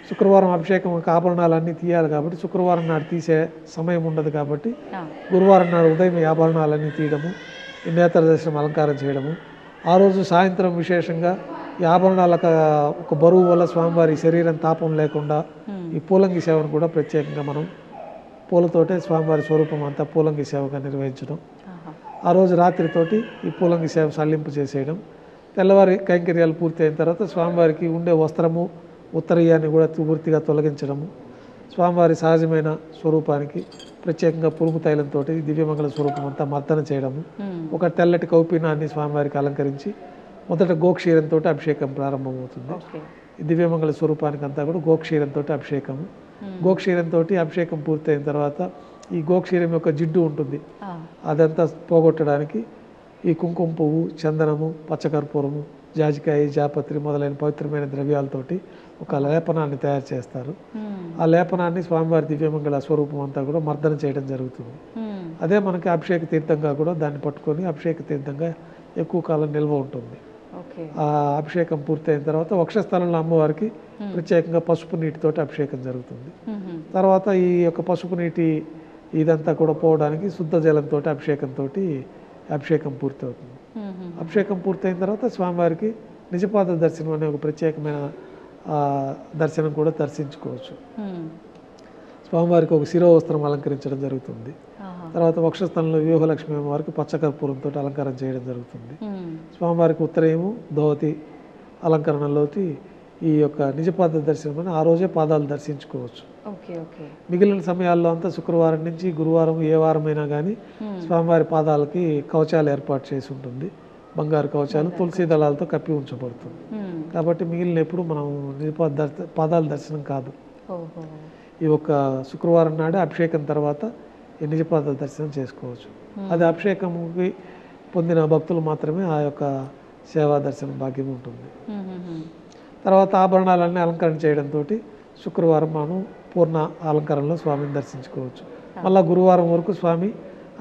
శుక్రవారం అభిషేకం ఆభరణాలన్నీ తీయాలి కాబట్టి శుక్రవారం నాడు తీసే సమయం ఉండదు కాబట్టి గురువారం నాడు ఉదయం ఈ ఆభరణాలన్నీ తీయడము, ఈ నేత్ర దర్శనం అలంకారం చేయడము, ఆ రోజు సాయంత్రం విశేషంగా ఈ ఆభరణాలకు ఒక బరువు వల్ల స్వామివారి శరీరం తాపం లేకుండా ఈ పూలంగి సేవను కూడా ప్రత్యేకంగా మనం పూలతోటే స్వామివారి స్వరూపం అంతా పూలంగి సేవగా నిర్వహించడం, ఆ రోజు రాత్రితోటి ఈ పూలంగి సేవ సల్లింపు చేసేయడం, తెల్లవారి కైంకర్యాలు పూర్తి అయిన తర్వాత స్వామివారికి ఉండే వస్త్రము ఉత్తరీయాన్ని కూడా పూర్తిగా తొలగించడము, స్వామివారి సహజమైన స్వరూపానికి ప్రత్యేకంగా పురుగు తైలంతో దివ్యమంగళ స్వరూపం అంతా మర్దన చేయడము, ఒక తెల్లటి కౌపీనాన్ని స్వామివారికి అలంకరించి మొదట గోక్షీరంతో అభిషేకం ప్రారంభమవుతుంది. ఈ దివ్యమంగళ స్వరూపానికి అంతా కూడా గోక్షీరంతో అభిషేకము. గోక్షీరంతో అభిషేకం పూర్తయిన తర్వాత ఈ గోక్షీరం యొక్క జిడ్డు ఉంటుంది, అదంతా పోగొట్టడానికి ఈ కుంకుమ పువ్వు, చందనము, పచ్చకర్పూరము, జాజికాయ, జాపత్రి మొదలైన పవిత్రమైన ద్రవ్యాలతోటి ఒక లేపనాన్ని తయారు చేస్తారు. ఆ లేపనాన్ని స్వామివారి దివ్యమంగళ స్వరూపం అంతా కూడా మర్దన చేయడం జరుగుతుంది. అదే మనకి అభిషేక తీర్థంగా కూడా దాన్ని పట్టుకొని అభిషేక తీర్థంగా ఎక్కువ కాలం నిల్వ ఉంటుంది. ఆ అభిషేకం పూర్తయిన తర్వాత వక్షస్థలంలో అమ్మవారికి ప్రత్యేకంగా పసుపు నీటితోటి అభిషేకం జరుగుతుంది. తర్వాత ఈ యొక్క పసుపు నీటి ఇదంతా కూడా పోవడానికి శుద్ధ జలంతో అభిషేకం పూర్తి అవుతుంది. అభిషేకం పూర్తయిన తర్వాత స్వామివారికి నిజపాద దర్శనం అనే ఒక ప్రత్యేకమైన దర్శనం కూడా దర్శించుకోవచ్చు. స్వామివారికి ఒక శిరోవస్త్రం అలంకరించడం జరుగుతుంది. తర్వాత వక్షస్థలంలో వ్యూహలక్ష్మి అమ్మవారికి పచ్చకర్పూరంతో అలంకారం చేయడం జరుగుతుంది. స్వామివారికి ఉత్తరయము ధోతి అలంకరణలోకి ఈ యొక్క నిజపాద దర్శనం అని ఆ రోజే పాదాలు దర్శించుకోవచ్చు. మిగిలిన సమయాల్లో అంతా శుక్రవారం నుంచి గురువారం ఏ వారమైనా కానీ స్వామివారి పాదాలకి కవచాలు ఏర్పాటు చేసి ఉంటుంది. బంగారు కవచాలు తులసి దళాలతో కప్పి ఉంచబడుతుంది. కాబట్టి మిగిలిన ఎప్పుడు మనం నిజపాద పాదాల దర్శనం కాదు. ఈ ఒక్క శుక్రవారం నాడే అభిషేకం తర్వాత ఈ నిజపాద దర్శనం చేసుకోవచ్చు. అది అభిషేకంకి పొందిన భక్తులు మాత్రమే ఆ యొక్క సేవా దర్శనం భాగ్యం ఉంటుంది. తర్వాత ఆభరణాలన్నీ అలంకరణ చేయడంతో శుక్రవారం మనం పూర్ణ అలంకరణలో స్వామిని దర్శించుకోవచ్చు. మళ్ళీ గురువారం వరకు స్వామి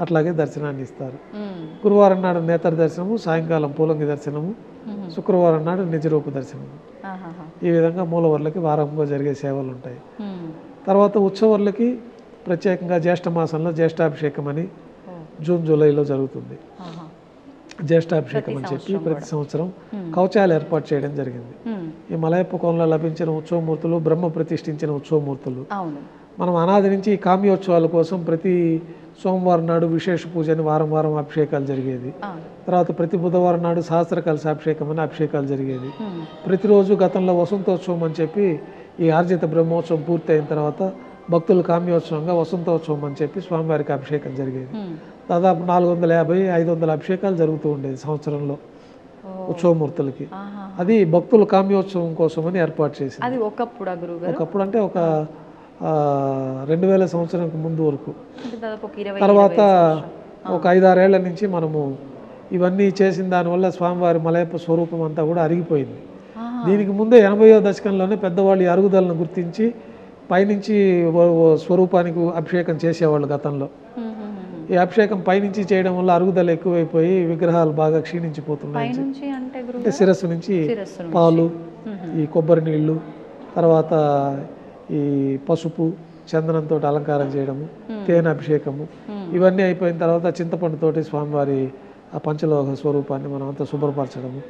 అట్లాగే దర్శనాన్ని ఇస్తారు. గురువారం నాడు నేత్ర దర్శనము, సాయంకాలం పూలంగి దర్శనము, శుక్రవారం నాడు నిజరూప దర్శనము. ఈ విధంగా మూలవర్లకి వారంగా జరిగే సేవలు ఉంటాయి. తర్వాత ఉత్సవర్లకి ప్రత్యేకంగా జ్యేష్ఠ మాసంలో జ్యేష్ఠాభిషేకం అని జూన్ జూలైలో జరుగుతుంది. జ్యేష్ఠాభిషేకం అని చెప్పి ప్రతి సంవత్సరం కవచాలు ఏర్పాటు చేయడం జరిగింది. ఈ మలయప్ప కోనలో లభించిన ఉత్సవమూర్తులు బ్రహ్మ ప్రతిష్ఠించిన ఉత్సవమూర్తులు. మనం అనాది నుంచి ఈ కామ్యోత్సవాల కోసం ప్రతి సోమవారం నాడు విశేష పూజ అని వారం వారం అభిషేకాలు జరిగేది. తర్వాత ప్రతి బుధవారం నాడు సహస్ర కలశ అభిషేకం అని అభిషేకాలు జరిగేది. ప్రతిరోజు గతంలో వసంతోత్సవం అని చెప్పి ఈ ఆర్జిత బ్రహ్మోత్సవం పూర్తి అయిన తర్వాత భక్తుల కామ్యోత్సవంగా వసంతోత్సవం అని చెప్పి స్వామివారికి అభిషేకం జరిగేది. దాదాపు 450-500 అభిషేకాలు జరుగుతూ ఉండేది సంవత్సరంలో ఉత్సవమూర్తులకి. అది భక్తుల కామ్యోత్సవం కోసం అని ఏర్పాటు చేసింది. అది ఒకప్పుడు అంటే ఒక 2000 సంవత్సరానికి ముందు వరకు. తర్వాత ఒక 5-6 ఏళ్ల నుంచి మనము ఇవన్నీ చేసిన దానివల్ల స్వామివారి మలయప్ప స్వరూపం అంతా కూడా అరిగిపోయింది. దీనికి ముందే 80వ దశకంలోనే పెద్దవాళ్ళు ఈ అరుగుదలను గుర్తించి పైనుంచి స్వరూపానికి అభిషేకం చేసేవాళ్ళు గతంలో. ఈ అభిషేకం పైనుంచి చేయడం వల్ల అరుగుదల ఎక్కువైపోయి విగ్రహాలు బాగా క్షీణించిపోతున్నాయి. అంటే శిరస్సు నుంచి పాలు, ఈ కొబ్బరి నీళ్లు, తర్వాత ఈ పసుపు చందనంతో అలంకారం చేయడము, తేనె అభిషేకము, ఇవన్నీ అయిపోయిన తర్వాత చింతపండుతోటి స్వామివారి ఆ పంచలోహ స్వరూపాన్ని మనం అంతా శుభ్రపరచడము.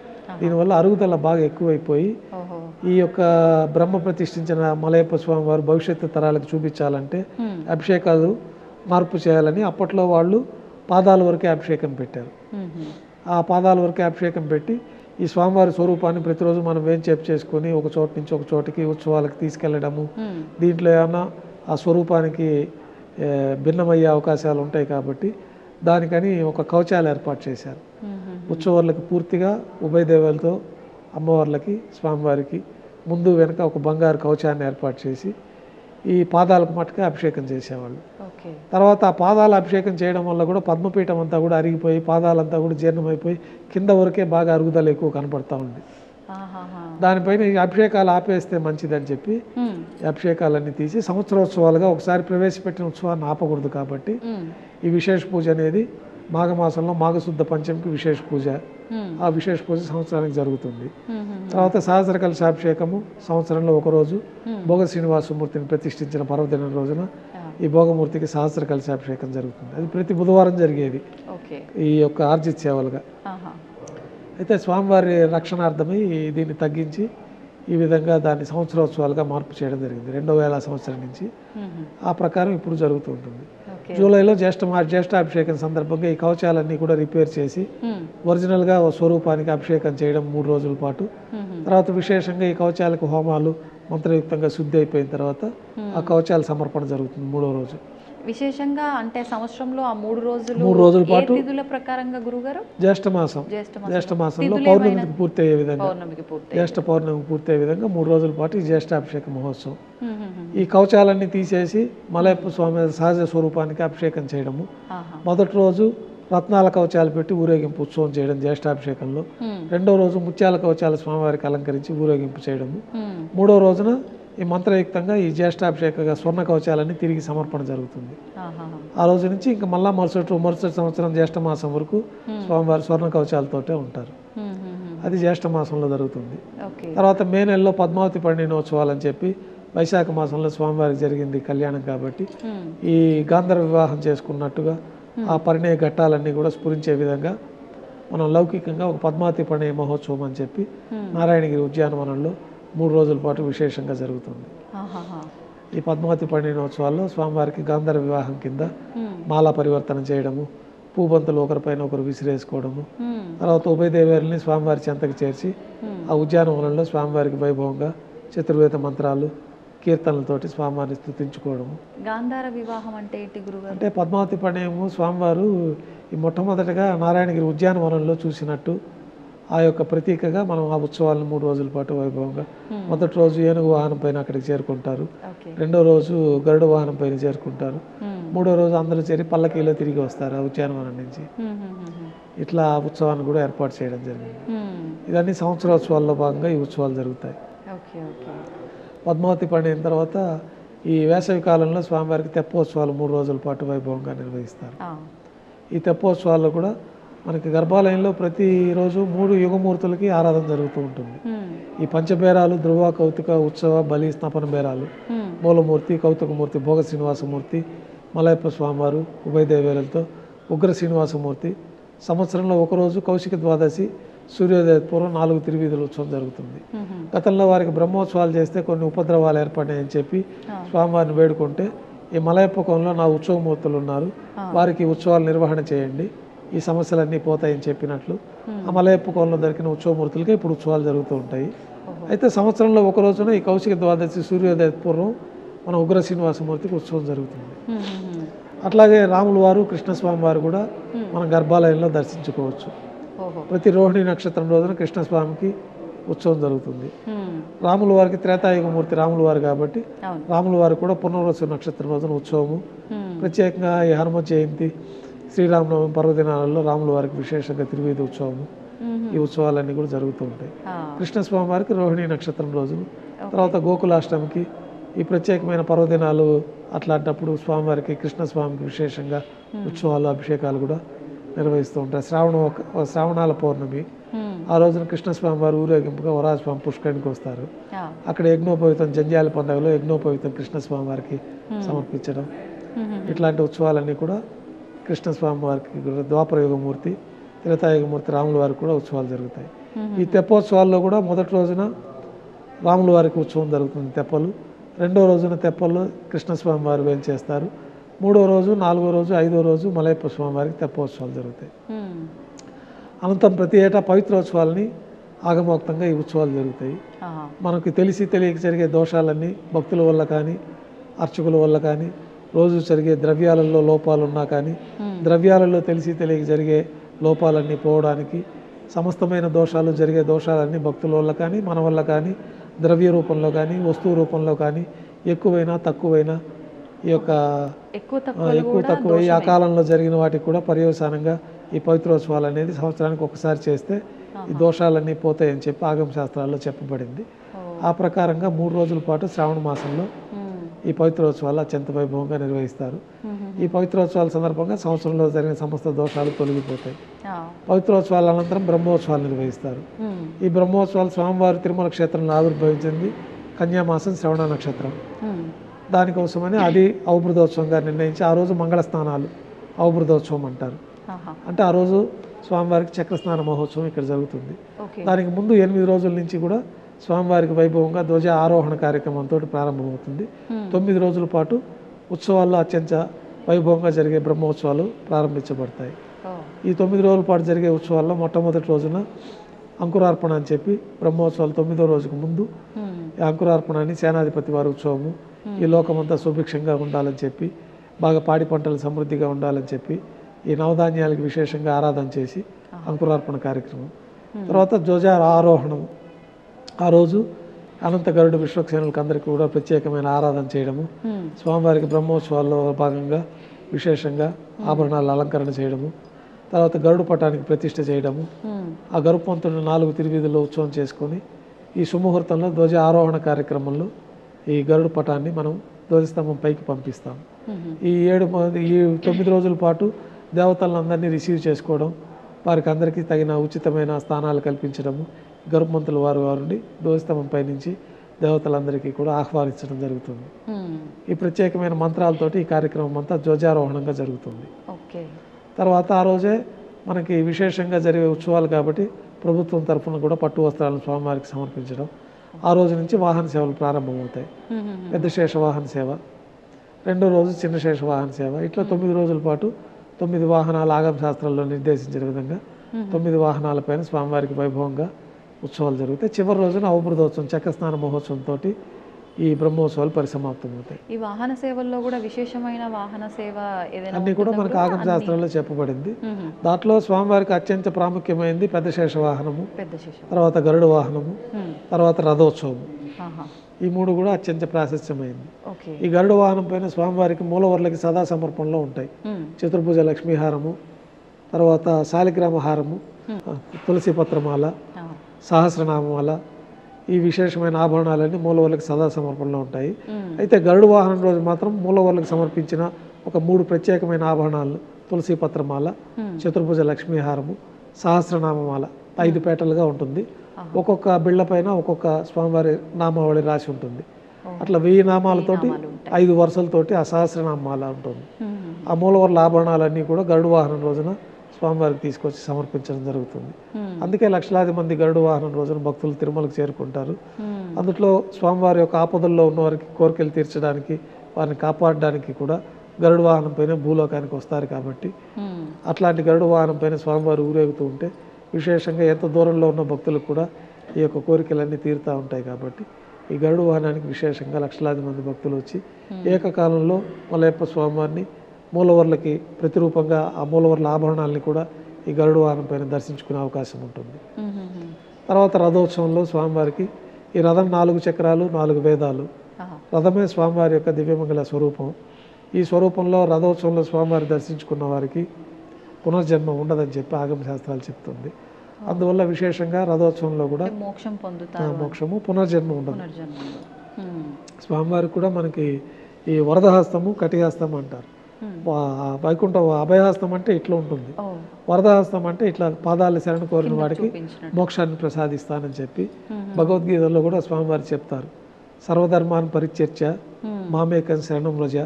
దీనివల్ల అరుగుదల బాగా ఎక్కువైపోయి ఈ యొక్క బ్రహ్మ ప్రతిష్ఠించిన మలయప్ప స్వామివారు భవిష్యత్తు తరాలకు చూపించాలంటే అభిషేకాలు మార్పు చేయాలని అప్పట్లో వాళ్ళు పాదాల వరకే అభిషేకం పెట్టారు. ఆ పాదాల వరకే అభిషేకం పెట్టి ఈ స్వామివారి స్వరూపాన్ని ప్రతిరోజు మనం వేంచేపు చేసుకొని ఒక చోట నుంచి ఒక చోటికి ఉత్సవాలకు తీసుకెళ్లడము. దీంట్లో ఏమన్నా ఆ స్వరూపానికి భిన్నమయ్యే అవకాశాలు ఉంటాయి కాబట్టి దానికని ఒక కవచాలు ఏర్పాటు చేశారు. ఉత్సవాలకు పూర్తిగా ఉభయ దేవాలతో అమ్మవార్లకి స్వామివారికి ముందు వెనక ఒక బంగారు కవచాన్ని ఏర్పాటు చేసి ఈ పాదాలకు మట్టుగా అభిషేకం చేసేవాళ్ళు. తర్వాత ఆ పాదాల అభిషేకం చేయడం వల్ల కూడా పద్మపీఠం అంతా కూడా అరిగిపోయి పాదాలంతా కూడా జీర్ణమైపోయి కింద వరకే బాగా అరుగుదల ఎక్కువ కనపడతా ఉంది. దానిపైన ఈ అభిషేకాలు ఆపేస్తే మంచిదని చెప్పి ఈ అభిషేకాలన్నీ తీసి సంవత్సరోత్సవాలుగా ఒకసారి ప్రవేశపెట్టిన ఉత్సవాన్ని ఆపకూడదు కాబట్టి ఈ విశేష పూజ అనేది మాఘమాసంలో మాఘశుద్ధ పంచమికి విశేష పూజ. ఆ విశేష పూజ సంవత్సరానికి జరుగుతుంది. తర్వాత సహస్ర కలశాభిషేకము సంవత్సరంలో ఒకరోజు భోగ శ్రీనివాసమూర్తిని ప్రతిష్ఠించిన పర్వదినం రోజున ఈ భోగమూర్తికి సహస్ర కలశాభిషేకం జరుగుతుంది. అది ప్రతి బుధవారం జరిగేది ఈ యొక్క ఆర్జిత సేవలుగా. అయితే స్వామివారి రక్షణార్థమై దీన్ని తగ్గించి ఈ విధంగా దాన్ని సంవత్సరోత్సవాలుగా మార్పు చేయడం జరిగింది 2000 సంవత్సరం నుంచి. ఆ ప్రకారం ఇప్పుడు జరుగుతూ ఉంటుంది. జూలైలో జ్యేష్ఠాభిషేకం సందర్భంగా ఈ కవచాలన్నీ కూడా రిపేర్ చేసి ఒరిజినల్గా స్వరూపానికి అభిషేకం చేయడం 3 రోజుల పాటు. తర్వాత విశేషంగా ఈ కవచాలకు హోమాలు మంత్రయుక్తంగా శుద్ధి అయిపోయిన తర్వాత ఆ కవచాల సమర్పణ జరుగుతుంది 3వ రోజు. విశేషంగా అంటే సంవత్సరంలో ఆ 3 రోజుల పాటు ప్రకారంగా గురుగారు జ్యేష్ఠ మాసంలో పౌర్ణమికి పూర్తయ్యే విధంగా జ్యేష్ఠ పౌర్ణమికి పూర్తయ్యే విధంగా 3 రోజుల పాటు ఈ జ్యేష్ఠాభిషేక మహోత్సవం. ఈ కవచాలన్నీ తీసేసి మలయప్ప స్వామి సహజ స్వరూపానికి అభిషేకం చేయడము. మొదటి రోజు రత్నాల కవచాలు పెట్టి ఊరేగింపు ఉత్సవం చేయడం జ్యేష్ఠాభిషేకంలో. 2వ రోజు ముత్యాల కవచాల స్వామివారికి అలంకరించి ఊరేగింపు చేయడము. 3వ రోజున ఈ మంత్రయుక్తంగా ఈ జ్యేష్ఠాభిషేకంగా స్వర్ణ కవచాలన్నీ తిరిగి సమర్పణ జరుగుతుంది. ఆ రోజు నుంచి ఇంకా మళ్ళా మరుసటి సంవత్సరం జ్యేష్ఠ మాసం వరకు స్వామివారి స్వర్ణ కవచాలతోటే ఉంటారు. అది జ్యేష్ఠ మాసంలో జరుగుతుంది. తర్వాత మే నెలలో పద్మావతి పండినోత్సవాలు అని చెప్పి వైశాఖ మాసంలో స్వామివారికి జరిగింది కళ్యాణం కాబట్టి ఈ గాంధర్వ వివాహం చేసుకున్నట్టుగా ఆ పరిణయ ఘట్టాలన్నీ కూడా స్ఫురించే విధంగా మనం లౌకికంగా ఒక పద్మావతి పరిణయ మహోత్సవం అని చెప్పి నారాయణగిరి ఉద్యానవనంలో 3 రోజుల పాటు విశేషంగా జరుగుతుంది. ఈ పద్మావతి పండినోత్సవాల్లో స్వామివారికి గాంధర్వ వివాహం కింద మాలా పరివర్తన చేయడము, పూబంతులు ఒకరిపైన ఒకరు విసిరేసుకోవడము, తర్వాత ఉభయ దేవేరుల్ని స్వామివారి చెంతకు చేర్చి ఆ ఉద్యానవనంలో స్వామివారికి వైభవంగా చతుర్వేద మంత్రాలు కీర్తనలతోటి స్వామివారిని స్తుతించుకోవడము. గాంధార వివాహం అంటే ఏంటి గురుగారు? అంటే పద్మావతి పండినము స్వామివారు ఈ మొట్టమొదటిగా నారాయణగిరి ఉద్యానవనంలో చూసినట్టు ఆ యొక్క ప్రతీకగా మనం ఆ ఉత్సవాలను 3 రోజుల పాటు వైభవంగా మొదటి రోజు ఏనుగు వాహనం పైన అక్కడికి చేరుకుంటారు. 2వ రోజు గరుడ వాహనం పైన చేరుకుంటారు. 3వ రోజు అందరూ చేరి పల్లకీలో తిరిగి వస్తారు ఆ ఉద్యానవనం నుంచి. ఇట్లా ఆ ఉత్సవాన్ని కూడా ఏర్పాటు చేయడం జరిగింది. ఇవన్నీ సంవత్సరోత్సవాల్లో భాగంగా ఈ ఉత్సవాలు జరుగుతాయి. పద్మావతి పండిన తర్వాత ఈ వేసవి కాలంలో స్వామివారికి తెప్పోత్సవాలు 3 రోజుల పాటు వైభవంగా నిర్వహిస్తారు. ఈ తెప్పోత్సవాల్లో కూడా మనకి గర్భాలయంలో ప్రతిరోజు 3 యుగమూర్తులకి ఆరాధన జరుగుతూ ఉంటుంది. ఈ పంచబేరాలు ధ్రువ కౌతుక ఉత్సవ బలి స్నపన బేరాలు మూలమూర్తి కౌతుకమూర్తి భోగ శ్రీనివాసమూర్తి మలయప్ప స్వామివారు ఉభయ దేవేలతో ఉగ్ర శ్రీనివాసమూర్తి. సంవత్సరంలో ఒకరోజు కౌశిక ద్వాదశి సూర్యోదయ పూర్వం 4 తిరువీధుల ఉత్సవం జరుగుతుంది. గతంలో వారికి బ్రహ్మోత్సవాలు చేస్తే కొన్ని ఉపద్రవాలు ఏర్పడినాయని చెప్పి స్వామివారిని వేడుకుంటే ఈ మలయప్ప కోనలో నా ఉత్సవమూర్తులు ఉన్నారు, వారికి ఉత్సవాలు నిర్వహణ చేయండి, ఈ సమస్యలన్నీ పోతాయని చెప్పినట్లు ఆ మలయప్ప కోనలో దొరికిన ఉత్సవమూర్తులకి ఇప్పుడు ఉత్సవాలు జరుగుతూ ఉంటాయి. అయితే సంవత్సరంలో ఒక రోజున ఈ కౌశిక ద్వాదశి సూర్యోదయ పూర్వం మన ఉగ్ర శ్రీనివాసమూర్తికి ఉత్సవం జరుగుతుంది. అట్లాగే రాముల వారు కృష్ణస్వామి వారు కూడా మన గర్భాలయంలో దర్శించుకోవచ్చు. ప్రతి రోహిణి నక్షత్రం రోజున కృష్ణస్వామికి ఉత్సవం జరుగుతుంది. రాముల వారికి త్రేతాయుగమూర్తి రాముల వారు కాబట్టి రాముల వారు కూడా పునర్వసు నక్షత్రం రోజున ఉత్సవము. ప్రత్యేకంగా ఈ హనుమ జయంతి, శ్రీరామనవమి పర్వదినాలలో రాముల వారికి విశేషంగా తిరువీధి ఉత్సవము, ఈ ఉత్సవాలన్నీ కూడా జరుగుతూ ఉంటాయి. కృష్ణస్వామి వారికి రోహిణి నక్షత్రం రోజులు, తర్వాత గోకులాష్టమికి, ఈ ప్రత్యేకమైన పర్వదినాలు అట్లాంటప్పుడు స్వామివారికి కృష్ణస్వామికి విశేషంగా ఉత్సవాలు అభిషేకాలు కూడా నిర్వహిస్తూ ఉంటారు. శ్రావణాల పౌర్ణమి ఆ రోజున కృష్ణస్వామి వారు ఊరేగింపుగా వరాజస్వామి పుష్కరిణికి వస్తారు. అక్కడ యజ్ఞోపవితం జంధ్యాల పండుగలో యజ్ఞోపవితం కృష్ణస్వామి వారికి సమర్పించడం, ఇట్లాంటి ఉత్సవాలన్నీ కూడా కృష్ణస్వామి వారికి ద్వాపరయుగమూర్తి త్రేతాయుగమూర్తి రాముల వారికి కూడా ఉత్సవాలు జరుగుతాయి. ఈ తెప్పోత్సవాల్లో కూడా మొదటి రోజున రాముల వారికి ఉత్సవం జరుగుతుంది తెప్పలు, రెండో రోజున తెప్పల్లో కృష్ణస్వామి వారు వేంచేస్తారు, మూడో రోజు, నాలుగో రోజు, ఐదో రోజు మలయప్ప స్వామి వారికి తెప్పోత్సవాలు జరుగుతాయి. అనంతరం ప్రతి ఏటా పవిత్రోత్సవాలని ఆగమోక్తంగా ఈ ఉత్సవాలు జరుగుతాయి. మనకు తెలిసి తెలియక జరిగే దోషాలన్నీ భక్తుల వల్ల కానీ అర్చకుల వల్ల కానీ, రోజు జరిగే ద్రవ్యాలలో లోపాలు ఉన్నా కానీ, ద్రవ్యాలలో తెలిసి తెలియక జరిగే లోపాలన్నీ పోవడానికి, సమస్తమైన దోషాలు జరిగే దోషాలన్నీ భక్తుల వల్ల కానీ మన వల్ల కానీ, ద్రవ్య రూపంలో కానీ వస్తువు రూపంలో కానీ ఎక్కువైనా తక్కువైనా ఈ యొక్క ఎక్కువ తక్కువ ఆ కాలంలో జరిగిన వాటికి కూడా పర్యవసానంగా ఈ పవిత్రోత్సవాలు అనేది సంవత్సరానికి ఒకసారి చేస్తే ఈ దోషాలన్నీ పోతాయని చెప్పి ఆగమ శాస్త్రాల్లో చెప్పబడింది. ఆ ప్రకారంగా 3 రోజుల పాటు శ్రావణ మాసంలో ఈ పవిత్రోత్సవాలు అత్యంత వైభవంగా నిర్వహిస్తారు. ఈ పవిత్రోత్సవాల సందర్భంగా సంవత్సరంలో జరిగిన సమస్త దోషాలు తొలగిపోతాయి. పవిత్రోత్సవాల అనంతరం బ్రహ్మోత్సవాలు నిర్వహిస్తారు. ఈ బ్రహ్మోత్సవాలు స్వామివారి తిరుమల క్షేత్రంలో ఆవిర్భవించింది కన్యామాసం శ్రవణ నక్షత్రం. దానికోసమని అది అవబృధోత్సవంగా నిర్ణయించి ఆ రోజు మంగళ స్నానాలు అవబృధోత్సవం అంటారు. అంటే ఆ రోజు స్వామివారికి చక్రస్నాన మహోత్సవం ఇక్కడ జరుగుతుంది. దానికి ముందు 8 రోజుల నుంచి కూడా స్వామివారికి వైభవంగా ధ్వజ ఆరోహణ కార్యక్రమంతో ప్రారంభమవుతుంది. 9 రోజుల పాటు ఉత్సవాల్లో అత్యంత వైభవంగా జరిగే బ్రహ్మోత్సవాలు ప్రారంభించబడతాయి. ఈ 9 రోజుల పాటు జరిగే ఉత్సవాల్లో మొట్టమొదటి రోజున అంకురార్పణ అని చెప్పి బ్రహ్మోత్సవాలు 9వ రోజుకు ముందు ఈ అంకురార్పణని సేనాధిపతి వారి ఉత్సవము, ఈ లోకమంతా సుభిక్షంగా ఉండాలని చెప్పి, బాగా పాడి పంటలు సమృద్ధిగా ఉండాలని చెప్పి ఈ నవధాన్యాలకు విశేషంగా ఆరాధన చేసి అంకురార్పణ కార్యక్రమం. తర్వాత ధ్వజ ఆరోహణం, ఆ రోజు అనంత గరుడు విశ్వక్సేనులకు అందరికీ కూడా ప్రత్యేకమైన ఆరాధన చేయడము, స్వామివారికి బ్రహ్మోత్సవాల్లో భాగంగా విశేషంగా ఆభరణాలు అలంకరణ చేయడము, తర్వాత గరుడు పటానికి ప్రతిష్ఠ చేయడము, ఆ గరుపంతుని 4 తిరువీధుల్లో ఉత్సవం చేసుకొని ఈ సుముహూర్తంలో ధ్వజ ఆరోహణ కార్యక్రమంలో ఈ గరుడు పటాన్ని మనం ధ్వజస్తంభం పైకి పంపిస్తాం. ఈ 9 రోజుల పాటు దేవతలందరినీ రిసీవ్ చేసుకోవడం, వారికి అందరికీ తగిన ఉచితమైన స్థానాలు కల్పించడము, గరుపమంతుల వారిని ధ్వజస్తంభం పై నుంచి దేవతలందరికీ కూడా ఆహ్వానించడం జరుగుతుంది. ఈ ప్రత్యేకమైన మంత్రాలతోటి ఈ కార్యక్రమం అంతా ధ్వజారోహణంగా జరుగుతుంది. తర్వాత ఆ రోజే మనకి విశేషంగా జరిగే ఉత్సవాలు కాబట్టి ప్రభుత్వం తరఫున కూడా పట్టు వస్త్రాలను స్వామివారికి సమర్పించడం, ఆ రోజు నుంచి వాహన సేవలు ప్రారంభమవుతాయి. పెద్ద శేష వాహన సేవ, రెండో రోజు చిన్న శేష వాహన సేవ, ఇట్లా 9 రోజుల పాటు 9 వాహనాలు ఆగమ శాస్త్రాల్లో నిర్దేశించిన విధంగా 9 వాహనాలపైన స్వామివారికి వైభవంగా ఉత్సవాలు జరుగుతాయి. చివరి రోజున అవబృధోత్సవం చక్రస్నాన మహోత్సవంతో ఈ బ్రహ్మోత్సవాలు పరిసమాప్తమవుతాయి. ఈ వాహన సేవల్లో కూడా విశేషమైన వాహన సేవ ఏదైనా అన్ని కూడా మనకు ఆగమ శాస్త్రంలో చెప్పబడింది. దాంట్లో స్వామివారికి అత్యంత ప్రాముఖ్యమైనది పెద్ద శేష వాహనము, తర్వాత గరుడ వాహనము, తర్వాత రథోత్సవము. ఈ 3 కూడా అత్యంత ప్రాశస్త్యమైంది. ఈ గరుడ వాహనం పైన స్వామివారికి మూలవర్లకి సదా సమర్పణలో ఉంటాయి. చతుర్భుజ లక్ష్మీహారము, తర్వాత శాలిగ్రామ హారము, తులసి పత్రమాల, సహస్రనామమాల, ఈ విశేషమైన ఆభరణాలన్నీ మూలవర్లకు సదా సమర్పణలో ఉంటాయి. అయితే గరుడు వాహనం రోజు మాత్రం మూలవర్లకు సమర్పించిన ఒక 3 ప్రత్యేకమైన ఆభరణాలు, తులసి పత్రమాల, చతుర్భుజ లక్ష్మీహారము, సహస్రనామమాల 5 పేటలుగా ఉంటుంది. ఒక్కొక్క బిళ్ళ పైన ఒక్కొక్క స్వామివారి నామావళి రాసి ఉంటుంది. అట్లా 1000 నామాలతోటి 5 వరుసలతోటి ఆ సహస్రనామాల ఉంటుంది. ఆ మూలవర్ల ఆభరణాలన్నీ కూడా గరుడు వాహనం రోజున స్వామివారికి తీసుకొచ్చి సమర్పించడం జరుగుతుంది. అందుకే లక్షలాది మంది గరుడు వాహనం రోజున భక్తులు తిరుమలకు చేరుకుంటారు. అందులో స్వామివారి యొక్క ఆపదల్లో ఉన్న వారికి కోరికలు తీర్చడానికి వారిని కాపాడడానికి కూడా గరుడ వాహనం పైన భూలోకానికి వస్తారు కాబట్టి అట్లాంటి గరుడ వాహనం పైన స్వామివారు ఊరేగుతూ ఉంటే విశేషంగా ఎంత దూరంలో ఉన్న భక్తులకు కూడా ఈ యొక్క కోరికలన్నీ తీరుతూ ఉంటాయి కాబట్టి ఈ గరుడ వాహనానికి విశేషంగా లక్షలాది మంది భక్తులు వచ్చి ఏకకాలంలో మలయప్ప స్వామివారిని మూలవర్లకి ప్రతిరూపంగా ఆ మూలవర్ల ఆభరణాలని కూడా ఈ గరుడ వాహనం పైన దర్శించుకునే అవకాశం ఉంటుంది. తర్వాత రథోత్సవంలో స్వామివారికి ఈ రథం 4 చక్రాలు 4 వేదాలు, రథమే స్వామివారి యొక్క దివ్యమంగళ స్వరూపం. ఈ స్వరూపంలో రథోత్సవంలో స్వామివారి దర్శించుకున్న వారికి పునర్జన్మ ఉండదని చెప్పి ఆగమ శాస్త్రాలు చెప్తుంది. అందువల్ల విశేషంగా రథోత్సవంలో కూడా మోక్షము పునర్జన్మ ఉండదు. స్వామివారికి కూడా మనకి ఈ వరదహస్తము కటిహస్తం అంటారు. వైకుంఠ అభయహస్తం అంటే ఇట్లా ఉంటుంది, వరదహస్తం అంటే ఇట్లా పాదాలు శరణ కోరిన వాడికి మోక్షాన్ని ప్రసాదిస్తానని చెప్పి భగవద్గీతలో కూడా స్వామివారు చెప్తారు. సర్వధర్మాన్ పరిత్యజ్య మామేకం శరణం వ్రజ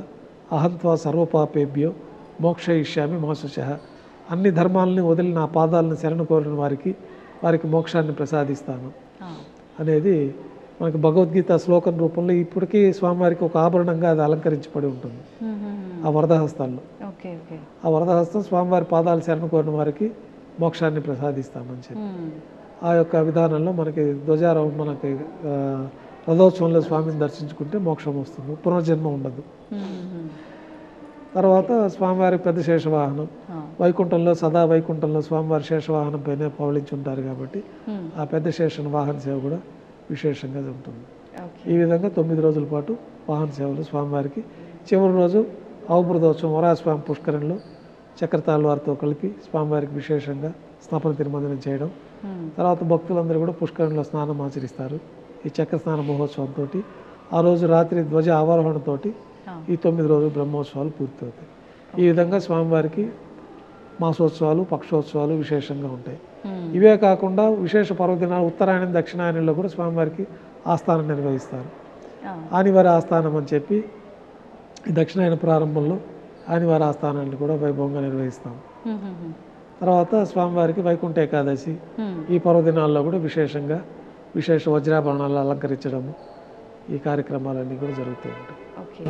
అహంత్వా సర్వపాపేభ్యో మోక్షయిష్యామి మా శుచః. అన్ని ధర్మాలని వదిలి నా పాదాలను శరణ కోరిన వారికి మోక్షాన్ని ప్రసాదిస్తాను అనేది మనకి భగవద్గీత శ్లోకం రూపంలో ఇప్పటికీ స్వామివారికి ఒక ఆభరణంగా అది అలంకరించబడి ఉంటుంది ఆ వరదహస్తాల్లో. ఆ వరదహస్తం స్వామివారి పాదాలు శరణ కోరిన వారికి మోక్షాన్ని ప్రసాదిస్తామని చెప్పి ఆ యొక్క విధానంలో మనకి ధ్వజారోహణ మనకి రథోత్సవంలో స్వామిని దర్శించుకుంటే మోక్షం వస్తుంది, పునర్జన్మ ఉండదు. తర్వాత స్వామివారి పెద్ద శేషవాహనం వైకుంఠంలో సదా వైకుంఠంలో స్వామివారి శేషవాహనం పైన పవళించి ఉంటారు కాబట్టి ఆ పెద్ద శేష వాహన సేవ కూడా విశేషంగా ఉంటుంది. ఈ విధంగా 9 రోజుల పాటు వాహన సేవలు స్వామివారికి. చివరి రోజు అవబృతోత్సవం వరాహస్వామి పుష్కరంలో చక్రతాళ్వారితో కలిపి స్వామివారికి విశేషంగా స్నాపన తిరుమంజనం చేయడం. తర్వాత భక్తులందరూ కూడా పుష్కరంలో స్నానం ఆచరిస్తారు. ఈ చక్ర స్నాన మహోత్సవంతో ఆ రోజు రాత్రి ధ్వజ ఆవరోహణతో ఈ 9 రోజులు బ్రహ్మోత్సవాలు పూర్తవుతాయి. ఈ విధంగా స్వామివారికి మాసోత్సవాలు పక్షోత్సవాలు విశేషంగా ఉంటాయి. ఇవే కాకుండా విశేష పర్వదినాలు ఉత్తరాయణం దక్షిణాయనంలో కూడా స్వామివారికి ఆస్థానం నిర్వహిస్తారు. ఆనివారి ఆస్థానం అని చెప్పి దక్షిణాయన ప్రారంభంలో ఆనివారి ఆస్థానాన్ని కూడా వైభవంగా నిర్వహిస్తాం. తర్వాత స్వామివారికి వైకుంఠ ఏకాదశి ఈ పర్వదినాల్లో కూడా విశేషంగా విశేష వజ్రాభరణాలు అలంకరించడము ఈ కార్యక్రమాలన్నీ కూడా జరుగుతూ ఉంటాయి. ఓకే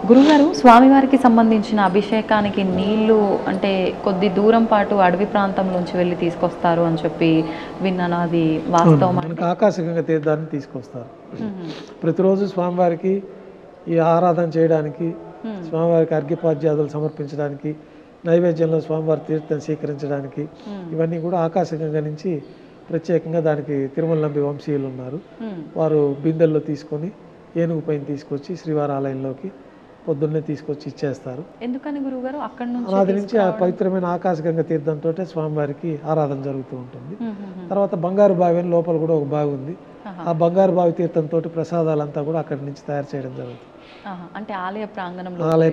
గురుగారు, స్వామివారికి సంబంధించిన అభిషేకానికి నీళ్లు అంటే కొద్ది దూరం పాటు అడవి ప్రాంతం నుంచి వెళ్ళి తీసుకొస్తారు అని చెప్పి విన్నాను, అది వాస్తవం? మనకు ఆకాశగంగా తీర్థాన్ని తీసుకొస్తారు. ప్రతిరోజు స్వామివారికి ఈ ఆరాధన చేయడానికి, స్వామివారికి అర్ఘ్యపాద్యాదులు సమర్పించడానికి, నైవేద్యంలో స్వామివారి తీర్థం స్వీకరించడానికి ఇవన్నీ కూడా ఆకాశగంగా నుంచి ప్రత్యేకంగా దానికి తిరుమల నంబి వంశీయులు ఉన్నారు. వారు బిందెల్లో తీసుకొని ఏనుగు పైన తీసుకొచ్చి శ్రీవారి ఆలయంలోకి పొద్దున్నే తీసుకొచ్చి ఇచ్చేస్తారు. ఎందుకని గురుగారు? అక్కడ నుంచి ఆ పవిత్రమైన ఆకాశగంగా తీర్థంతో స్వామివారికి ఆరాధన జరుగుతూ ఉంటుంది. తర్వాత బంగారు బావి అని లోపల కూడా ఒక బావి ఉంది. ఆ బంగారు బావి తీర్థంతో ప్రసాదాలంతా కూడా అక్కడి నుంచి తయారు చేయడం జరుగుతుంది. అంటే ఆలయ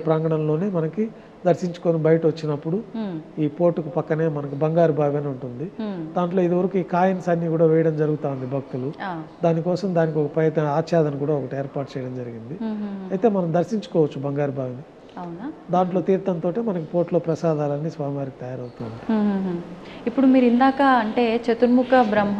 ప్రాంగణంలోనే మనకి దర్శించుకొని బయట వచ్చినప్పుడు ఈ పోర్టుకు పక్కనే మనకు బంగారు బావి అని ఉంటుంది. దాంట్లో ఇదివరకు ఈ కాయిన్స్ అన్ని కూడా వేయడం జరుగుతూ ఉంది భక్తులు. దానికోసం దానికి ఒక ప్రయత్నం ఆచ్ఛాదన కూడా ఒకటి ఏర్పాటు చేయడం జరిగింది. అయితే మనం దర్శించుకోవచ్చు బంగారు బావిని. దాంట్లో తీర్థంతో మనకి పోర్టులో ప్రసాదాలన్నీ స్వామివారికి తయారవుతుంది. ఇప్పుడు మీరు ఇందాక అంటే చతుర్ముఖ బ్రహ్మ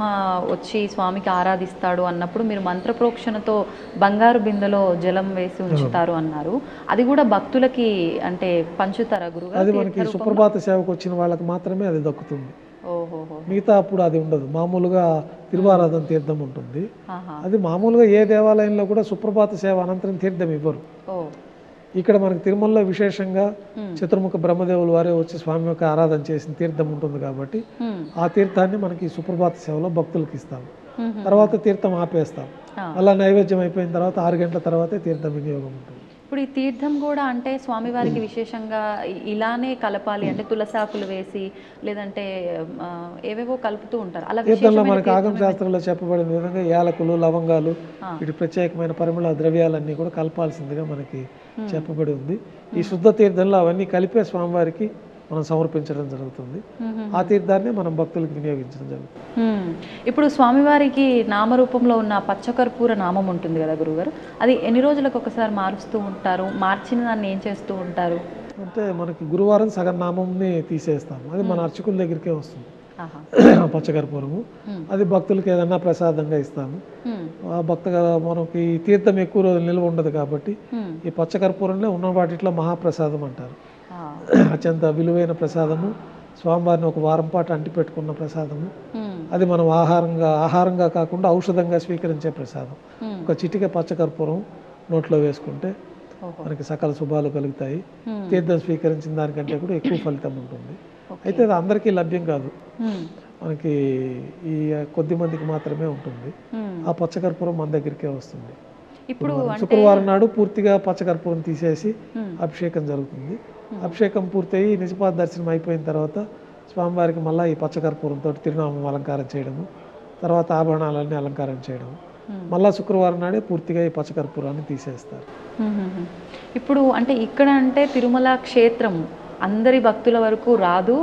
వచ్చి స్వామికి ఆరాధిస్తాడు అన్నప్పుడు మీరు మంత్రప్రోక్షణతో బంగారు బిందెలో జలం వేసి ఉంచుతారు అన్నారు. అది కూడా భక్తులకి అంటే పంచుతారా గురుగారు? అది మనకి సుప్రభాత సేవకు వచ్చిన వాళ్ళకి మాత్రమే అది దక్కుతుంది. మిగతా అప్పుడు అది ఉండదు. మామూలుగా తిరువారాధన తీర్థం ఉంటుంది. అది మామూలుగా ఏ దేవాలయంలో కూడా సుప్రభాత సేవ అనంతరం తీర్థం ఇవ్వరు. ఇక్కడ మనకి తిరుమలలో విశేషంగా చతుర్ముఖ బ్రహ్మదేవులు వారే వచ్చి స్వామి యొక్క ఆరాధన చేసిన తీర్థం ఉంటుంది కాబట్టి ఆ తీర్థాన్ని మనకి సుప్రభాత సేవలో భక్తులకు ఇస్తాం. తర్వాత తీర్థం ఆపేస్తాం. అలా నైవేద్యం అయిపోయిన తర్వాత 6 గంటల తర్వాతే తీర్థం వినియోగం ఉంటుంది. ఇప్పుడు ఈ తీర్థం కూడా అంటే స్వామివారికి విశేషంగా ఇలానే కలపాలి అంటే తులసాకులు వేసి లేదంటే ఏవేవో కలుపుతూ ఉంటారు. అలా తీర్థంలో మనకి ఆగమ శాస్త్రంలో చెప్పబడిన విధంగా యాలకులు లవంగాలు వీటి ప్రత్యేకమైన పరిమళ ద్రవ్యాలన్నీ కూడా కలపాల్సిందిగా మనకి చెప్పబడి ఉంది. ఈ శుద్ధ తీర్థంలో అవన్నీ కలిపే స్వామివారికి మనం సమర్పించడం జరుగుతుంది. ఆ తీర్థాన్ని మనం భక్తులకు వినియోగించడం జరుగుతుంది. ఇప్పుడు స్వామివారికి నామరూపంలో ఉన్న పచ్చకర్పూర నామం ఉంటుంది కదా గురుగారు, అది ఎన్ని రోజులకు ఒకసారి మారుస్తూ ఉంటారు? మార్చిన దాన్ని ఏం చేస్తూ ఉంటారు? అంటే మనకి గురువారం సగం నామంని తీసేస్తాము. అది మన అర్చకుల దగ్గరికే వస్తుంది. పచ్చకర్పూరము. అది భక్తులకి ఏదన్నా ప్రసాదంగా ఇస్తాము. ఆ భక్తగా మనకి తీర్థం ఎక్కువ రోజులు నిల్వ ఉండదు కాబట్టి ఈ పచ్చకర్పూరంలో ఉన్న వాటిలో మహాప్రసాదం అంటారు. అత్యంత విలువైన ప్రసాదము, స్వామివారిని ఒక వారం పాటు అంటిపెట్టుకున్న ప్రసాదము. అది మనం ఆహారంగా కాకుండా ఔషధంగా స్వీకరించే ప్రసాదం. ఒక చిటిక పచ్చకర్పూరం నోట్లో వేసుకుంటే మనకి సకల శుభాలు కలుగుతాయి. తీర్థం స్వీకరించిన దానికంటే కూడా ఎక్కువ ఫలితం ఉంటుంది. అయితే అది అందరికీ లభ్యం కాదు, మనకి ఈ కొద్ది మందికి మాత్రమే ఉంటుంది. ఆ పచ్చకర్పూరం మన దగ్గరికే వస్తుంది. ఇప్పుడు శుక్రవారం నాడు పూర్తిగా పచ్చకర్పూరం తీసేసి అభిషేకం జరుగుతుంది. అభిషేకం పూర్తయి నిజపాద దర్శనం అయిపోయిన తర్వాత స్వామివారికి మళ్ళీ ఈ పచ్చకర్పూరంతో తిరునామం అలంకారం చేయడము, తర్వాత ఆభరణాలన్నీ అలంకారం చేయడము. మళ్ళా శుక్రవారం నాడే పూర్తిగా ఈ పచ్చకర్పూరాన్ని తీసేస్తారు. ఇప్పుడు అంటే ఇక్కడ అంటే తిరుమల క్షేత్రం అందరి భక్తుల వరకు రాదు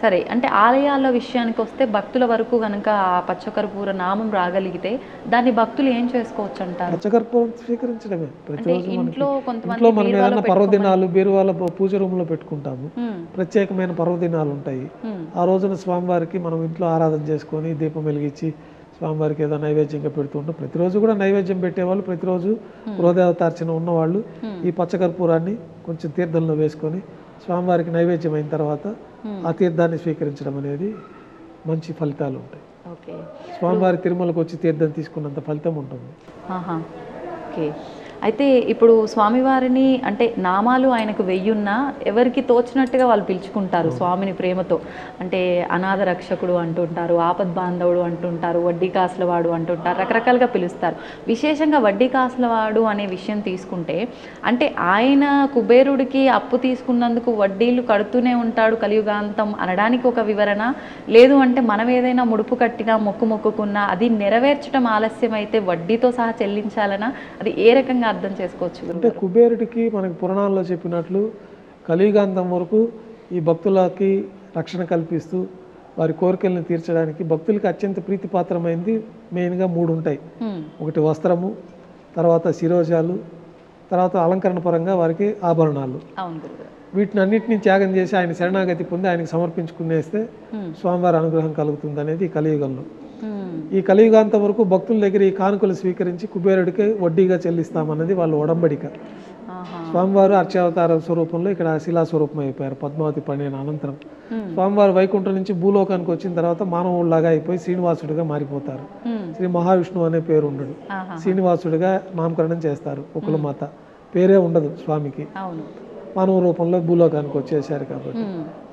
సరే, అంటే ఆలయాల విషయానికి వస్తే భక్తుల వరకు కనుక ఆ పచ్చకర్పూర నామం రాగలిగితే దాన్ని భక్తులు ఏం చేసుకోవచ్చు అంటారు? పచ్చకర్పూరం స్వీకరించడమే. ప్రతిరోజు ఇంట్లో మనం ఏదైనా పర్వదినాలు బీరువాల పూజ రూమ్ లో పెట్టుకుంటాము. ప్రత్యేకమైన పర్వదినాలు ఉంటాయి. ఆ రోజున స్వామివారికి మనం ఇంట్లో ఆరాధన చేసుకొని దీపం వెలిగించి స్వామివారికి ఏదో నైవేద్యంగా పెడుతుంటాం. ప్రతిరోజు కూడా నైవేద్యం పెట్టేవాళ్ళు, ప్రతిరోజు గృహదేవతార్చన ఉన్నవాళ్ళు ఈ పచ్చకర్పూరాన్ని కొంచెం తీర్థంలో వేసుకొని స్వామివారికి నైవేద్యం అయిన తర్వాత ఆ తీర్థాన్ని స్వీకరించడం అనేది మంచి ఫలితాలు ఉంటాయి. స్వామివారి తిరుమలకు వచ్చి తీర్థం తీసుకున్నంత ఫలితం ఉంటుంది. ఓకే. అయితే ఇప్పుడు స్వామివారిని అంటే నామాలు ఆయనకు వెయ్యున్నా ఎవరికి తోచినట్టుగా వాళ్ళు పిలుచుకుంటారు స్వామిని ప్రేమతో. అంటే అనాథ రక్షకుడు అంటుంటారు, ఆపద్ బాంధవుడు అంటుంటారు, వడ్డీ కాసులవాడు అంటుంటారు, రకరకాలుగా పిలుస్తారు. విశేషంగా వడ్డీ కాసులవాడు అనే విషయం తీసుకుంటే అంటే ఆయన కుబేరుడికి అప్పు తీసుకున్నందుకు వడ్డీలు కడుతూనే ఉంటాడు కలియుగాంతం అనడానికి ఒక వివరణ, లేదు అంటే మనం ఏదైనా ముడుపు కట్టినా మొక్కుకున్నా అది నెరవేర్చడం ఆలస్యం అయితే వడ్డీతో సహా చెల్లించాలనా, అది ఏ రకంగా అర్థం చేసుకోవచ్చు? అంటే కుబేరుడికి మనకి పురాణాల్లో చెప్పినట్లు కలియుగాంతం వరకు ఈ భక్తులకి రక్షణ కల్పిస్తూ వారి కోరికలను తీర్చడానికి భక్తులకి అత్యంత ప్రీతిపాత్రమైంది మెయిన్గా 3 ఉంటాయి. ఒకటి వస్త్రము, తర్వాత శిరోజాలు, తర్వాత అలంకరణ పరంగా వారికి ఆభరణాలు. వీటిని అన్నింటినీ త్యాగం చేసి ఆయన శరణాగతి పొంది ఆయనకు సమర్పించుకునేస్తే స్వామివారి అనుగ్రహం కలుగుతుంది అనేది ఈ కలియుగంలో. ఈ కలియుగాంతం వరకు భక్తుల దగ్గర ఈ కానుకలు స్వీకరించి కుబేరుడికి వడ్డీగా చెల్లిస్తామన్నది వాళ్ళ ఒడంబడిక. స్వామివారు అర్చావతార స్వరూపంలో ఇక్కడ శిలా స్వరూపం అయిపోయారు పద్మావతి పండిన అనంతరం. స్వామివారు వైకుంఠం నుంచి భూలోకానికి వచ్చిన తర్వాత మానవుడిలాగా అయిపోయి శ్రీనివాసుడిగా మారిపోతారు. శ్రీ మహావిష్ణువు అనే పేరు ఉండడు, శ్రీనివాసుడిగా నామకరణం చేస్తారు. కులమాత పేరే ఉండదు స్వామికి, మానవ రూపంలో భూలోకానికి వచ్చేసారు కాబట్టి.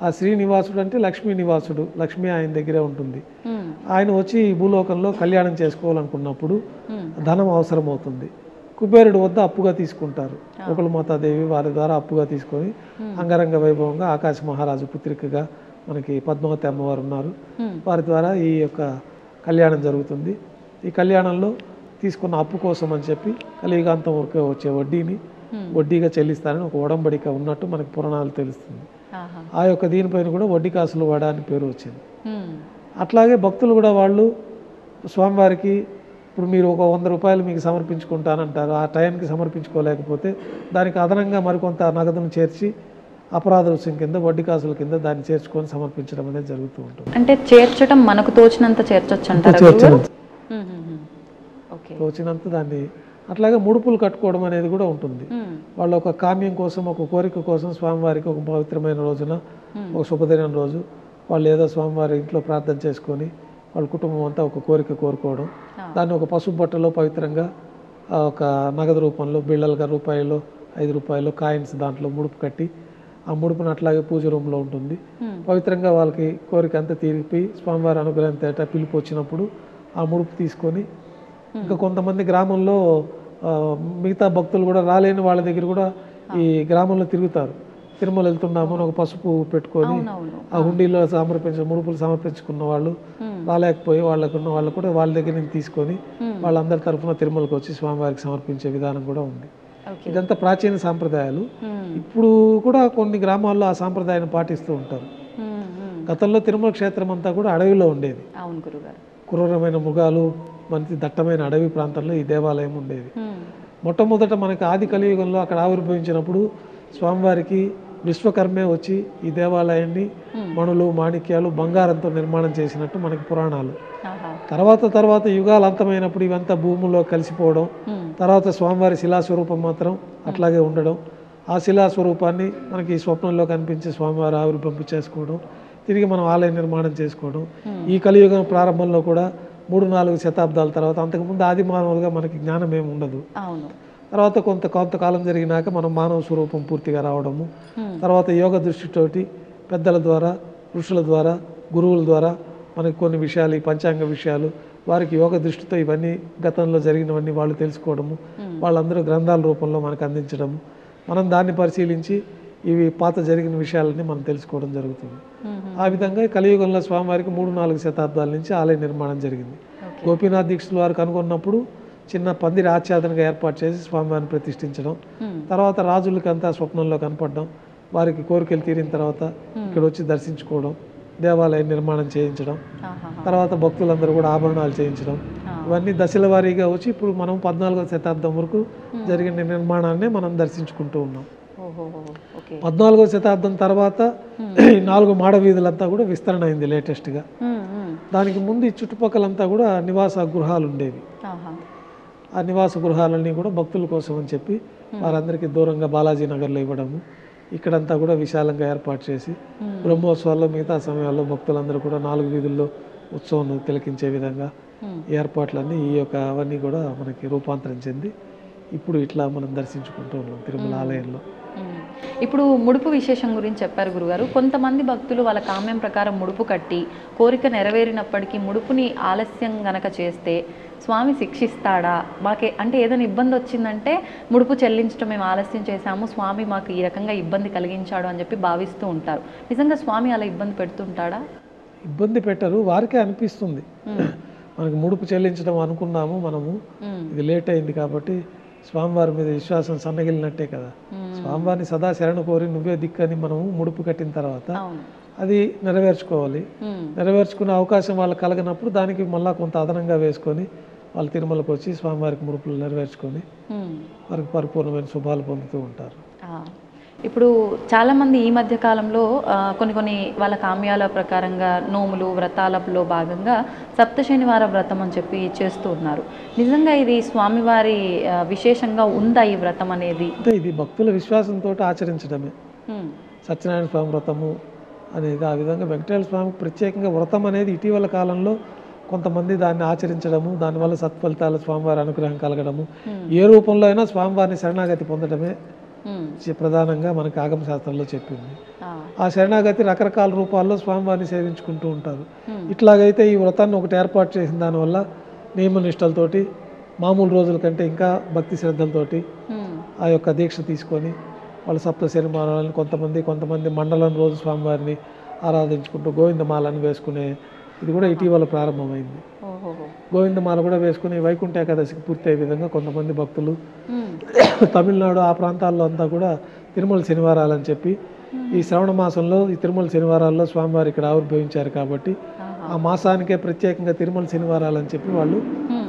ఆ శ్రీనివాసుడు అంటే లక్ష్మీ నివాసుడు, లక్ష్మి ఆయన దగ్గరే ఉంటుంది. ఆయన వచ్చి ఈ భూలోకంలో కళ్యాణం చేసుకోవాలనుకున్నప్పుడు ధనం అవసరం అవుతుంది. కుబేరుడు వద్ద అప్పుగా తీసుకుంటారు. కులమాతాదేవి వారి ద్వారా అప్పుగా తీసుకొని అంగరంగ వైభవంగా ఆకాశ మహారాజు పుత్రికగా మనకి పద్మావతి అమ్మవారు ఉన్నారు, వారి ద్వారా ఈ యొక్క కళ్యాణం జరుగుతుంది. ఈ కళ్యాణంలో తీసుకున్న అప్పు కోసం అని చెప్పి కలియుగాంతం వరకు వచ్చే వడ్డీని వడ్డీగా చెల్లిస్తారని ఒక ఒడంబడిక ఉన్నట్టు మనకి పురాణాలు తెలుస్తుంది. ఆ యొక్క దీనిపైన కూడా వడ్డీ కాసులు వాడ అని పేరు వచ్చింది. అట్లాగే భక్తులు కూడా వాళ్ళు స్వామివారికి ఇప్పుడు మీరు ఒక 100 రూపాయలు మీకు సమర్పించుకుంటానంటారు, ఆ టైంకి సమర్పించుకోలేకపోతే దానికి అదనంగా మరికొంత నగదును చేర్చి అపరాధ రుసుం కింద వడ్డీ కాసుల కింద దాన్ని చేర్చుకొని సమర్పించడం అనేది జరుగుతూ ఉంటుంది. అంటే చేర్చడం మనకు తోచినంత చేర్చొచ్చు అంటారు, తోచినంత దాన్ని. అట్లాగే ముడుపులు కట్టుకోవడం అనేది కూడా ఉంటుంది. వాళ్ళ ఒక కామ్యం కోసం, ఒక కోరిక కోసం స్వామివారికి ఒక పవిత్రమైన రోజున, ఒక శుభదినం రోజు వాళ్ళు ఏదో స్వామివారి ఇంట్లో ప్రార్థన చేసుకొని వాళ్ళ కుటుంబం అంతా ఒక కోరిక కోరుకోవడం, దాన్ని ఒక పసుపు బట్టలో పవిత్రంగా ఒక నగదు రూపంలో బిళ్ళలుగా రూపాయలు 5 రూపాయలు కాయిన్స్ దాంట్లో ముడుపు కట్టి ఆ ముడుపును అట్లాగే పూజ రూమ్లో ఉంటుంది. పవిత్రంగా వాళ్ళకి కోరిక అంతా తీరిపి స్వామివారి అనుగ్రహం తేట పిలుపు వచ్చినప్పుడు ఆ ముడుపు తీసుకొని ఇంకా కొంతమంది గ్రామంలో మిగతా భక్తులు కూడా రాలేని వాళ్ళ దగ్గర కూడా ఈ గ్రామంలో తిరుగుతారు. తిరుమల వెళ్తున్నాము అని ఒక పసుపు పెట్టుకొని ఆ హుండీలో ముడుపులు సమర్పించుకున్న వాళ్ళు రాలేకపోయి వాళ్ళు కూడా వాళ్ళ దగ్గర నుంచి తీసుకొని వాళ్ళందరి తరఫున తిరుమలకు వచ్చి స్వామివారికి సమర్పించే విధానం కూడా ఉంది. ఇదంతా ప్రాచీన సాంప్రదాయాలు. ఇప్పుడు కూడా కొన్ని గ్రామాల్లో ఆ సాంప్రదాయాన్ని పాటిస్తూ ఉంటారు. గతంలో తిరుమల క్షేత్రం అంతా కూడా అడవిలో ఉండేది. క్రూరమైన మృగాలు, మంచి దట్టమైన అడవి ప్రాంతంలో ఈ దేవాలయం ఉండేది. మొట్టమొదట మనకి ఆది కలియుగంలో అక్కడ ఆవిర్భవించినప్పుడు స్వామివారికి విశ్వకర్మే వచ్చి ఈ దేవాలయాన్ని మణులు మాణిక్యాలు బంగారంతో నిర్మాణం చేసినట్టు మనకి పురాణాలు. తర్వాత యుగాలు అంతమైనప్పుడు ఇవంతా భూముల్లో కలిసిపోవడం, తర్వాత స్వామివారి శిలాస్వరూపం మాత్రం అట్లాగే ఉండడం, ఆ శిలాస్వరూపాన్ని మనకి స్వప్నంలో కనిపించే స్వామివారి ఆవిర్భంపు చేసుకోవడం, తిరిగి మనం ఆలయ నిర్మాణం చేసుకోవడం. ఈ కలియుగం ప్రారంభంలో కూడా 3-4 శతాబ్దాల తర్వాత, అంతకుముందు ఆది మానవులుగా మనకి జ్ఞానం ఏమి ఉండదు. తర్వాత కొంతకాలం జరిగినాక మనం మానవ స్వరూపం పూర్తిగా రావడము, తర్వాత యోగ దృష్టితోటి పెద్దల ద్వారా, ఋషుల ద్వారా, గురువుల ద్వారా మనకి కొన్ని విషయాలు, ఈ పంచాంగ విషయాలు వారికి యోగ దృష్టితో ఇవన్నీ గతంలో జరిగినవన్నీ వాళ్ళు తెలుసుకోవడము, వాళ్ళందరూ గ్రంథాల రూపంలో మనకు అందించడము, మనం దాన్ని పరిశీలించి ఇవి పాత జరిగిన విషయాలని మనం తెలుసుకోవడం జరుగుతుంది. ఆ విధంగా కలియుగంలో స్వామివారికి 3-4 శతాబ్దాల నుంచి ఆలయ నిర్మాణం జరిగింది. గోపీనాథ్ దీక్షితుల వారు కనుగొన్నప్పుడు చిన్న పందిరి ఆచ్ఛాదనగా ఏర్పాటు చేసి స్వామివారిని ప్రతిష్ఠించడం, తర్వాత రాజులకంతా స్వప్నంలో కనపడడం, వారికి కోరికలు తీరిన తర్వాత ఇక్కడ వచ్చి దర్శించుకోవడం, దేవాలయ నిర్మాణం చేయించడం, తర్వాత భక్తులందరూ కూడా ఆభరణాలు చేయించడం, ఇవన్నీ దశల వారీగా వచ్చి ఇప్పుడు మనం 14వ శతాబ్దం వరకు జరిగిన నిర్మాణాన్ని మనం దర్శించుకుంటూ ఉన్నాం. 14వ శతాబ్దం తర్వాత 4 మాడ వీధులంతా కూడా విస్తరణ అయింది లేటెస్ట్గా. దానికి ముందు ఈ చుట్టుపక్కలంతా కూడా నివాస గృహాలు ఉండేవి. ఆ నివాస గృహాలన్నీ కూడా భక్తుల కోసం అని చెప్పి వారందరికీ దూరంగా బాలాజీ నగర్లో ఇవ్వడము, ఇక్కడంతా కూడా విశాలంగా ఏర్పాటు చేసి బ్రహ్మోత్సవాల్లో మిగతా సమయాల్లో భక్తులందరూ కూడా 4 వీధుల్లో ఉత్సవం తిలకించే విధంగా ఏర్పాట్లన్నీ అవన్నీ కూడా మనకి రూపాంతరం చెంది ఇప్పుడు ఇట్లా మనం దర్శించుకుంటూ ఉన్నాం తిరుమల ఆలయంలో. ఇప్పుడు ముడుపు విశేషం గురించి చెప్పారు గురుగారు. కొంతమంది భక్తులు వాళ్ళ కామ్యం ప్రకారం ముడుపు కట్టి కోరిక నెరవేరినప్పటికీ ముడుపుని ఆలస్యం గనక చేస్తే స్వామి శిక్షిస్తాడా? అంటే ఏదైనా ఇబ్బంది వచ్చిందంటే ముడుపు చెల్లించడం మేము ఆలస్యం చేశాము, స్వామి మాకు ఈ రకంగా ఇబ్బంది కలిగించాడు అని చెప్పి భావిస్తూ ఉంటారు. నిజంగా స్వామి అలా ఇబ్బంది పెడుతుంటాడా? ఇబ్బంది పెట్టరు, వారికే అనిపిస్తుంది. మనకి ముడుపు చెల్లించడం అనుకున్నాము మనము, ఇది లేట్ అయింది కాబట్టి స్వామివారి మీద విశ్వాసం సన్నగిలినట్టే కదా. స్వామివారిని సదా శరణు కోరి నువ్వే దిక్కని మనము ముడుపు కట్టిన తర్వాత అది నెరవేర్చుకోవాలి. నెరవేర్చుకునే అవకాశం వాళ్ళకి కలగనప్పుడు దానికి మళ్ళీ కొంత అదనంగా వేసుకొని వాళ్ళు తిరుమలకు వచ్చి స్వామివారికి ముడుపులు నెరవేర్చుకొని వారికి పరిపూర్ణమైన శుభాలు పొందుతూ ఉంటారు. ఇప్పుడు చాలామంది ఈ మధ్య కాలంలో కొన్ని వాళ్ళ కామ్యాల ప్రకారంగా నోములు వ్రతాలలో భాగంగా సప్త శనివార వ్రతం అని చెప్పి చేస్తూ ఉన్నారు. నిజంగా ఇది స్వామివారి విశేషంగా ఉందా ఈ వ్రతం అనేది? అంటే ఇది భక్తుల విశ్వాసంతో ఆచరించడమే. సత్యనారాయణ స్వామి వ్రతము అనేది ఆ విధంగా వెంకటేశ్వర స్వామికి ప్రత్యేకంగా వ్రతం అనేది ఇటీవల కాలంలో కొంతమంది దాన్ని ఆచరించడము, దానివల్ల సత్ఫలితాలు స్వామివారి అనుగ్రహం కలగడము, ఏ రూపంలో అయినా స్వామివారిని శరణాగతి పొందడమే ప్రధానంగా మనకి ఆగమ శాస్త్రంలో చెప్పింది. ఆ శరణాగతి రకరకాల రూపాల్లో స్వామివారిని సేవించుకుంటూ ఉంటారు. ఇట్లాగైతే ఈ వ్రతాన్ని ఒకటి ఏర్పాటు చేసిన దానివల్ల నియమనిష్టలతోటి మామూలు రోజుల కంటే ఇంకా భక్తి శ్రద్ధలతోటి ఆ యొక్క దీక్ష తీసుకొని వాళ్ళు సప్త శనివారాలను కొంతమంది మండలం రోజు స్వామివారిని ఆరాధించుకుంటూ గోవిందమాలని వేసుకునే ఇది కూడా ఇటీవల ప్రారంభమైంది. గోవిందమాల కూడా వేసుకుని వైకుంఠ ఏకాదశికి పూర్తయ్యే విధంగా కొంతమంది భక్తులు తమిళనాడు ఆ ప్రాంతాల్లో అంతా కూడా తిరుమల శనివారాలని చెప్పి ఈ శ్రవణ మాసంలో ఈ తిరుమల శనివారాల్లో స్వామివారి ఇక్కడ ఆవిర్భవించారు కాబట్టి ఆ మాసానికే ప్రత్యేకంగా తిరుమల శనివారాలని చెప్పి వాళ్ళు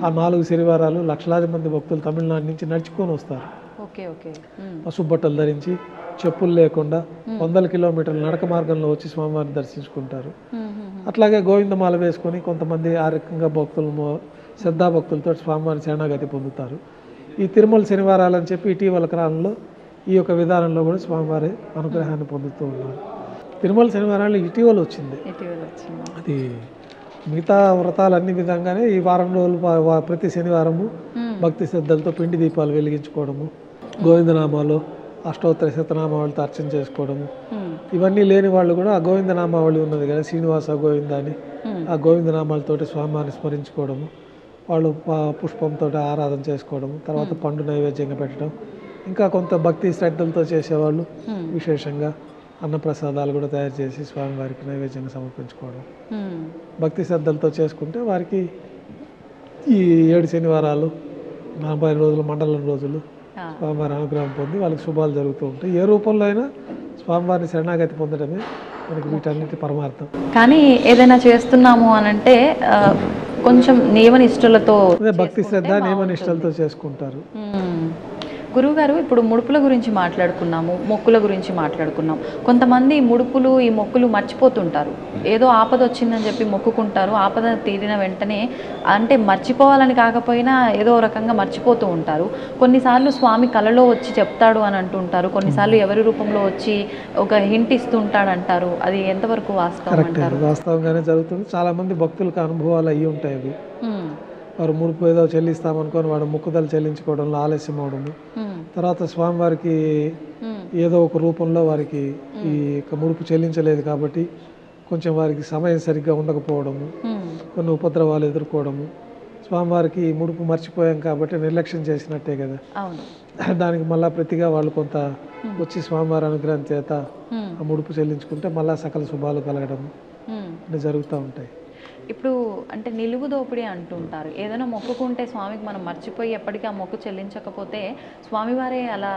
ఆ 4 శనివారాలు లక్షలాది మంది భక్తులు తమిళనాడు నుంచి నడుచుకొని వస్తారు. పసుపు బట్టలు ధరించి చెప్పులు లేకుండా 100 కిలోమీటర్ల నడక మార్గంలో వచ్చి స్వామివారిని దర్శించుకుంటారు. అట్లాగే గోవిందమాల వేసుకొని కొంతమంది ఆ రకంగా శ్రద్ధాభక్తులతో స్వామివారిని శరణాగతి పొందుతారు. ఈ తిరుమల శనివారాలని చెప్పి ఇటీవల కాలంలో ఈ యొక్క విధానంలో కూడా స్వామివారి అనుగ్రహాన్ని పొందుతూ ఉన్నారు. తిరుమల శనివారాలు ఇటీవల వచ్చింది. అది మిగతా వ్రతాలు అన్ని విధంగానే ఈ వారం రోజులు ప్రతి శనివారము భక్తి శ్రద్ధలతో పిండి దీపాలు వెలిగించుకోవడము, గోవిందనామాలు అష్టోత్తర శతనామావళితో అర్చన చేసుకోవడము, ఇవన్నీ లేని వాళ్ళు కూడా ఆ గోవిందనామావళి ఉన్నది కదా శ్రీనివాస గోవింద అని, ఆ గోవిందనామాలతోటి స్వామివారిని స్మరించుకోవడము, వాళ్ళు పుష్పంతో ఆరాధన చేసుకోవడము, తర్వాత పండు నైవేద్యంగా పెట్టడం, ఇంకా కొంత భక్తి శ్రద్ధలతో చేసేవాళ్ళు విశేషంగా అన్నప్రసాదాలు కూడా తయారు చేసి స్వామివారికి నైవేద్యంగా సమర్పించుకోవడం, భక్తి శ్రద్ధలతో చేసుకుంటే వారికి ఈ 7 శనివారాలు 40 రోజులు మండలం రోజులు స్వామివారి అనుగ్రహం పొంది వాళ్ళకి శుభాలు జరుగుతూ ఉంటాయి. ఏ రూపంలో అయినా స్వామివారిని శరణాగతి పొందడమే మనకి వీటన్నిటి పరమార్థం. కానీ ఏదైనా చేస్తున్నాము అనంటే కొంచెం నియమనిష్టలతో భక్తి శ్రద్ధ నియమనిష్టలతో చేసుకుంటారు. గురువుగారు ఇప్పుడు ముడుపుల గురించి మాట్లాడుకున్నాము, మొక్కుల గురించి మాట్లాడుకున్నాం. కొంతమంది ముడుపులు ఈ మొక్కులు మర్చిపోతుంటారు. ఏదో ఆపద వచ్చిందని చెప్పి మొక్కుకుంటారు. ఆపద తీరిన వెంటనే అంటే మర్చిపోవాలని కాకపోయినా ఏదో రకంగా మర్చిపోతూ ఉంటారు. కొన్నిసార్లు స్వామి కలలో వచ్చి చెప్తాడు అని అంటుంటారు. కొన్నిసార్లు ఎవరి రూపంలో వచ్చి ఒక హింట్ ఇస్తుంటాడు అంటారు. అది ఎంతవరకు వాస్తవం అంటారు? వాస్తవంగానే జరుగుతుంది. చాలా మంది భక్తులకు అనుభవాలు అయ్యి ఉంటాయి. అవి వారు ముడుపు ఏదో చెల్లిస్తామనుకొని వాడు మొక్కుదలు చెల్లించుకోవడంలో ఆలస్యం అవడము, తర్వాత స్వామివారికి ఏదో ఒక రూపంలో వారికి ఈ ముడుపు చెల్లించలేదు కాబట్టి కొంచెం వారికి సమయం సరిగ్గా ఉండకపోవడము, కొన్ని ఉపద్రవాలు ఎదుర్కోవడము, స్వామివారికి ముడుపు మర్చిపోయాం కాబట్టి నిర్లక్ష్యం చేసినట్టే కదా. దానికి మళ్ళా ప్రతిగా వాళ్ళు కొంత వచ్చి స్వామివారి అనుగ్రహం చేత ఆ ముడుపు చెల్లించుకుంటే మళ్ళా సకల శుభాలు కలగడము అంటే జరుగుతూ ఉంటాయి. ఇప్పుడు అంటే నిలువు దోపిడీ అంటుంటారు. ఏదైనా మొక్కుకుంటే స్వామికి మనం మర్చిపోయి ఎప్పటికీ ఆ మొక్కు చెల్లించకపోతే స్వామివారే అలా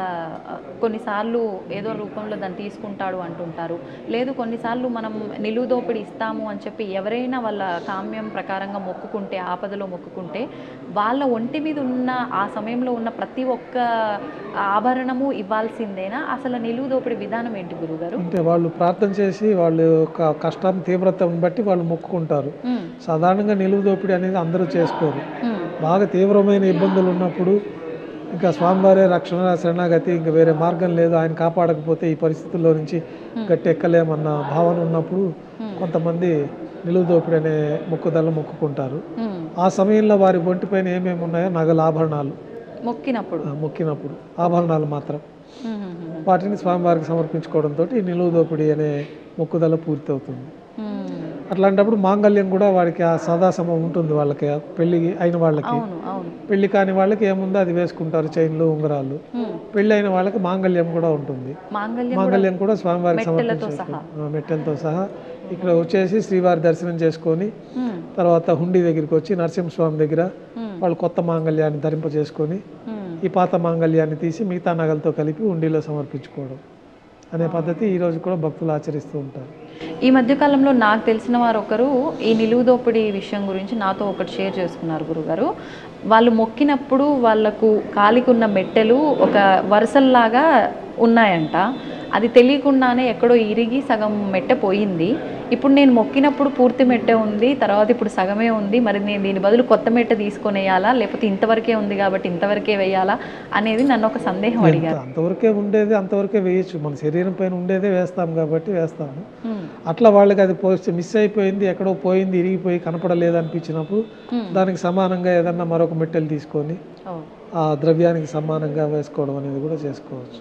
కొన్నిసార్లు ఏదో రూపంలో దాన్ని తీసుకుంటాడు అంటుంటారు. లేదు కొన్నిసార్లు మనం నిలువు దోపిడీ ఇస్తాము అని చెప్పి ఎవరైనా వాళ్ళ కామ్యం ప్రకారంగా మొక్కుకుంటే, ఆపదలో మొక్కుకుంటే వాళ్ళ ఒంటి మీద ఉన్న ఆ సమయంలో ఉన్న ప్రతి ఒక్క ఆభరణము ఇవ్వాల్సిందేనా? అసలు నిలువు దోపిడీ విధానం ఏంటి గురుగారు? అంటే వాళ్ళు ప్రార్థన చేసి వాళ్ళ యొక్క కష్టం తీవ్రతను బట్టి వాళ్ళు మొక్కుకుంటారు. సాధారణంగా నిలువు దోపిడీ అనేది అందరూ చేసుకోరు. బాగా తీవ్రమైన ఇబ్బందులు ఉన్నప్పుడు ఇంకా స్వామివారే రక్షణ శరణాగతి, ఇంకా వేరే మార్గం లేదు, ఆయన కాపాడకపోతే ఈ పరిస్థితుల్లో నుంచి గట్టి ఎక్కలేమన్న భావన ఉన్నప్పుడు కొంతమంది నిలువు దోపిడీ అనే మొక్కుదలను మొక్కుకుంటారు. ఆ సమయంలో వారి ఒంటిపైన ఏమేమి ఉన్నాయో నగలు, ఆభరణాలు మొక్కినప్పుడు ఆభరణాలు మాత్రం వాటిని స్వామివారికి సమర్పించుకోవడంతో ఈ నిలువు దోపిడీ అనే మొక్కుదల పూర్తవుతుంది. అట్లాంటప్పుడు మాంగళ్యం కూడా వాడికి ఆ సదాసమం ఉంటుంది. వాళ్ళకి పెళ్లి అయిన వాళ్ళకి, పెళ్లి కాని వాళ్ళకి ఏముందో అది వేసుకుంటారు, చైన్లు, ఉంగరాలు. పెళ్లి అయిన వాళ్ళకి మాంగళ్యం కూడా ఉంటుంది. మాంగళ్యం కూడా స్వామివారికి సమర్పించారు, మెట్టెలతో సహా. ఇక్కడ వచ్చేసి శ్రీవారి దర్శనం చేసుకొని తర్వాత హుండీ దగ్గరికి వచ్చి నరసింహస్వామి దగ్గర వాళ్ళు కొత్త మాంగళ్యాన్ని ధరింపజేసుకొని ఈ పాత మాంగళ్యాన్ని తీసి మిగతా నగలతో కలిపి హుండీలో సమర్పించుకోవడం అనే పద్ధతి ఈరోజు కూడా భక్తులు ఆచరిస్తూ ఉంటారు. ఈ మధ్యకాలంలో నాకు తెలిసిన వారు ఒకరు ఈ నిలువు దోపిడీ విషయం గురించి నాతో ఒకటి షేర్ చేసుకున్నారు గురుగారు. వాళ్ళు మొక్కినప్పుడు వాళ్ళకు కాలికున్న మెట్టెలు ఒక వరుసల్లాగా ఉన్నాయంట. అది తెలియకుండానే ఎక్కడో ఇరిగి సగం మెట్టె పోయింది. ఇప్పుడు నేను మొక్కినప్పుడు పూర్తి మెట్టె ఉంది, తర్వాత ఇప్పుడు సగమే ఉంది, మరి నేను దీని బదులు కొత్త మెట్టె తీసుకొని వేయాలా, లేకపోతే ఇంతవరకే ఉంది కాబట్టి ఇంతవరకే వేయాలా అనేది నన్ను ఒక సందేహం అడిగారు. అంతవరకే ఉండేది అంతవరకే వేయచ్చు, మన శరీరం పైన ఉండేదే వేస్తాం కాబట్టి వేస్తాము. అట్లా వాళ్ళకి అది మిస్ అయిపోయింది, ఎక్కడో పోయింది, ఇరిగిపోయి కనపడలేదు అనిపించినప్పుడు దానికి సమానంగా ఏదన్నా మరొక మెట్టెలు తీసుకొని ఆ ద్రవ్యానికి సమానంగా వేసుకోవడం అనేది కూడా చేసుకోవచ్చు.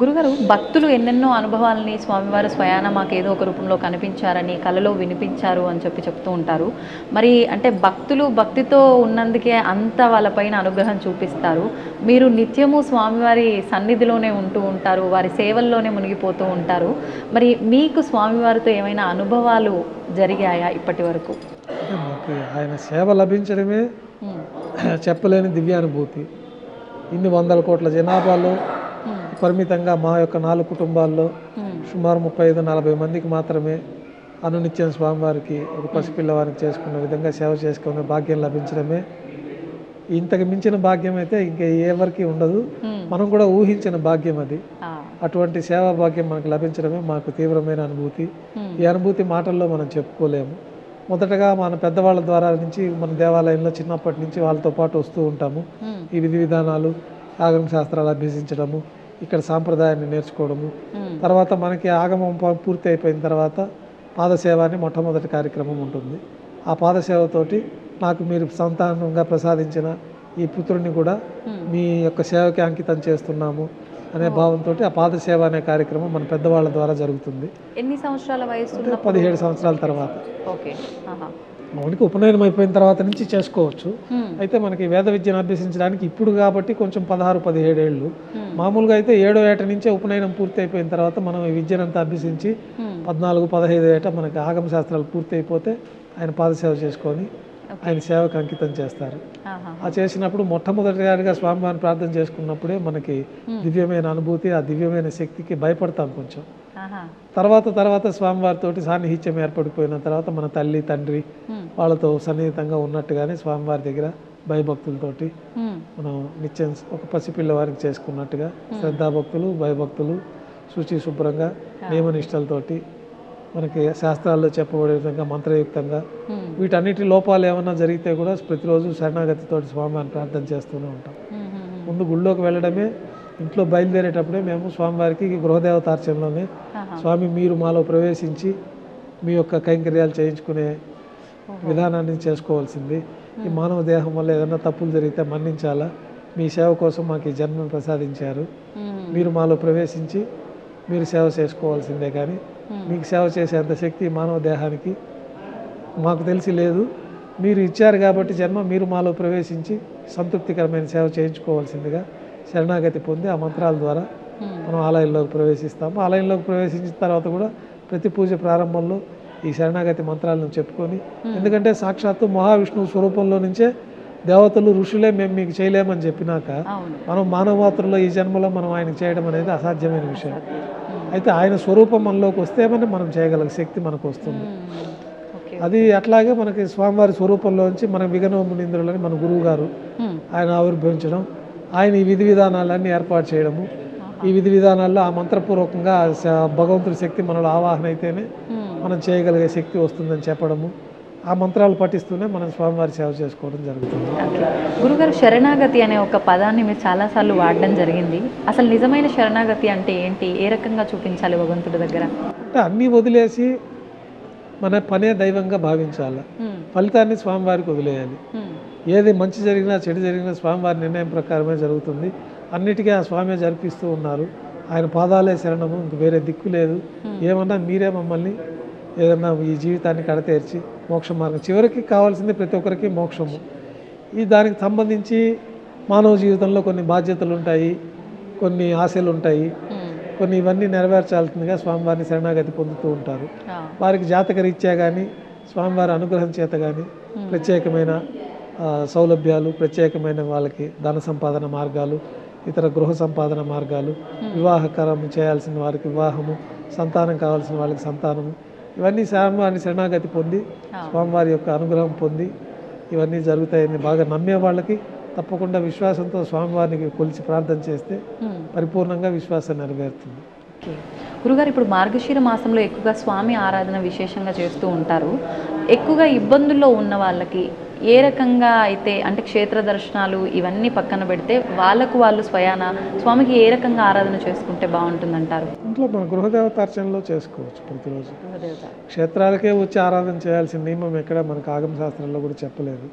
గురుగారు, భక్తులు ఎన్నెన్నో అనుభవాలని స్వామివారు స్వయాన మాకు ఏదో ఒక రూపంలో కనిపించారని, కలలో వినిపించారు అని చెప్తూ ఉంటారు. మరి అంటే భక్తులు భక్తితో ఉన్నందుకే అంత వాళ్ళపైన అనుగ్రహం చూపిస్తారు. మీరు నిత్యము స్వామివారి సన్నిధిలోనే ఉంటూ ఉంటారు, వారి సేవల్లోనే మునిగిపోతూ ఉంటారు. మరి మీకు స్వామివారితో ఏమైనా అనుభవాలు జరిగాయా ఇప్పటి వరకు? ఆయన సేవ లభించడమే చెప్పలేని దివ్యానుభూతి. ఇన్ని వందల కోట్ల జనాభాలో పరిమితంగా మా యొక్క 4 కుటుంబాల్లో సుమారు 35-40 మందికి మాత్రమే అనునిత్యం స్వామివారికి ఒక పసిపిల్లవారికి చేసుకునే విధంగా సేవ చేసుకునే భాగ్యం లభించడమే ఇంతకు మించిన భాగ్యం అయితే ఇంకా ఎవరికి ఉండదు. మనం కూడా ఊహించిన భాగ్యం అది. అటువంటి సేవా భాగ్యం మనకు లభించడమే మాకు తీవ్రమైన అనుభూతి. ఈ అనుభూతి మాటల్లో మనం చెప్పుకోలేము. మొదటగా మన పెద్దవాళ్ళ ద్వారా నుంచి మన దేవాలయంలో చిన్నప్పటి నుంచి వాళ్ళతో పాటు వస్తూ ఉంటాము. ఈ విధి విధానాలు, ఆగమ శాస్త్రాలు అభ్యసించడము, ఇక్కడ సాంప్రదాయాన్ని నేర్చుకోవడము, తర్వాత మనకి ఆగమం పూర్తి అయిపోయిన తర్వాత పాదసేవ అని మొట్టమొదటి కార్యక్రమం ఉంటుంది. ఆ పాదసేవతోటి నాకు మీరు సంతానంగా ప్రసాదించిన ఈ పుత్రుడిని కూడా మీ యొక్క సేవకి అంకితం చేస్తున్నాము అనే భావంతో ఆ పాదసేవ అనే కార్యక్రమం మన పెద్దవాళ్ళ ద్వారా జరుగుతుంది. ఎన్ని సంవత్సరాల వయసు? 17 సంవత్సరాల తర్వాత. మనకి ఉపనయనం అయిపోయిన తర్వాత నుంచి చేసుకోవచ్చు. అయితే మనకి వేద విద్యను అభ్యసించడానికి ఇప్పుడు కాబట్టి కొంచెం 16-17 ఏళ్ళు. మామూలుగా అయితే 7వ ఏట నుంచే ఉపనయనం పూర్తి అయిపోయిన తర్వాత మనం ఈ విద్యనంతా అభ్యసించి 14-15 ఏట మనకి ఆగమ శాస్త్రాలు పూర్తి అయిపోతే ఆయన పాదసేవ చేసుకొని ఆయన సేవకు అంకితం చేస్తారు. ఆ చేసినప్పుడు మొట్టమొదటిగా స్వామివారిని ప్రార్థన చేసుకున్నప్పుడే మనకి దివ్యమైన అనుభూతి, ఆ దివ్యమైన శక్తికి భయపడతాం కొంచెం. తర్వాత స్వామివారితో సాన్నిహిత్యం ఏర్పడిపోయిన తర్వాత మన తల్లి తండ్రి వాళ్ళతో సన్నిహితంగా ఉన్నట్టుగానే స్వామివారి దగ్గర భయభక్తులతోటి మనం నిత్యం ఒక పసిపిల్లవారికి చేసుకున్నట్టుగా శ్రద్ధాభక్తులు భయభక్తులు శుచి శుభ్రంగా నియమనిష్టలతోటి మనకి శాస్త్రాల్లో చెప్పబడే విధంగా మంత్రయుక్తంగా వీటన్నిటి లోపాలు ఏమైనా జరిగితే కూడా ప్రతిరోజు శరణాగతితోటి స్వామివారిని ప్రార్థన చేస్తూనే ఉంటాం. ముందు గుళ్ళోకి వెళ్ళడమే, ఇంట్లో బయలుదేరేటప్పుడే మేము స్వామివారికి గృహదేవతార్చనలోనే స్వామి మీరు మాలో ప్రవేశించి మీ యొక్క కైంకర్యాలు చేయించుకునే విధానాన్ని చేసుకోవాల్సింది. ఈ మానవ దేహం వల్ల ఏదైనా తప్పులు జరిగితే మన్నించాలా, మీ సేవ కోసం మాకు ఈ జన్మను ప్రసాదించారు, మీరు మాలో ప్రవేశించి మీరు సేవ చేసుకోవాల్సిందే, కానీ మీకు సేవ చేసేంత శక్తి మానవ దేహానికి మాకు తెలిసి లేదు, మీరు ఇచ్చారు కాబట్టి జన్మ, మీరు మాలో ప్రవేశించి సంతృప్తికరమైన సేవ చేయించుకోవాల్సిందిగా శరణాగతి పొంది ఆ మంత్రాల ద్వారా మనం ఆలయంలోకి ప్రవేశిస్తాము. ఆలయంలోకి ప్రవేశించిన తర్వాత కూడా ప్రతి పూజ ప్రారంభంలో ఈ శరణాగతి మంత్రాలను చెప్పుకొని, ఎందుకంటే సాక్షాత్తు మహావిష్ణువు స్వరూపంలో నుంచే దేవతలు ఋషులే మేము మీకు చేయలేమని చెప్పినాక మనం మానవమాత్రలో ఈ జన్మలో మనం ఆయనకు చేయడం అనేది అసాధ్యమైన విషయం. అయితే ఆయన స్వరూపం మనలోకి వస్తే మనం చేయగల శక్తి మనకు వస్తుంది. అది అట్లాగే మనకి స్వామివారి స్వరూపంలోంచి మన విఘ్నమునీంద్రులని మన గురువు గారు ఆయన ఆవిర్భవించడం, ఆయన ఈ విధి విధానాలన్నీ ఏర్పాటు చేయడము, ఈ విధి విధానాల్లో ఆ మంత్రపూర్వకంగా భగవంతుడి శక్తి మనలో ఆవాహన అయితేనే మనం చేయగలిగే శక్తి వస్తుందని చెప్పడము, ఆ మంత్రాలు పఠిస్తూనే మనం స్వామివారి సేవ చేసుకోవడం జరుగుతుంది. గురుగారు, శరణాగతి అనే ఒక పదాన్ని మీరు చాలాసార్లు వాడడం జరిగింది. అసలు నిజమైన శరణాగతి అంటే ఏంటి? ఏ రకంగా చూపించాలి భగవంతుడి దగ్గర? అంటే అన్నీ వదిలేసి మన పనే దైవంగా భావించాలి, ఫలితాన్ని స్వామివారికి వదిలేయాలి. ఏది మంచి జరిగినా చెడు జరిగినా స్వామివారి నిర్ణయం ప్రకారమే జరుగుతుంది. అన్నిటికీ ఆ స్వామి జరిపిస్తూ ఉన్నారు. ఆయన పాదాలే శరణము, ఇంక వేరే దిక్కు లేదు. ఏమన్నా మీరే మమ్మల్ని ఏదన్నా ఈ జీవితాన్ని కడతేర్చి మోక్ష మార్గం, చివరికి కావాల్సింది ప్రతి ఒక్కరికి మోక్షము. ఈ దానికి సంబంధించి మానవ జీవితంలో కొన్ని బాధ్యతలు ఉంటాయి, కొన్ని ఆశలు ఉంటాయి, కొన్ని ఇవన్నీ నెరవేర్చాల్సిందిగా స్వామివారిని శరణాగతి పొందుతూ ఉంటారు. వారికి జాతక రీత్యా కానీ స్వామివారి అనుగ్రహం చేత కానీ ప్రత్యేకమైన సౌలభ్యాలు, ప్రత్యేకమైన వాళ్ళకి ధన సంపాదన మార్గాలు, ఇతర గృహ సంపాదన మార్గాలు, వివాహకరం చేయాల్సిన వారికి వివాహము, సంతానం కావాల్సిన వాళ్ళకి సంతానము, ఇవన్నీ స్వామివారిని శరణాగతి పొంది స్వామివారి యొక్క అనుగ్రహం పొంది ఇవన్నీ జరుగుతాయని బాగా నమ్మే వాళ్ళకి తప్పకుండా విశ్వాసంతో స్వామివారిని కొలిచి ప్రార్థన చేస్తే పరిపూర్ణంగా విశ్వాసం నెరవేరుతుంది. గురుగారు, ఇప్పుడు మార్గశిర మాసంలో ఎక్కువగా స్వామి ఆరాధన విశేషంగా చేస్తూ ఉంటారు. ఎక్కువగా ఇబ్బందుల్లో ఉన్న వాళ్ళకి ఏ రకంగా అయితే, అంటే క్షేత్ర దర్శనాలు ఇవన్నీ పక్కన పెడితే వాళ్ళకు వాళ్ళు స్వయాన స్వామికి ఏ రకంగా ఆరాధన చేసుకుంటే బాగుంటుందంటారు? ఇంట్లో మన గృహదేవతార్చనలో చేసుకోవచ్చు. ప్రతిరోజు క్షేత్రాలకే వచ్చి ఆరాధన చేయాల్సిన నియమం ఎక్కడ మనకు ఆగమ శాస్త్రంలో కూడా చెప్పలేదు.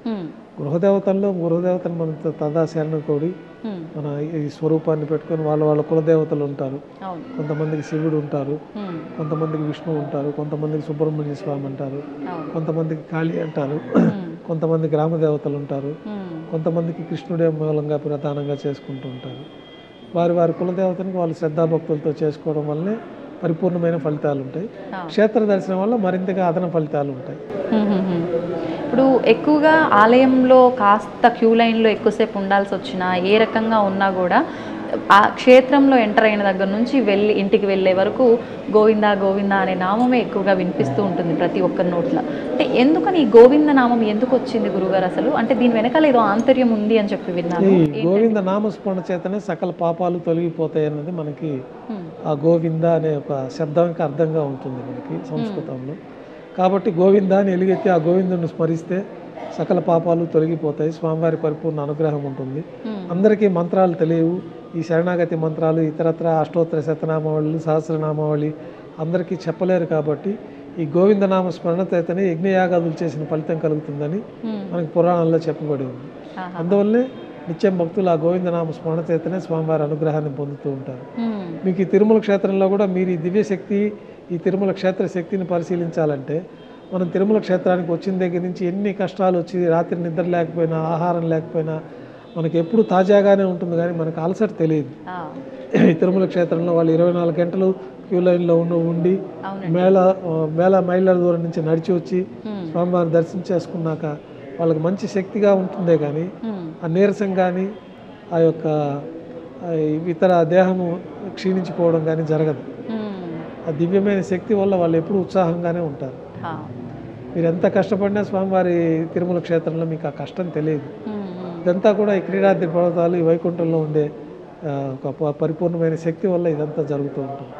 గృహదేవతను మన తదాశరణ కోడి మన ఈ స్వరూపాన్ని పెట్టుకొని వాళ్ళ కులదేవతలు ఉంటారు. కొంతమందికి శివుడు ఉంటారు, కొంతమందికి విష్ణువు ఉంటారు, కొంతమందికి సుబ్రహ్మణ్య స్వామి అంటారు, కొంతమందికి కాళీ అంటారు, కొంతమంది గ్రామ దేవతలు ఉంటారు, కొంతమందికి కృష్ణుడే మూలంగా ప్రధానంగా చేసుకుంటూ ఉంటారు. వారి కులదేవతనికి వాళ్ళు శ్రద్ధాభక్తులతో చేసుకోవడం వల్లనే పరిపూర్ణమైన ఫలితాలు ఉంటాయి. క్షేత్ర దర్శనం వల్ల మరింతగా అదన ఫలితాలు ఉంటాయి. ఇప్పుడు ఎక్కువగా ఆలయంలో కాస్త క్యూ లైన్లో ఎక్కువసేపు ఉండాల్సి వచ్చినా, ఏ రకంగా ఉన్నా కూడా ఆ క్షేత్రంలో ఎంటర్ అయిన దగ్గర నుంచి ఇంటికి వెళ్ళే వరకు గోవిందా గోవిందా అనే నామమే ఎక్కువగా వినిపిస్తూ ఉంటుంది ప్రతి ఒక్కరి నోట్ల. అంటే ఎందుకని ఈ గోవింద నామం ఎందుకు వచ్చింది గురుగారు అసలు? అంటే దీని వెనకాల ఏదో ఆంతర్యం ఉంది అని చెప్పి విన్నాను. ఈ గోవింద నామస్మరణ చేతనే సకల పాపాలు తొలగిపోతాయి అన్నది మనకి ఆ గోవింద అనే ఒక శబ్దానికి అర్థంగా ఉంటుంది మనకి సంస్కృతంలో. కాబట్టి గోవింద అని ఎలుగెత్తి ఆ గోవిందుని స్మరిస్తే సకల పాపాలు తొలగిపోతాయి, స్వామివారి పరిపూర్ణ అనుగ్రహం ఉంటుంది. అందరికీ మంత్రాలు తెలియవు. ఈ శరణాగతి మంత్రాలు ఇతరత్ర అష్టోత్తర శతనామావళి, సహస్రనామావళి అందరికీ చెప్పలేరు. కాబట్టి ఈ గోవిందనామ స్మరణతోనే యజ్ఞయాగాదులు చేసిన ఫలితం కలుగుతుందని మనకి పురాణాల్లో చెప్పబడి ఉంది. అందువల్లే నిత్యం భక్తులు ఆ గోవిందనామ స్మరణతోనే స్వామివారి అనుగ్రహాన్ని పొందుతూ ఉంటారు. మీకు ఈ తిరుమల క్షేత్రంలో కూడా మీరు ఈ దివ్యశక్తి, ఈ తిరుమల క్షేత్ర శక్తిని పరిశీలించాలంటే మనం తిరుమల క్షేత్రానికి వచ్చిన దగ్గర నుంచి ఎన్ని కష్టాలు వచ్చి, రాత్రి నిద్ర లేకపోయినా, ఆహారం లేకపోయినా మనకి ఎప్పుడు తాజాగానే ఉంటుంది, కానీ మనకు అలసట తెలియదు. ఈ తిరుమల క్షేత్రంలో వాళ్ళు 24 గంటలు క్యూ లైన్లో ఉండి వేల మైళ్ళ దూరం నుంచి నడిచి వచ్చి స్వామివారిని దర్శనం చేసుకున్నాక వాళ్ళకి మంచి శక్తిగా ఉంటుందే కానీ ఆ నీరసం కానీ ఆ యొక్క ఇతర దేహము క్షీణించిపోవడం కానీ జరగదు. ఆ దివ్యమైన శక్తి వల్ల వాళ్ళు ఎప్పుడు ఉత్సాహంగానే ఉంటారు. మీరు ఎంత కష్టపడినా స్వామివారి తిరుమల క్షేత్రంలో మీకు ఆ కష్టం తెలియదు. ఇదంతా కూడా ఈ క్రీడాద్రి పర్వతాలు ఈ వైకుంఠంలో ఉండే ఒక పరిపూర్ణమైన శక్తి వల్ల ఇదంతా జరుగుతూ ఉంటుంది.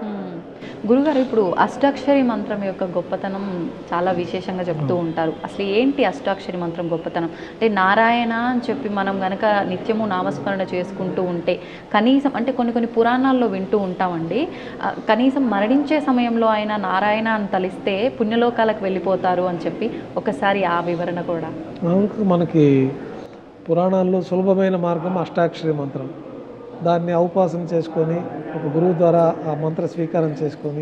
గురుగారు, ఇప్పుడు అష్టాక్షరి మంత్రం యొక్క గొప్పతనం చాలా విశేషంగా చెప్తూ ఉంటారు. అసలు ఏంటి అష్టాక్షరి మంత్రం గొప్పతనం? అంటే నారాయణ అని చెప్పి మనం కనుక నిత్యము నామస్మరణ చేసుకుంటూ ఉంటే కనీసం, అంటే కొన్ని పురాణాల్లో వింటూ ఉంటామండి, కనీసం మరణించే సమయంలో అయినా నారాయణ అని తలిస్తే పుణ్యలోకాలకు వెళ్ళిపోతారు అని చెప్పి, ఒకసారి ఆ వివరణ కూడా. మనకి పురాణాల్లో సులభమైన మార్గం అష్టాక్షరి మంత్రం. దాన్ని ఔపాసన చేసుకొని ఒక గురువు ద్వారా ఆ మంత్ర స్వీకారం చేసుకొని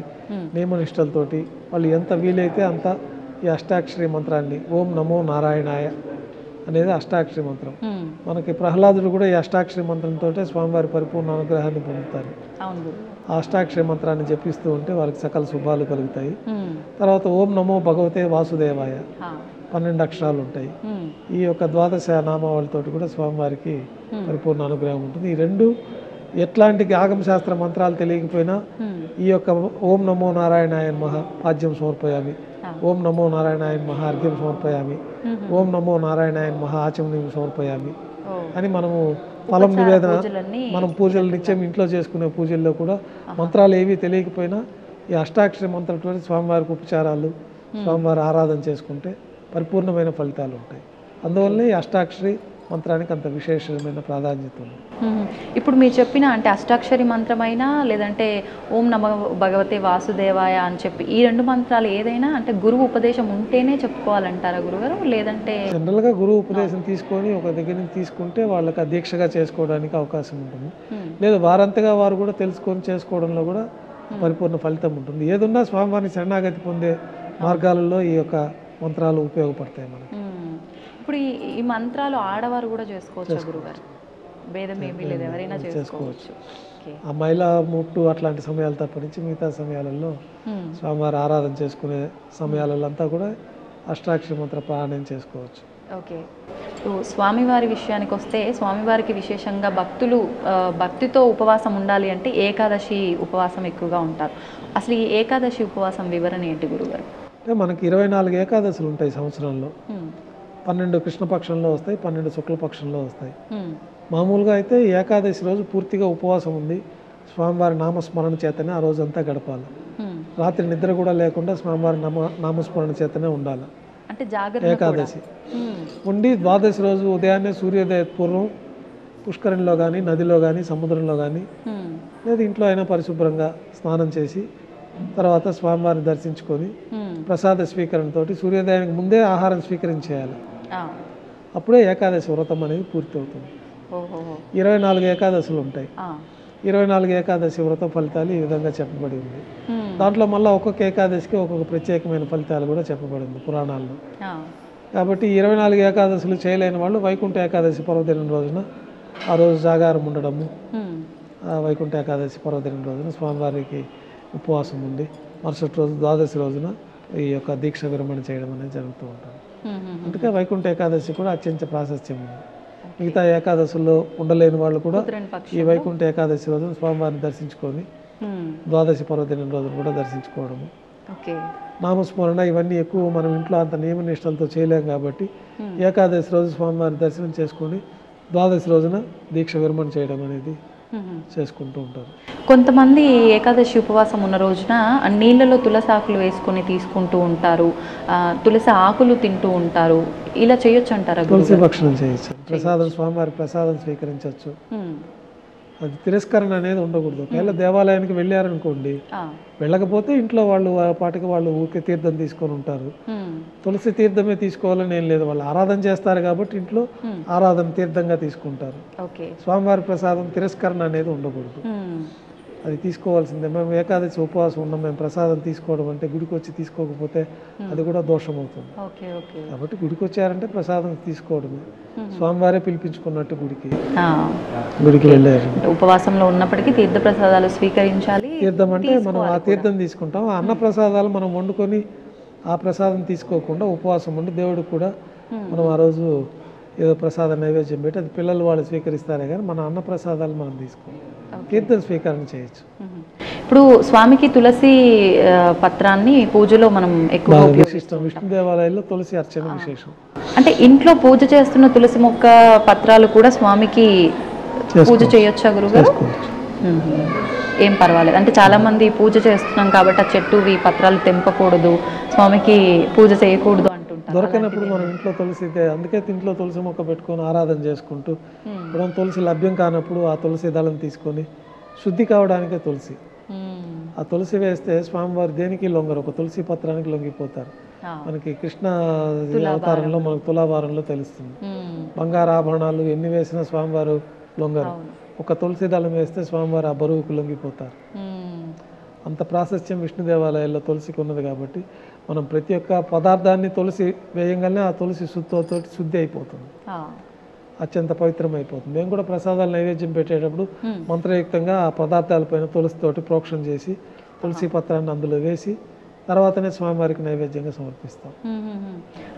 నియమనిష్టలతోటి వాళ్ళు ఎంత వీలైతే అంత ఈ అష్టాక్షరి మంత్రాన్ని ఓం నమో నారాయణాయ అనేది అష్టాక్షరి మంత్రం. మనకి ప్రహ్లాదుడు కూడా ఈ అష్టాక్షరి మంత్రంతో స్వామివారి పరిపూర్ణ అనుగ్రహాన్ని పొందుతారు. ఆ అష్టాక్షరి మంత్రాన్ని జపిస్తూ ఉంటే వారికి సకల శుభాలు కలుగుతాయి. తర్వాత ఓం నమో భగవతే వాసుదేవాయ 12 అక్షరాలు ఉంటాయి. ఈ యొక్క ద్వాదశ నామావళితో కూడా స్వామివారికి పరిపూర్ణ అనుగ్రహం ఉంటుంది. ఈ రెండు ఎట్లాంటి ఆగమశాస్త్ర మంత్రాలు తెలియకపోయినా ఈ యొక్క ఓం నమో నారాయణాయ నమః పాద్యం సమర్పయామి, ఓం నమో నారాయణాయ నమః అర్ఘ్యం సమర్పయామి, ఓం నమో నారాయణాయ నమః ఆచమనీయం సమర్పయామి అని మనము ఫలం నివేదన, మనం పూజలు నిత్యం ఇంట్లో చేసుకునే పూజల్లో కూడా మంత్రాలు ఏవి తెలియకపోయినా ఈ అష్టాక్షరి మంత్రంతో స్వామివారికి ఉపచారాలు, స్వామివారి ఆరాధన చేసుకుంటే పరిపూర్ణమైన ఫలితాలు ఉంటాయి. అందువల్లనే ఈ అష్టాక్షరి మంత్రానికి అంత విశేషమైన ప్రాధాన్యత ఉంది. ఇప్పుడు మీరు చెప్పిన అంటే అష్టాక్షరి మంత్రమైనా లేదంటే ఓం నమో భగవతే వాసుదేవాయ అని చెప్పి ఈ రెండు మంత్రాలు ఏదైనా అంటే గురువు ఉపదేశం ఉంటేనే చెప్పుకోవాలంటారా గురుగారు? లేదంటే జనరల్గా గురువు ఉపదేశం తీసుకొని ఒక దగ్గర నుంచి తీసుకుంటే వాళ్ళకి దీక్షగా చేసుకోవడానికి అవకాశం ఉంటుంది. లేదా వారంతగా వారు కూడా తెలుసుకొని చేసుకోవడంలో కూడా పరిపూర్ణ ఫలితం ఉంటుంది. ఏదున్నా స్వామివారిని శరణాగతి పొందే మార్గాలలో ఈ యొక్క మంత్రాలు ఉపయోగపడతాయి మనకి. ఇప్పుడు ఈ మంత్రాలు ఆడవారు కూడా చేసుకోవచ్చు గురుగారు? భేదం ఏమీ లేదు, ఎవరైనా చేసుకోవచ్చు. ఆ మహిళా ముట్టు అట్లాంటి సమయాలు తప్పనించి మిగతా సమయాలలో స్వామివారి ఆరాధన చేసుకునే సమయాలలో అంతా కూడా అష్టాక్షరి మంత్ర పారాయణం చేసుకోవచ్చు. ఓకే. స్వామివారి విషయానికి వస్తే స్వామివారికి విశేషంగా భక్తులు భక్తితో ఉపవాసం ఉండాలి అంటే ఏకాదశి ఉపవాసం ఎక్కువగా ఉంటారు. అసలు ఈ ఏకాదశి ఉపవాసం వివరణ ఏంటి గురుగారు? అంటే మనకి 24 ఏకాదశులు ఉంటాయి సంవత్సరంలో. 12 కృష్ణపక్షంలో వస్తాయి, 12 శుక్లపక్షంలో వస్తాయి. మామూలుగా అయితే ఏకాదశి రోజు పూర్తిగా ఉపవాసం ఉంది స్వామివారి నామస్మరణ చేతనే ఆ రోజంతా గడపాలి. రాత్రి నిద్ర కూడా లేకుండా స్వామివారి నామస్మరణ చేతనే ఉండాలి. అంటే జాగ్రత్త ఏకాదశి ఉండి ద్వాదశి రోజు ఉదయాన్నే సూర్యోదయ పూర్వం పుష్కరంలో కానీ, నదిలో కానీ, సముద్రంలో కానీ లేదా ఇంట్లో అయినా పరిశుభ్రంగా స్నానం చేసి తర్వాత స్వామివారిని దర్శించుకొని ప్రసాద స్వీకరణతో సూర్యోదయానికి ముందే ఆహారం స్వీకరించేయాలి. అప్పుడే ఏకాదశి వ్రతం అనేది పూర్తి అవుతుంది. 24 ఏకాదశులు ఉంటాయి. 24 ఏకాదశి వ్రత ఫలితాలు ఈ విధంగా చెప్పబడి ఉంది. దాంట్లో మళ్ళీ ఒక్కొక్క ఏకాదశికి ఒక్కొక్క ప్రత్యేకమైన ఫలితాలు కూడా చెప్పబడింది పురాణాల్లో. కాబట్టి 24 ఏకాదశులు చేయలేని వాళ్ళు వైకుంఠ ఏకాదశి పర్వదినం రోజున ఆ రోజు జాగారం ఉండడము, ఆ వైకుంఠ ఏకాదశి పర్వదినం రోజున స్వామివారికి ఉపవాసం ఉండి మరుసటి రోజు ద్వాదశి రోజున ఈ యొక్క దీక్ష విరమణ చేయడం అనేది జరుగుతూ ఉంటుంది. అందుకే వైకుంఠ ఏకాదశి కూడా అత్యంత ప్రాశస్త్యం ఉంది. మిగతా ఏకాదశుల్లో ఉండలేని వాళ్ళు కూడా ఈ వైకుంఠ ఏకాదశి రోజున స్వామివారిని దర్శించుకొని ద్వాదశి పర్వదినం రోజున కూడా దర్శించుకోవడము, నామస్మరణ ఇవన్నీ ఎక్కువ మనం ఇంట్లో అంత నియమ నిష్టలతో చేయలేం కాబట్టి ఏకాదశి రోజు స్వామివారి దర్శనం చేసుకొని ద్వాదశి రోజున దీక్ష విరమణ చేయడం అనేది చేసుకుంటూ ఉంటారు. కొంతమంది ఏకాదశి ఉపవాసం ఉన్న రోజున నీళ్ళలో తులసి ఆకులు వేసుకొని తీసుకుంటూ ఉంటారు, తులసి ఆకులు తింటూ ఉంటారు. ఇలా చేయొచ్చు అంటారా? తులసి భక్షణం చేయొచ్చు, ప్రసాదం స్వామివారి ప్రసాదం స్వీకరించవచ్చు. అది తిరస్కరణ అనేది ఉండకూడదు. ఒకవేళ దేవాలయానికి వెళ్ళారనుకోండి, వెళ్ళకపోతే ఇంట్లో వాళ్ళు పాటికి వాళ్ళు ఊరికే తీర్థం తీసుకొని ఉంటారు. తులసి తీర్థమే తీసుకోవాలని ఏం లేదు, వాళ్ళు ఆరాధన చేస్తారు కాబట్టి ఇంట్లో ఆరాధన తీర్థంగా తీసుకుంటారు. స్వామివారి ప్రసాదం తిరస్కరణ అనేది ఉండకూడదు, అది తీసుకోవాల్సిందే. మేము ఏకాదశి ఉపవాసం ఉన్నాం, మేము ప్రసాదం తీసుకోవడం అంటే గుడికి వచ్చి తీసుకోకపోతే అది కూడా దోషం అవుతుంది. కాబట్టి గుడికి వచ్చారంటే ప్రసాదం తీసుకోవడమే, స్వామివారే పిలిపించుకున్నట్టు గుడికి వెళ్ళారు. ఉపవాసంలో ఉన్నప్పటికీ తీర్థ ప్రసాదాలు స్వీకరించాలి. తీర్థం అంటే మనం ఆ తీర్థం తీసుకుంటాం, ఆ అన్న ప్రసాదాలు మనం వండుకొని ఆ ప్రసాదం తీసుకోకుండా ఉపవాసం ఉండి దేవుడికి కూడా మనం ఆ రోజు ఏదో ప్రసాద నైవేద్యం పెట్టి అది పిల్లలు వాళ్ళు స్వీకరిస్తారే కానీ మన అన్న ప్రసాదాలు మనం తీసుకోవాలి, తీర్థం స్వీకరణ చేయొచ్చు. ఇప్పుడు స్వామికి తులసి పత్రాన్ని పూజలో మనం ఎక్కువ విశిష్టం. విష్ణు దేవాలయాల్లో తులసి అర్చన విశేషం. అంటే ఇంట్లో పూజ చేస్తున్న తులసి మొక్క పత్రాలు కూడా స్వామికి పూజ చేయొచ్చా గురుగారు? ఏం పర్వాలేదు. అంటే చాలా మంది పూజ చేస్తున్నాం కాబట్టి ఆ చెట్టువి పత్రాలు తెంపకూడదు, స్వామికి పూజ చేయకూడదు అంటుంటారు. దొరకనప్పుడు మనం ఇంట్లో తులసి, అందుకే ఇంట్లో తులసి మొక్క పెట్టుకొని ఆరాధన చేసుకుంటూ, ఇప్పుడు తులసి లభ్యం కానప్పుడు ఆ తులసి దళం తీసుకొని శుద్ధి కావడానికే తులసి. ఆ తులసి వేస్తే స్వామివారు దేనికి లొంగరు, ఒక తులసి పత్రానికి లొంగిపోతారు. మనకి కృష్ణ అవతారంలో మనకు తులాభారంలో తెలుస్తుంది. బంగారు ఆభరణాలు ఎన్ని వేసినా స్వామివారు లొంగరు, ఒక తులసి దళం వేస్తే స్వామివారు ఆ బరువుకు లొంగిపోతారు. అంత ప్రాశస్త్యం విష్ణు దేవాలయాల్లో తులసికి ఉన్నది కాబట్టి మనం ప్రతి ఒక్క పదార్థాన్ని తులసి వేయంగానే ఆ తులసి శుద్ధితో శుద్ధి అయిపోతుంది, అత్యంత పవిత్రం అయిపోతుంది. మేము కూడా ప్రసాదాలు నైవేద్యం పెట్టేటప్పుడు మంత్రయుక్తంగా ఆ పదార్థాలపైన తులసితోటి ప్రోక్షణ చేసి తులసి పత్రాన్ని అందులో వేసి తర్వాతనే స్వామివారికి నైవేద్యంగా సమర్పిస్తాం.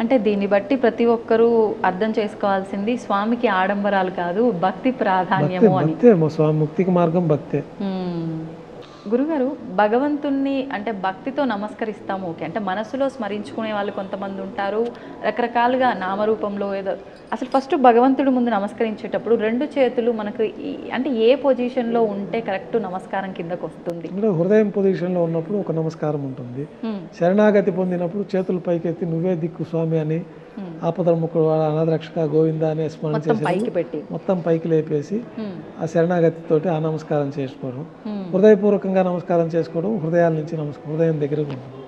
అంటే దీన్ని బట్టి ప్రతి ఒక్కరూ అర్థం చేసుకోవాల్సింది స్వామికి ఆడంబరాలు కాదు, భక్తి ప్రాధాన్యము అని. భక్తే స్వామి ముక్తికి మార్గం భక్తే. గురుగారు, భగవంతుణ్ణి అంటే భక్తితో నమస్కరిస్తాము, ఓకే, అంటే మనసులో స్మరించుకునే వాళ్ళు కొంతమంది ఉంటారు, రకరకాలుగా నామరూపంలో ఏదో. అసలు ఫస్ట్ భగవంతుడి ముందు నమస్కరించేటప్పుడు రెండు చేతులు మనకు అంటే ఏ పొజిషన్లో ఉంటే కరెక్ట్ నమస్కారం కిందకు వస్తుంది? హృదయం పొజిషన్లో ఉన్నప్పుడు ఒక నమస్కారం ఉంటుంది. శరణాగతి పొందినప్పుడు చేతులు పైకెత్తి నువ్వే దిక్కు స్వామి అని, ఆపదముఖుడు అనాథరక్షక గోవింద అనే స్మరణ చేసి మొత్తం పైకి లేపేసి ఆ శరణాగతితోటి ఆ నమస్కారం చేసుకోవడం, హృదయపూర్వకంగా నమస్కారం చేసుకోవడం, హృదయాల నుంచి హృదయం దగ్గరకు ఉంటుంది.